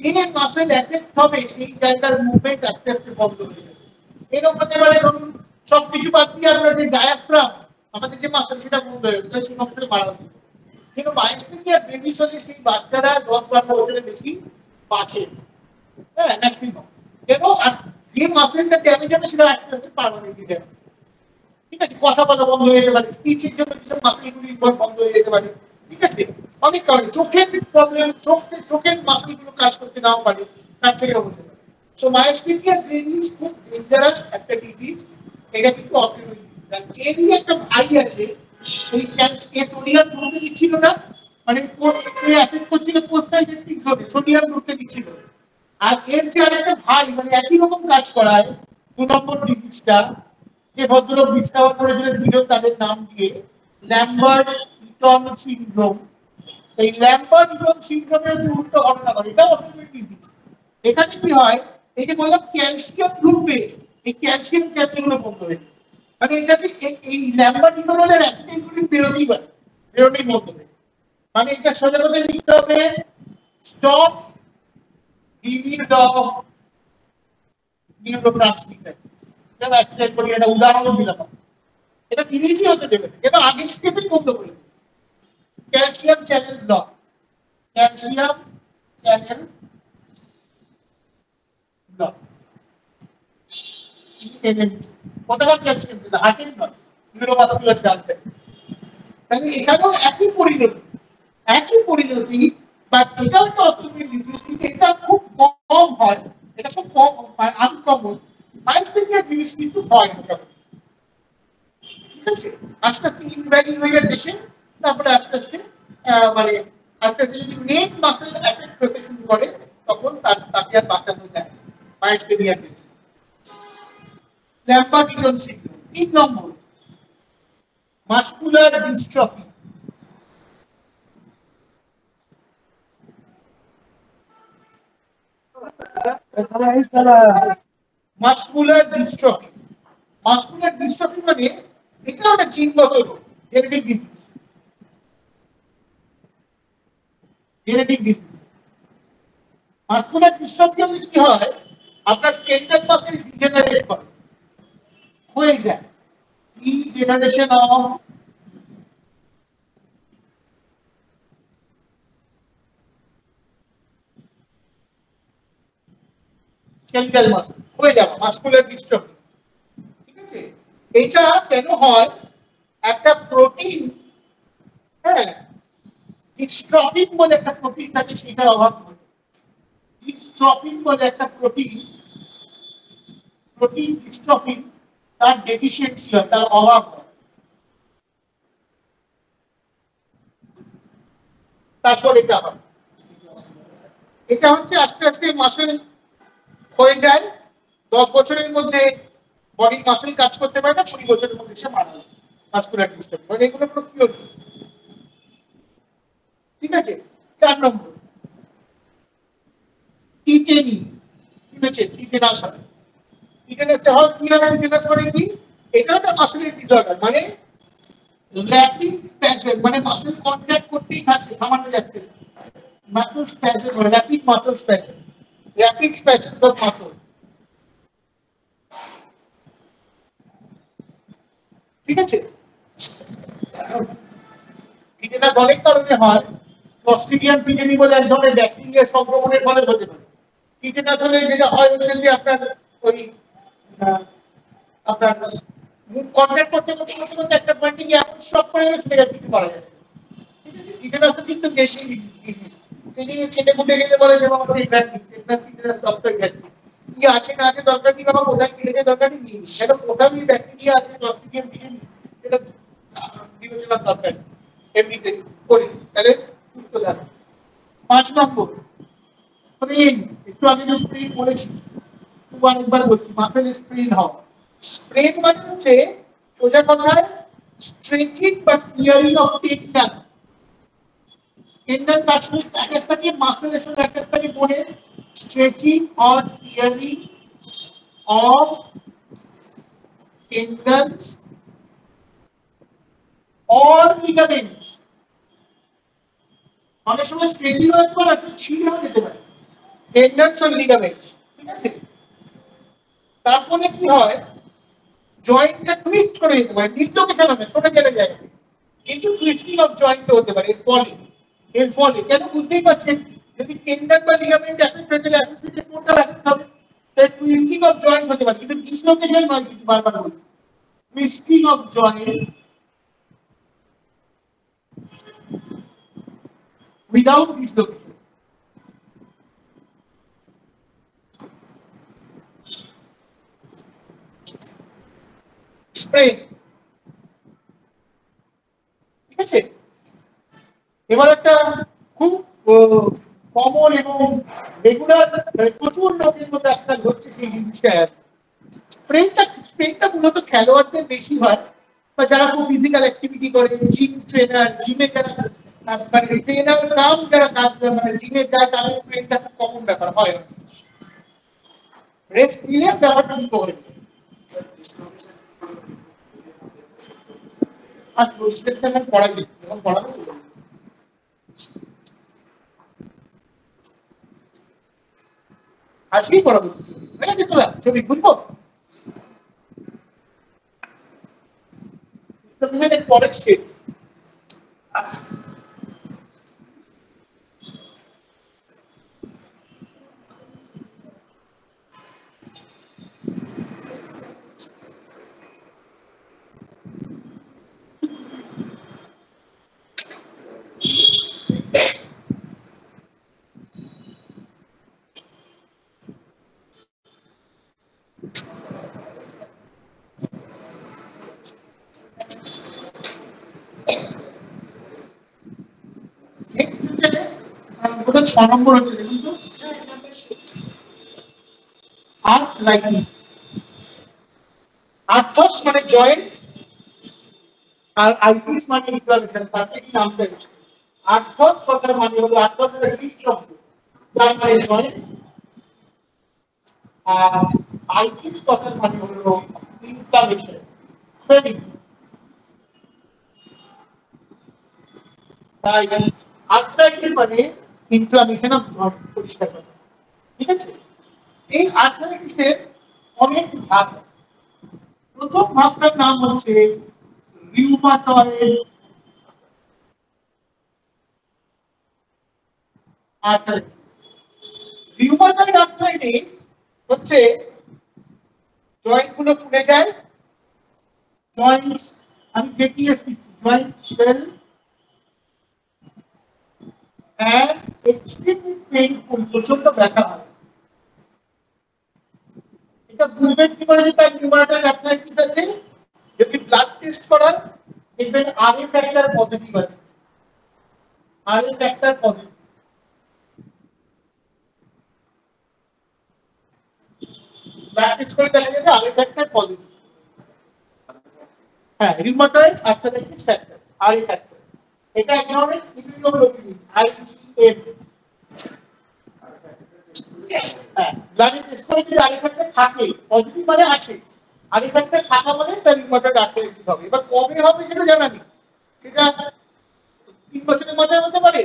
যে মাসল এফেক্ট হবে সেই জায়গার মুভমেন্ট আস্তে আস্তে বন্ধ হয়ে যাবে। এরকম হতে পারে ধরুন সবকিছু বাদ দিয়ে আপনার যে ডায়াফ্রাম, আমাদের যে মাসল, সেটা বন্ধ হয়ে যাবে, সেই মাসলে মারা যাবে। কিন্তু মাইস্থেনিয়া গ্রেভিস হলে সেই বাচ্চারা 10-12 বছরের বেশি বাঁচে, হ্যাঁ, ম্যাক্সিমাম। কেন? আর যে মাসলটা ড্যামেজ হবে সেটা আস্তে আস্তে পারমানেন্ট হয়ে যাবে, ঠিক আছে? কথা বলা বন্ধ হয়ে যেতে পারে, স্পিচের জন্য কিছু মাসলগুলি বন্ধ হয়ে যেতে পারে, ঠিক আছে? অনেক কারণে, চোখের প্রবলেম, চোখের মাসলগুলো কাজ করতে নাও পারে, তার থেকেও হতে পারে। সো মাইস্থেনিয়া গ্রেভিস খুব ডেঞ্জারাস একটা ডিজিজ, এটা কিন্তু অটোইমিউন ডিজিজ। এরই একটা ভাই আছে, এই ক্যান্সার সোডিয়াম ঢুকতে দিচ্ছিল না, মানে এফেক্ট করছিল পোস্টাইলেট্রিক জোনে, সোডিয়াম ঢুকতে দিচ্ছিল। আর এর যে আরেকটা ভাই, মানে একই রকম কাজ করায়, 2 নম্বর ডিজিজটা, যে ভদ্রলোক ডিসকাভার করেছিলেন দুজন তাদের নাম দিয়ে, ল্যাম্বার্ট ইটন সিনড্রোম। এই ল্যাম্বার্ট ইটন সিনড্রোমের যে উল্টো ঘটনা ঘটে, এটা অটোইমিউন ডিজিজ। এখানে কি হয়, এই যে বললাম ক্যালসিয়াম ঢুকবে, এই ক্যালসিয়াম চ্যানেলগুলো বন্ধ হয়ে যায়, মানে এটাতে এই ল্যাম্বার্ট ইটনের অ্যাসিডগুলি বেরোতেই পারে, বেরোতেই বন্ধ হয়ে, মানে এটা সোজা কথা লিখতে হবে, স্টপ রিলিজ অফ নিউরোট্রান্সমিটার। এটা উদাহরণ দিলাম, এটা ইজিই হতে দেবে, এটা আগের স্টেপে বন্ধ করে দেবে। Calcium channel block, calcium channel block, কোথাকার ক্যালসিয়াম চ্যানেল? হার্টের নয়, নিউরোভাস্কুলার জাংশন। তাহলে এখানেও একই পরিণতি, বাট এটাও একটা অটোইমিউন ডিজিজ, কিন্তু এটা খুব কম হয়, এটা খুব কম, আনকমন। মাইস্থেনিয়া গ্রেভিস কিন্তু হয় মোটামুটি, ঠিক আছে? আস্তে আস্তে ইনভ্যালিড হয়ে যায় পেশেন্ট, তারপরে আস্তে আস্তে মানে আস্তে আস্তে যদি মেন মাসেল এফেক্ট হতে শুরু করে, তখন তাকে আর বাঁচানো যায় না। Myasthenia gravis. Lambert Eaton syndrome. 3 নম্বর, muscular dystrophy. Muscular dystrophy, muscular dystrophy মানে এটা একটা জিনগত রোগ, genetic disease, genetic disease. Muscular dystrophy হলে কি হয়, আপনার স্কেলেটাল মাসল ডিজেনারেট করে, হয়ে যায়, ডিজেনারেশন অফ স্কেলেটাল মাসল হয়ে যাবে, মাসকুলার ডিস্ট্রফি, ঠিক আছে? এটা কেন হয়, একটা প্রোটিন, হ্যাঁ, ডিস্ট্রফিন বলে একটা প্রোটিন থাকে, সেটার অভাব হয়। ডিস্ট্রফিন বলে একটা প্রোটিন, ডিস্ট্রফিন, তার ডেফিসিয়েন্সি হয়, তার অভাব হয়। তারপর এটা হচ্ছে আস্তে আস্তে মাসেল হয়ে যায়, 10 বছরের মধ্যে বডির মাসেল কাজ করতে পারে না, 20 বছরের মধ্যে সে মারা যায়। মাসকুলার ডিস্ট্রফি মানে এগুলো পুরো কিওর, ঠিক আছে? 4 নম্বর, টিটেনি, শুনেছেন? টিটেনাস হয়, টিটেনাস হয় কি হয়, টিটেনাস মানে কি? এটা একটা মাসেলের ডিসঅর্ডার, মানে র্যাপিড স্প্যাজম মানে মাসল কন্ট্রাক্ট করতেই থাকছে, থামানো যাচ্ছে না। Muscle spasm, rapid muscle spasm, rapid spasm of muscle. ঠিক আছে, এটা অনেক কারণে হয়। ক্লস্ট্রিডিয়াম পিটেনি বলে এক ধরনের ব্যাকটেরিয়া সংক্রমণের ফলে হতে পারে। টিটেনাস হলে যেটা হয় সেটি আপনার ওই আপনার মুখ কন্ট্যাক্ট করতে করতে করতে করতে একটা পয়েন্টে গিয়ে এমন শক করে গেলে সেটা কিছু করা যায়। ঠিক আছে, টিটেনাস কিন্তু বেশি সেই জিনিস খেটে খুঁটে গেলে বলে যে আমার টিটেনাস সফটওয়্যার গেছে কি আছে না আছে দরকার কি বাবা, কোথায় কিনেছে দরকার নেই, সেটা কোথাও ব্যাকটেরিয়া আছে ক্লস্ট্রিডিয়াম পিটেনি সেটা বিবেচনার দরকার এমনিতে করি, তাহলে সুস্থ থাকে। 5 নম্বর স্প্রেন, একটু আগে যে স্প্রেন বলেছি একবার বলছি, মাসেল স্প্রেন হওয়া। স্প্রেন মানে হচ্ছে সোজা কথায় স্ট্রেচিং বা ক্লিয়ারিং অফ টেন্ডন। টেন্ডন কাছে অ্যাটাচ থাকে, মাসেলের সঙ্গে অ্যাটাচ থাকে বলে stretching or clearing of tendons or ligaments. অনেক সময় স্ট্রেচিং হতে পারে, আসলে ছিঁড়েও যেতে পারে টেন্ডনস অর লিগামেন্টস। ঠিক আছে, তারপরে কি হয়, জয়েন্টটা টুইস্ট করে দিতে পারে, ডিসলোকেশন হবে, সরে গেলে যায়, কিন্তু টুইস্টিং অফ জয়েন্ট হতে পারে এর ফলে কেন বুঝতেই পারছেন, যদি টেন্ডন বা লিগামেন্ট এফেক্ট হয়ে গেলে অ্যাসোসিয়েটেড কোনটা এফেক্ট হবে, তাই টুইস্টিং অফ জয়েন্ট হতে পারে, কিন্তু ডিসলোকেশন নয়, কিন্তু বারবার বলছি twisting of joint without dislocation. Sprain, ঠিক আছে। এবার একটা খুব কমন এবং রেগুলার প্রচুর লোকের মধ্যে আজকাল হচ্ছে সেই জিনিসটা, স্প্রেনটা মূলত খেলোয়াড়দের বেশি হয়, বা যারা খুব ফিজিক্যাল অ্যাক্টিভিটি করে, জিম ট্রেনার, জিমে যারা মানে ট্রেনার কাম যারা কাজ মানে জিমে যায়, তাদের স্প্রেনটা খুব কমন ব্যাপার হয়। রেস্ট নিলে ব্যাপারটা ঠিক হয়ে যায়। আচ্ছা, রেস্টটা আমি পড়াই দিচ্ছি, যখন পড়াবো আজকেই পড়াবো, ঠিক আছে। তোরা ছবি খুলবো পরের স্টেজ। নেক্সট 6 নম্বর হচ্ছে, দেখুন তো, আর্থরাইটিস। আর্থস মানে জয়েন্ট, আর আইটিস মানে ইনফ্লামেশন, তাতে কি নামটা হচ্ছে আর্থস কথার মানে হলো, আর্থস একটা গ্রিক শব্দ যার মানে জয়েন্ট, আর আইটিস কথার মানে হলো ইনফ্লামেশন, সুইলিং। তাই আর্থ্রাইটিস মানে ইনফ্লামেশন অফ জয়েন্ট, পরিষ্কার কথা। ঠিক আছে, এই আর্থ্রাইটিসের অনেক ভাগ আছে। প্রথম ভাগটার নাম হচ্ছে রিউমাটয়েড আর্থ্রাইটিস। রিউমাটয়েড আর্থ্রাইটিস হচ্ছে জয়েন্ট গুলো ফুলে যায়, জয়েন্টস, আমি দেখিয়ে দিচ্ছি, joint spell and extremely painful, প্রচন্ড ব্যথা হয়। এটা বুঝবেন কি করে যে তার রিউমাটয়েড আর্থ্রাইটিস আছে, যদি ব্লাড টেস্ট করান দেখবেন আরএ ফ্যাক্টর পজিটিভ আছে, RA factor positive. Blood test করে দেখা যাবে আরএ ফ্যাক্টর পজিটিভ। হ্যাঁ, rheumatoid arthritis factor, RA factor, এটা এক ধরনের ইমিউনোগ্লোবুলিন, আইজিএম। হ্যাঁ, ব্লাডে টেস্ট করে যদি আরএ ফ্যাক্টর থাকে, পজিটিভ মানে আছে, আরএ ফ্যাক্টর থাকা মানে তার রিউমাটয়েড আর্থ্রাইটিস হবে। এবার কবে হবে সেটা জানা নেই, সেটা 3 বছরের মাথায় হতে পারে,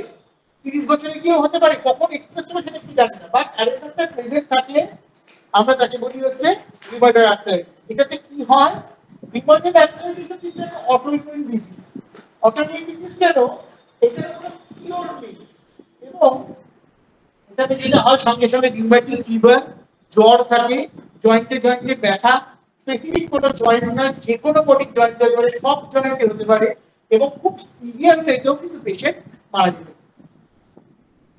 30 বছরে গিয়েও হতে পারে, কখন এক্সপ্রেস হবে সেটা কি জানি না, বাট অ্যারেথারটা প্রেজেন্ট থাকলে আমরা তাকে বলি হচ্ছে রিউমাটয়েড আর্থ্রাইটিস। এটাতে কি হয়, রিউমাটয়েড আর্থ্রাইটিস হচ্ছে একটা অটোইমিউন ডিজিজ। অটোইমিউন ডিজিজ কেন, এটার কোনো কিওর নেই, এবং এটাতে যেটা হয় সঙ্গে সঙ্গে রিউম্যাটিক ফিভার, জ্বর থাকে, জয়েন্টে জয়েন্টে ব্যথা, স্পেসিফিক কোনো জয়েন্ট না, যে কোনো বডি জয়েন্ট হতে পারে, সব জয়েন্টে হতে পারে, এবং খুব সিভিয়ার রেটেও কিন্তু পেশেন্ট মারা যেতে পারে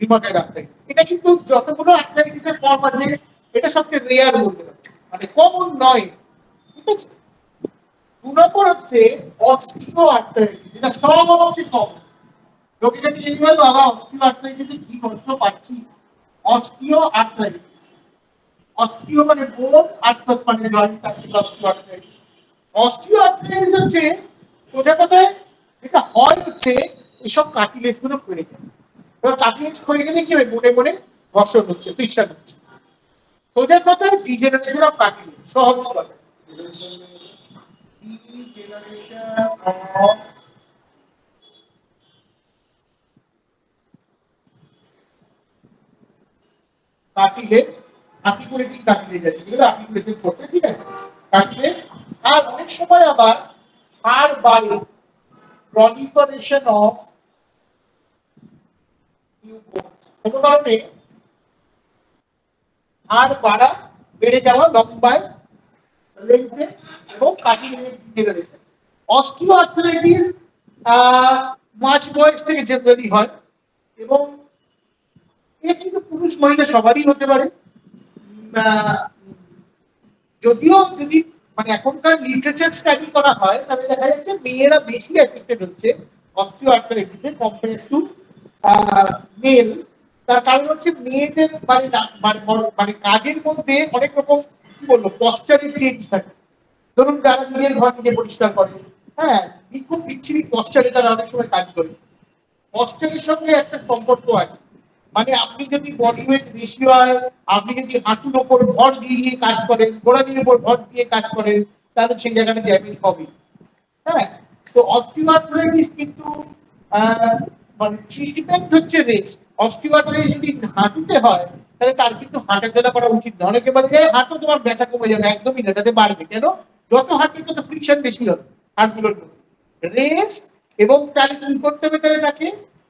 রিউমাটয়েড আর্থ্রাইটিস। এটা কিন্তু যতগুলো আর্থ্রাইটিসের ফর্ম আছে এটা সবচেয়ে রেয়ার বলতে পারে, মানে কমন নয়, ঠিক আছে। 2 নম্বর হচ্ছে অস্টিও আর্থ্রাইটিস, এটা সবচেয়ে কমন। লোকেরা কি বলে বাবা অস্টিও আর্থ্রাইটিসে কি কষ্ট পাচ্ছি, অস্টিও আর্থ্রাইটিস, অস্টিও মানে বোন, আর্থ্রাস মানে জয়েন্ট, তাকে অস্টিও আর্থ্রাইটিস। অস্টিও আর্থ্রাইটিস হচ্ছে সোজা কথায় এটা হয় হচ্ছে এসব কার্টিলেজ গুলো ক্ষয়ে যায়। এবার কার্টিলেজ ক্ষয়ে গেলে কি হয়, মনে মনে ঘর্ষণ হচ্ছে, ফ্রিকশন হচ্ছে, সোজা কথায় ডিজেনারেশন অফ কার্টিলেজ, সহজ কথা degeneration of cartilage, articulating cartilage আছে, যেগুলো আর্টিকুলেটিং করতে, ঠিক আছে, কার্টিলেজ। আর অনেক সময় আবার হাড় বাড়ে, proliferation of new bones, কোনো কারণে হাড় বাড়া, বেড়ে যাওয়া লম্বায়, লেন্থে, এবং কার্টিলেজ ডিজেনারেশন। অস্টিও আর্থ্রাইটিস মাঝ বয়স থেকে জেনারেলি হয়, এবং এ কিন্তু পুরুষ মহিলা সবারই হতে পারে। যদিও যদি মানে এখনকার লিটারেচার স্টাডি করা হয় তাহলে দেখা যাচ্ছে মেয়েরা বেশি এফেক্টেড হচ্ছে অস্টিও আর্থ্রাইটিসে কম্পেয়ার টু মেল। তার কারণ হচ্ছে মেয়েদের মানে কাজের মধ্যে অনেক রকম কি বলবো পশ্চারের চেঞ্জ থাকে। ধরুন যারা নিজের ঘর নিজে পরিষ্কার করে, হ্যাঁ, খুব বিচ্ছিরি পশ্চারে তারা অনেক সময় কাজ করে, পশ্চারের সঙ্গে একটা সম্পর্ক আছে। মানে আপনি যদি বডি ওয়েট বেশি হয়, আপনি যদি হাঁটুর ওপর ভর দিয়ে কাজ করেন, গোড়ালির উপর ভর দিয়ে কাজ করেন, তাহলে সেই জায়গাটা ড্যামেজ হবে। হ্যাঁ, তো অস্টিওআর্থ্রাইটিস কিন্তু মানে ট্রিটমেন্ট হচ্ছে রেস্ট। অস্টিওআর্থ্রাইটিস যদি হাঁটুতে হয় তাহলে তার কিন্তু হাঁটাচলা করা উচিত না। অনেকে বলে যে হাঁটো তোমার ব্যথা কমে যাবে, একদমই না, তাতে বাড়বে। কেন? যত হাঁটবে তত ফ্রিকশন বেশি হবে হাড়গুলোর মধ্যে। রেস্ট, এবং তাহলে কি করতে হবে, তাহলে তাকে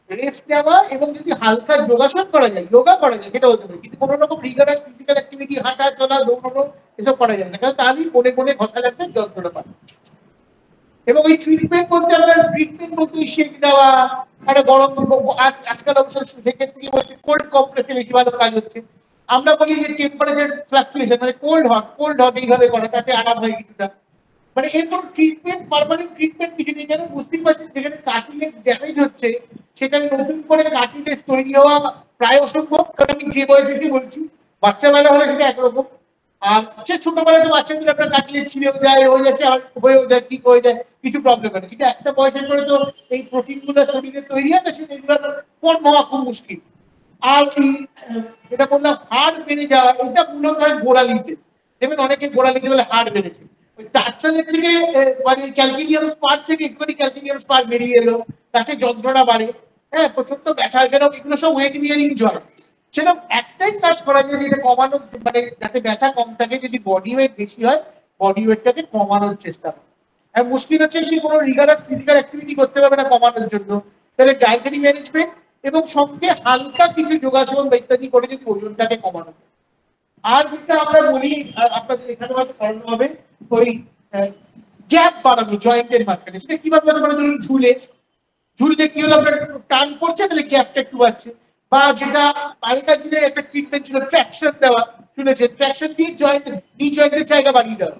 রেস্ট নেওয়া, এবং যদি হালকা যোগাসন করা যায়, যোগা করা যায়, সেটা হতে পারে, কিন্তু কোনো রকম রিগারাস ফিজিক্যাল অ্যাক্টিভিটি, হাঁটা চলা দৌড়ানো এসব করা যায় না, কারণ তাহলেই মনে মনে ঘষা লাগবে, যন্ত্রণা পাবে। এবং এই ট্রিটমেন্ট বলতে আমরা ট্রিটমেন্ট বলতে সেক দেওয়া, একটা গরম, আজকাল অবশ্য সেক্ষেত্রে কি বলছে কোল্ড কম্প্রেসে বেশি ভালো কাজ হচ্ছে। আমরা বলি যে টেম্পারেচার ফ্লাকচুয়েশন, মানে কোল্ড হট এইভাবে করা, তাতে আরাম হয় কিছুটা। মানে এরকম ট্রিটমেন্ট, পার্মানেন্ট ট্রিটমেন্ট কিছু নেই। কেন? বুঝতেই পারছেন যেখানে কার্টিলেজ ড্যামেজ হচ্ছে সেখানে নতুন করে কার্টিলেজ তৈরি হওয়া প্রায় অসম্ভব। কারণ আমি যে বয়সে বলছি, বাচ্চাবেলা হলে সেটা একরকম, আর ছোটবেলায় তো বাচ্চাদের আপনার কাটলে ছিঁড়েও যায়, হয়ে যাচ্ছে, হয়েও যায়, ঠিক হয়ে যায়, কিছু প্রবলেম হয় না। কিন্তু একটা বয়সের পরে তো এই প্রোটিন গুলো শরীরে তৈরি হয়, সেটা এগুলোর ফর্ম হওয়া খুব মুশকিল। আর যেটা বললাম হাড় বেড়ে যাওয়া, এটা মূলত হয় গোড়ালিতে। দেখবেন অনেকে গোড়ালিতে বলে হাড় বেড়েছে, ওই টার্সালের থেকে মানে ক্যালকিনিয়াম স্পার থেকে একটুখানি ক্যালকিনিয়াম স্পার বেরিয়ে এলো, তাতে যন্ত্রণা বাড়ে, হ্যাঁ, প্রচন্ড ব্যথা, এগুলো সব ওয়েট বিয়ারিং জ্বর। সেরকম একটাই কাজ করা যায় যেটা কমানো, মানে যাতে ব্যথা কম থাকে, যদি বডি ওয়েট বেশি হয় বডি ওয়েটটাকে কমানোর চেষ্টা করে। আর মুশকিল হচ্ছে সে কোনো রিগারাস ফিজিক্যাল অ্যাক্টিভিটি করতে পারবে না কমানোর জন্য, তাহলে ডায়েটারি ম্যানেজমেন্ট এবং সঙ্গে হালকা কিছু যোগাসন বা ইত্যাদি করে যদি ওজনটাকে কমানো। আর যেটা আমরা বলি আপনাদের এখানে হয়তো করানো হবে, ওই গ্যাপ বাড়ানো জয়েন্টের মাঝখানে। সেটা কিভাবে হতে পারে? ধরুন ঝুললে কি হলো, আপনার টান পড়ছে, তাহলে গ্যাপটা একটু বাড়ছে। বা যেটা আগেকার দিনের একটা ট্রিটমেন্ট ছিল ট্র্যাকশন দেওয়া, শুনেছে, ট্র্যাকশন দিয়ে জয়েন্ট, নি জয়েন্টের জায়গা বাড়িয়ে দেওয়া।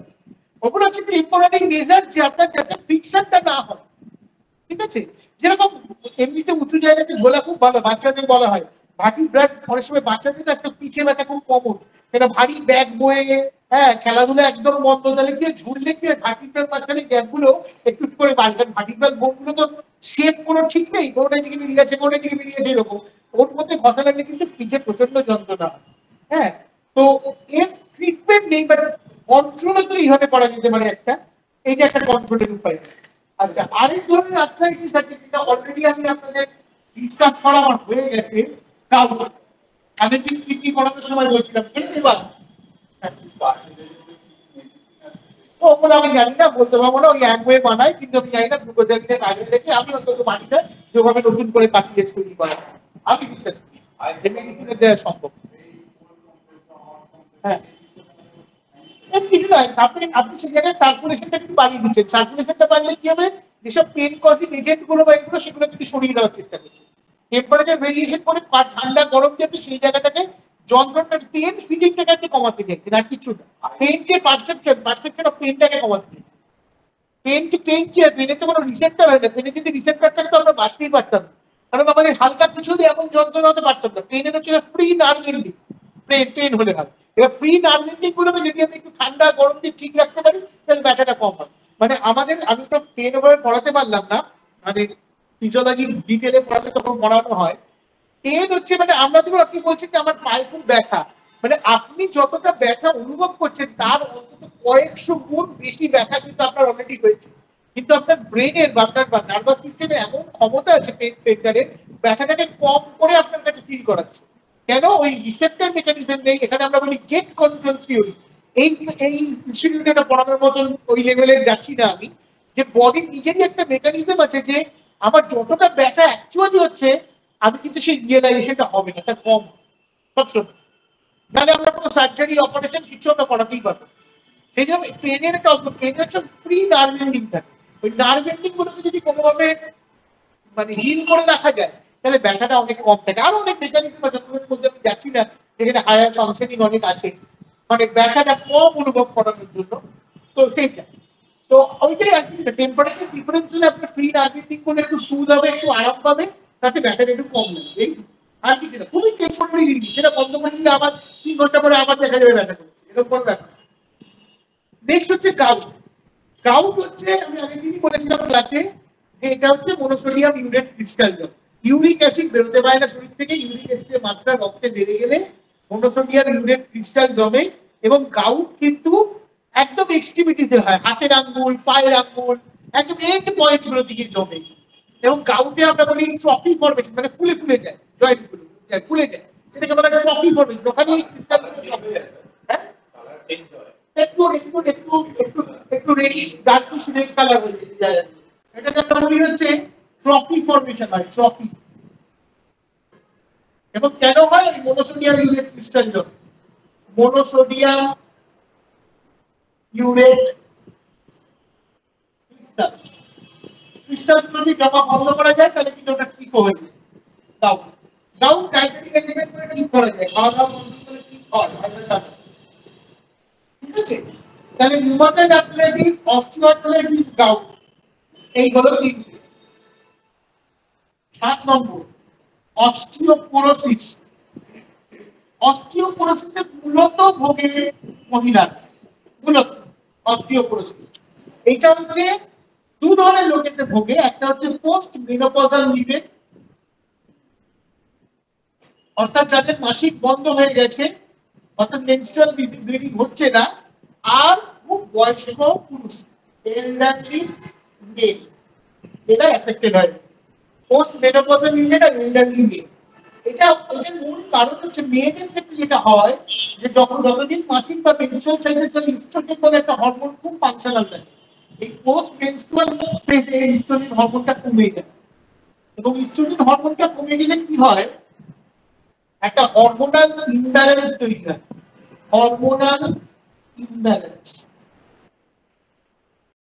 ওগুলো হচ্ছে টেম্পোরারি মেজার, যে আপনার যাতে ফ্রিকশনটা না হয়, ঠিক আছে। যেরকম এমনিতে উঁচু জায়গাতে ঝোলা খুব ভালো, বাচ্চাদের বলা হয় ভারী ব্যাগ, অনেক সময় বাচ্চাদের আজকে পিছিয়ে ব্যথা খুব কমন, এটা ভারী ব্যাগ বয়ে, হ্যাঁ, খেলাধুলা একদম বন্ধ, তাহলে কি ঝুললে কি ভার্টিব্রাল মাঝখানে গ্যাপ গুলো একটু করে বাড়ে। কারণ ভার্টিব্রাল বোন গুলো তো শেপ কোনো ঠিক নেই, কোনটার দিকে বেরিয়ে গেছে, কোনটার দিকে বেরিয়ে গেছে, এরকম ওর মধ্যে ঘষা লাগলে কিন্তু পিঠে প্রচন্ড যন্ত্রণা হয়। হ্যাঁ, তো এর ট্রিটমেন্ট নেই, বাট কন্ট্রোল হচ্ছে এইভাবে করা যেতে পারে একটা, এইটা একটা কন্ট্রোলের উপায়। আচ্ছা, আরেক ধরনের আর্থ্রাইটিস আছে যেটা অলরেডি আমি আপনাদের ডিসকাস করা আমার হয়ে গেছে, গাউট। আমি কিডনি করানোর সময় বলছিলাম এবার ওপরে আমি জানি না, বলতে পারবো না, ওই এক ওয়ে বানাই, কিন্তু আমি জানি না গ্লুকোজামিনে কাজে রেখে আমি অন্তত মানি না যেভাবে নতুন করে কাটিয়ে তৈরি করা আমি বিশ্বাস করি যে মেডিসিনে দেওয়া সম্ভব। হ্যাঁ, কিছু নয়, আপনি আপনি সেই জায়গায় সার্কুলেশনটা একটু বাড়িয়ে দিচ্ছেন। সার্কুলেশনটা বাড়লে কি হবে, যেসব পেন কজিং এজেন্ট গুলো বা এগুলো সেগুলো কিন্তু সরিয়ে দেওয়ার চেষ্টা করছে। টেম্পারেচার ভেরিয়েশন করে ঠান্ডা গরম যাতে সেই জায়গাটাকে যন্ত্রণা পেন ফিলিংটাকে কমাতে চাইছেন, আর কিছু না। পেন যে পারসেপশন অফ পেনটাকে কমাতে চাইছে। পেন কি আর পেনের তো কোনো রিসেপ্টর হয় না। পেনে যদি রিসেপ্টর থাকতো আমরা বাঁচতেই পারতাম, কারণ আমাদের হালকা কিছু দিয়ে এমন যন্ত্রণা হতে পারতাম না। পেনের হচ্ছে ফ্রি নার্ভ এন্ডিং, পেন হলে হয়। এবার ফ্রি নার্ভ এন্ডিং গুলোকে যদি আমি একটু ঠান্ডা গরম দিয়ে ঠিক রাখতে পারি তাহলে ব্যথাটা কম হয়। মানে আমাদের, আমি তো পেন ওভাবে পড়াতে পারলাম না, মানে ফিজিওলজি ডিটেলে পড়াতে তখন পড়ানো হয়। পেন হচ্ছে মানে আমরা তো, আপনি বলছেন যে আমার পায়ে খুব ব্যথা, মানে আপনি যতটা ব্যথা অনুভব করছেন তার অন্তত কয়েকশো গুণ বেশি ব্যথা কিন্তু আপনার অলরেডি হয়েছে। কিন্তু আপনার ব্রেনের বা আপনার নার্ভাস সিস্টেমের এমন ক্ষমতা আছে পেন সেন্টারে ব্যথাটাকে কম করে আপনার কাছে ফিল করাচ্ছে। কেন? ওই রিসেপ্টর মেকানিজম নেই এখানে। আমরা বলি গেট কন্ট্রোল থিওরি। এই এই ইনস্টিটিউটে এটা পড়ানোর মতন ওই লেভেলে যাচ্ছি না আমি, যে বডির নিজেরই একটা মেকানিজম আছে যে আমার যতটা ব্যথা অ্যাকচুয়ালি হচ্ছে আমি কিন্তু সেই রিয়েলাইজেশনটা হবে না, তার কম সবসময়। তাহলে আমরা কোনো সার্জারি অপারেশন কিছু আমরা করাতেই পারবো। সেই জন্য পেনের একটা অল্প পেন হচ্ছে ফ্রি নার্ভ এন্ডিং থাকে। ওই নার্ভ এন্ডিং গুলোকে যদি কোনোভাবে মানে হিল করে রাখা যায় তাহলে ব্যথাটা অনেক কম থাকে। আরো অনেক মেকানিজম আছে, মধ্যে আমি যাচ্ছি না, এখানে হায়ার ফাংশনিং অনেক আছে মানে ব্যথাটা কম অনুভব করানোর জন্য। তো সেইটা তো ওইটাই আর কি, টেম্পারেচার ডিফারেন্স হলে আপনার ফ্রি নার্ভ এন্ডিং করলে একটু সুদ হবে, একটু আরাম পাবে, তাতে ব্যথাটা একটু কম লাগবে। এই আর কি, যেটা খুবই টেম্পোরারি রিলিফ, সেটা বন্ধ করে দিলে আবার 3 ঘন্টা পরে আবার দেখা যাবে ব্যথা করছে, এরকম কোনো ব্যাপার। নেক্সট হচ্ছে গাউট। গাউট হচ্ছে, আমি আগের দিনই বলেছিলাম ক্লাসে, যে এটা হচ্ছে মনোসোডিয়াম ইউরেট ক্রিস্টাল জম। ইউরিক অ্যাসিড বেরোতে পারে না শরীর থেকে, ইউরিক অ্যাসিডের মাত্রা রক্তে বেড়ে গেলে মনোসোডিয়াম ইউরেট ক্রিস্টাল জমে। এবং গাউট কিন্তু একদম এক্সট্রিমিটিতে হয়, হাতের আঙ্গুল, পায়ের আঙ্গুল, একদম এন্ড পয়েন্ট গুলো দিকে জমে। এবং গাউটে আমরা বলি ট্রফি ফর্মেশন, মানে ফুলে ফুলে যায়, জয়েন্ট গুলো ফুলে যায়, সেটাকে বলা হয় ট্রফি ফর্মেশন। ওখানে ক্রিস্টাল হ্যাঁ একটু একটু একটু একটু একটু রেডিশ ডার্কিশ রেড কালার হয়ে যায়। এটাকে আমরা বলি হচ্ছে ট্রফি ফর্মেশন হয়, ট্রফি। এবং কেন হয়? মনোসোডিয়াম ইউরেট ক্রিস্টাল জম, মনোসোডিয়াম ইউরেট ক্রিস্টাল। ক্রিস্টাল যদি জমা বন্ধ করা যায় তাহলে কিন্তু ওটা ঠিক হয়ে যায়। গাউট, গাউট ডায়াবেটিক এলিমেন্ট করে ঠিক করা যায়, খাওয়া দাওয়া বন্ধ করে ঠিক হয়, ঠিক আছে? তাহলে রিউমাটয়েড আর্থ্রাইটিস, অস্টিওআর্থ্রাইটিস, গাউট, এই হলো 3। 7 নম্বর অস্টিওপোরোসিস। অস্টিওপোরোসিসে মূলত ভোগে মহিলা, মূলত অস্টিওপোরোসিস। এটা হচ্ছে 2 ধরনের লোকেতে ভোগে। একটা হচ্ছে পোস্ট মেনোপজাল উইমেন, অর্থাৎ যাদের মাসিক বন্ধ হয়ে গেছে, অর্থাৎ মেনস্ট্রুয়াল ব্লিডিং হচ্ছে না, আর খুব বয়স্ক পুরুষ, এলডারলি মেল, এরা এফেক্টেড হয়। পোস্ট মেনোপজাল উইমেন আর এলডারলি মেল, এটা এদের মূল কারণ হচ্ছে মেয়েদের ক্ষেত্রে যেটা হয় যে যতদিন মাসিক বা মেনস্ট্রুয়াল সাইকেল চলে ইস্ট্রোজেন বলে একটা হরমোন খুব ফাংশনাল থাকে। এই পোস্ট মেনস্ট্রুয়াল ফেজে ইস্ট্রোজেন হরমোনটা কমে যায়। এবং ইস্ট্রোজেন হরমোনটা কমে গেলে কি হয়, একটা হরমোনাল ইমব্যালেন্স তৈরি হয়, হরমোনাল ইমব্যালেন্স।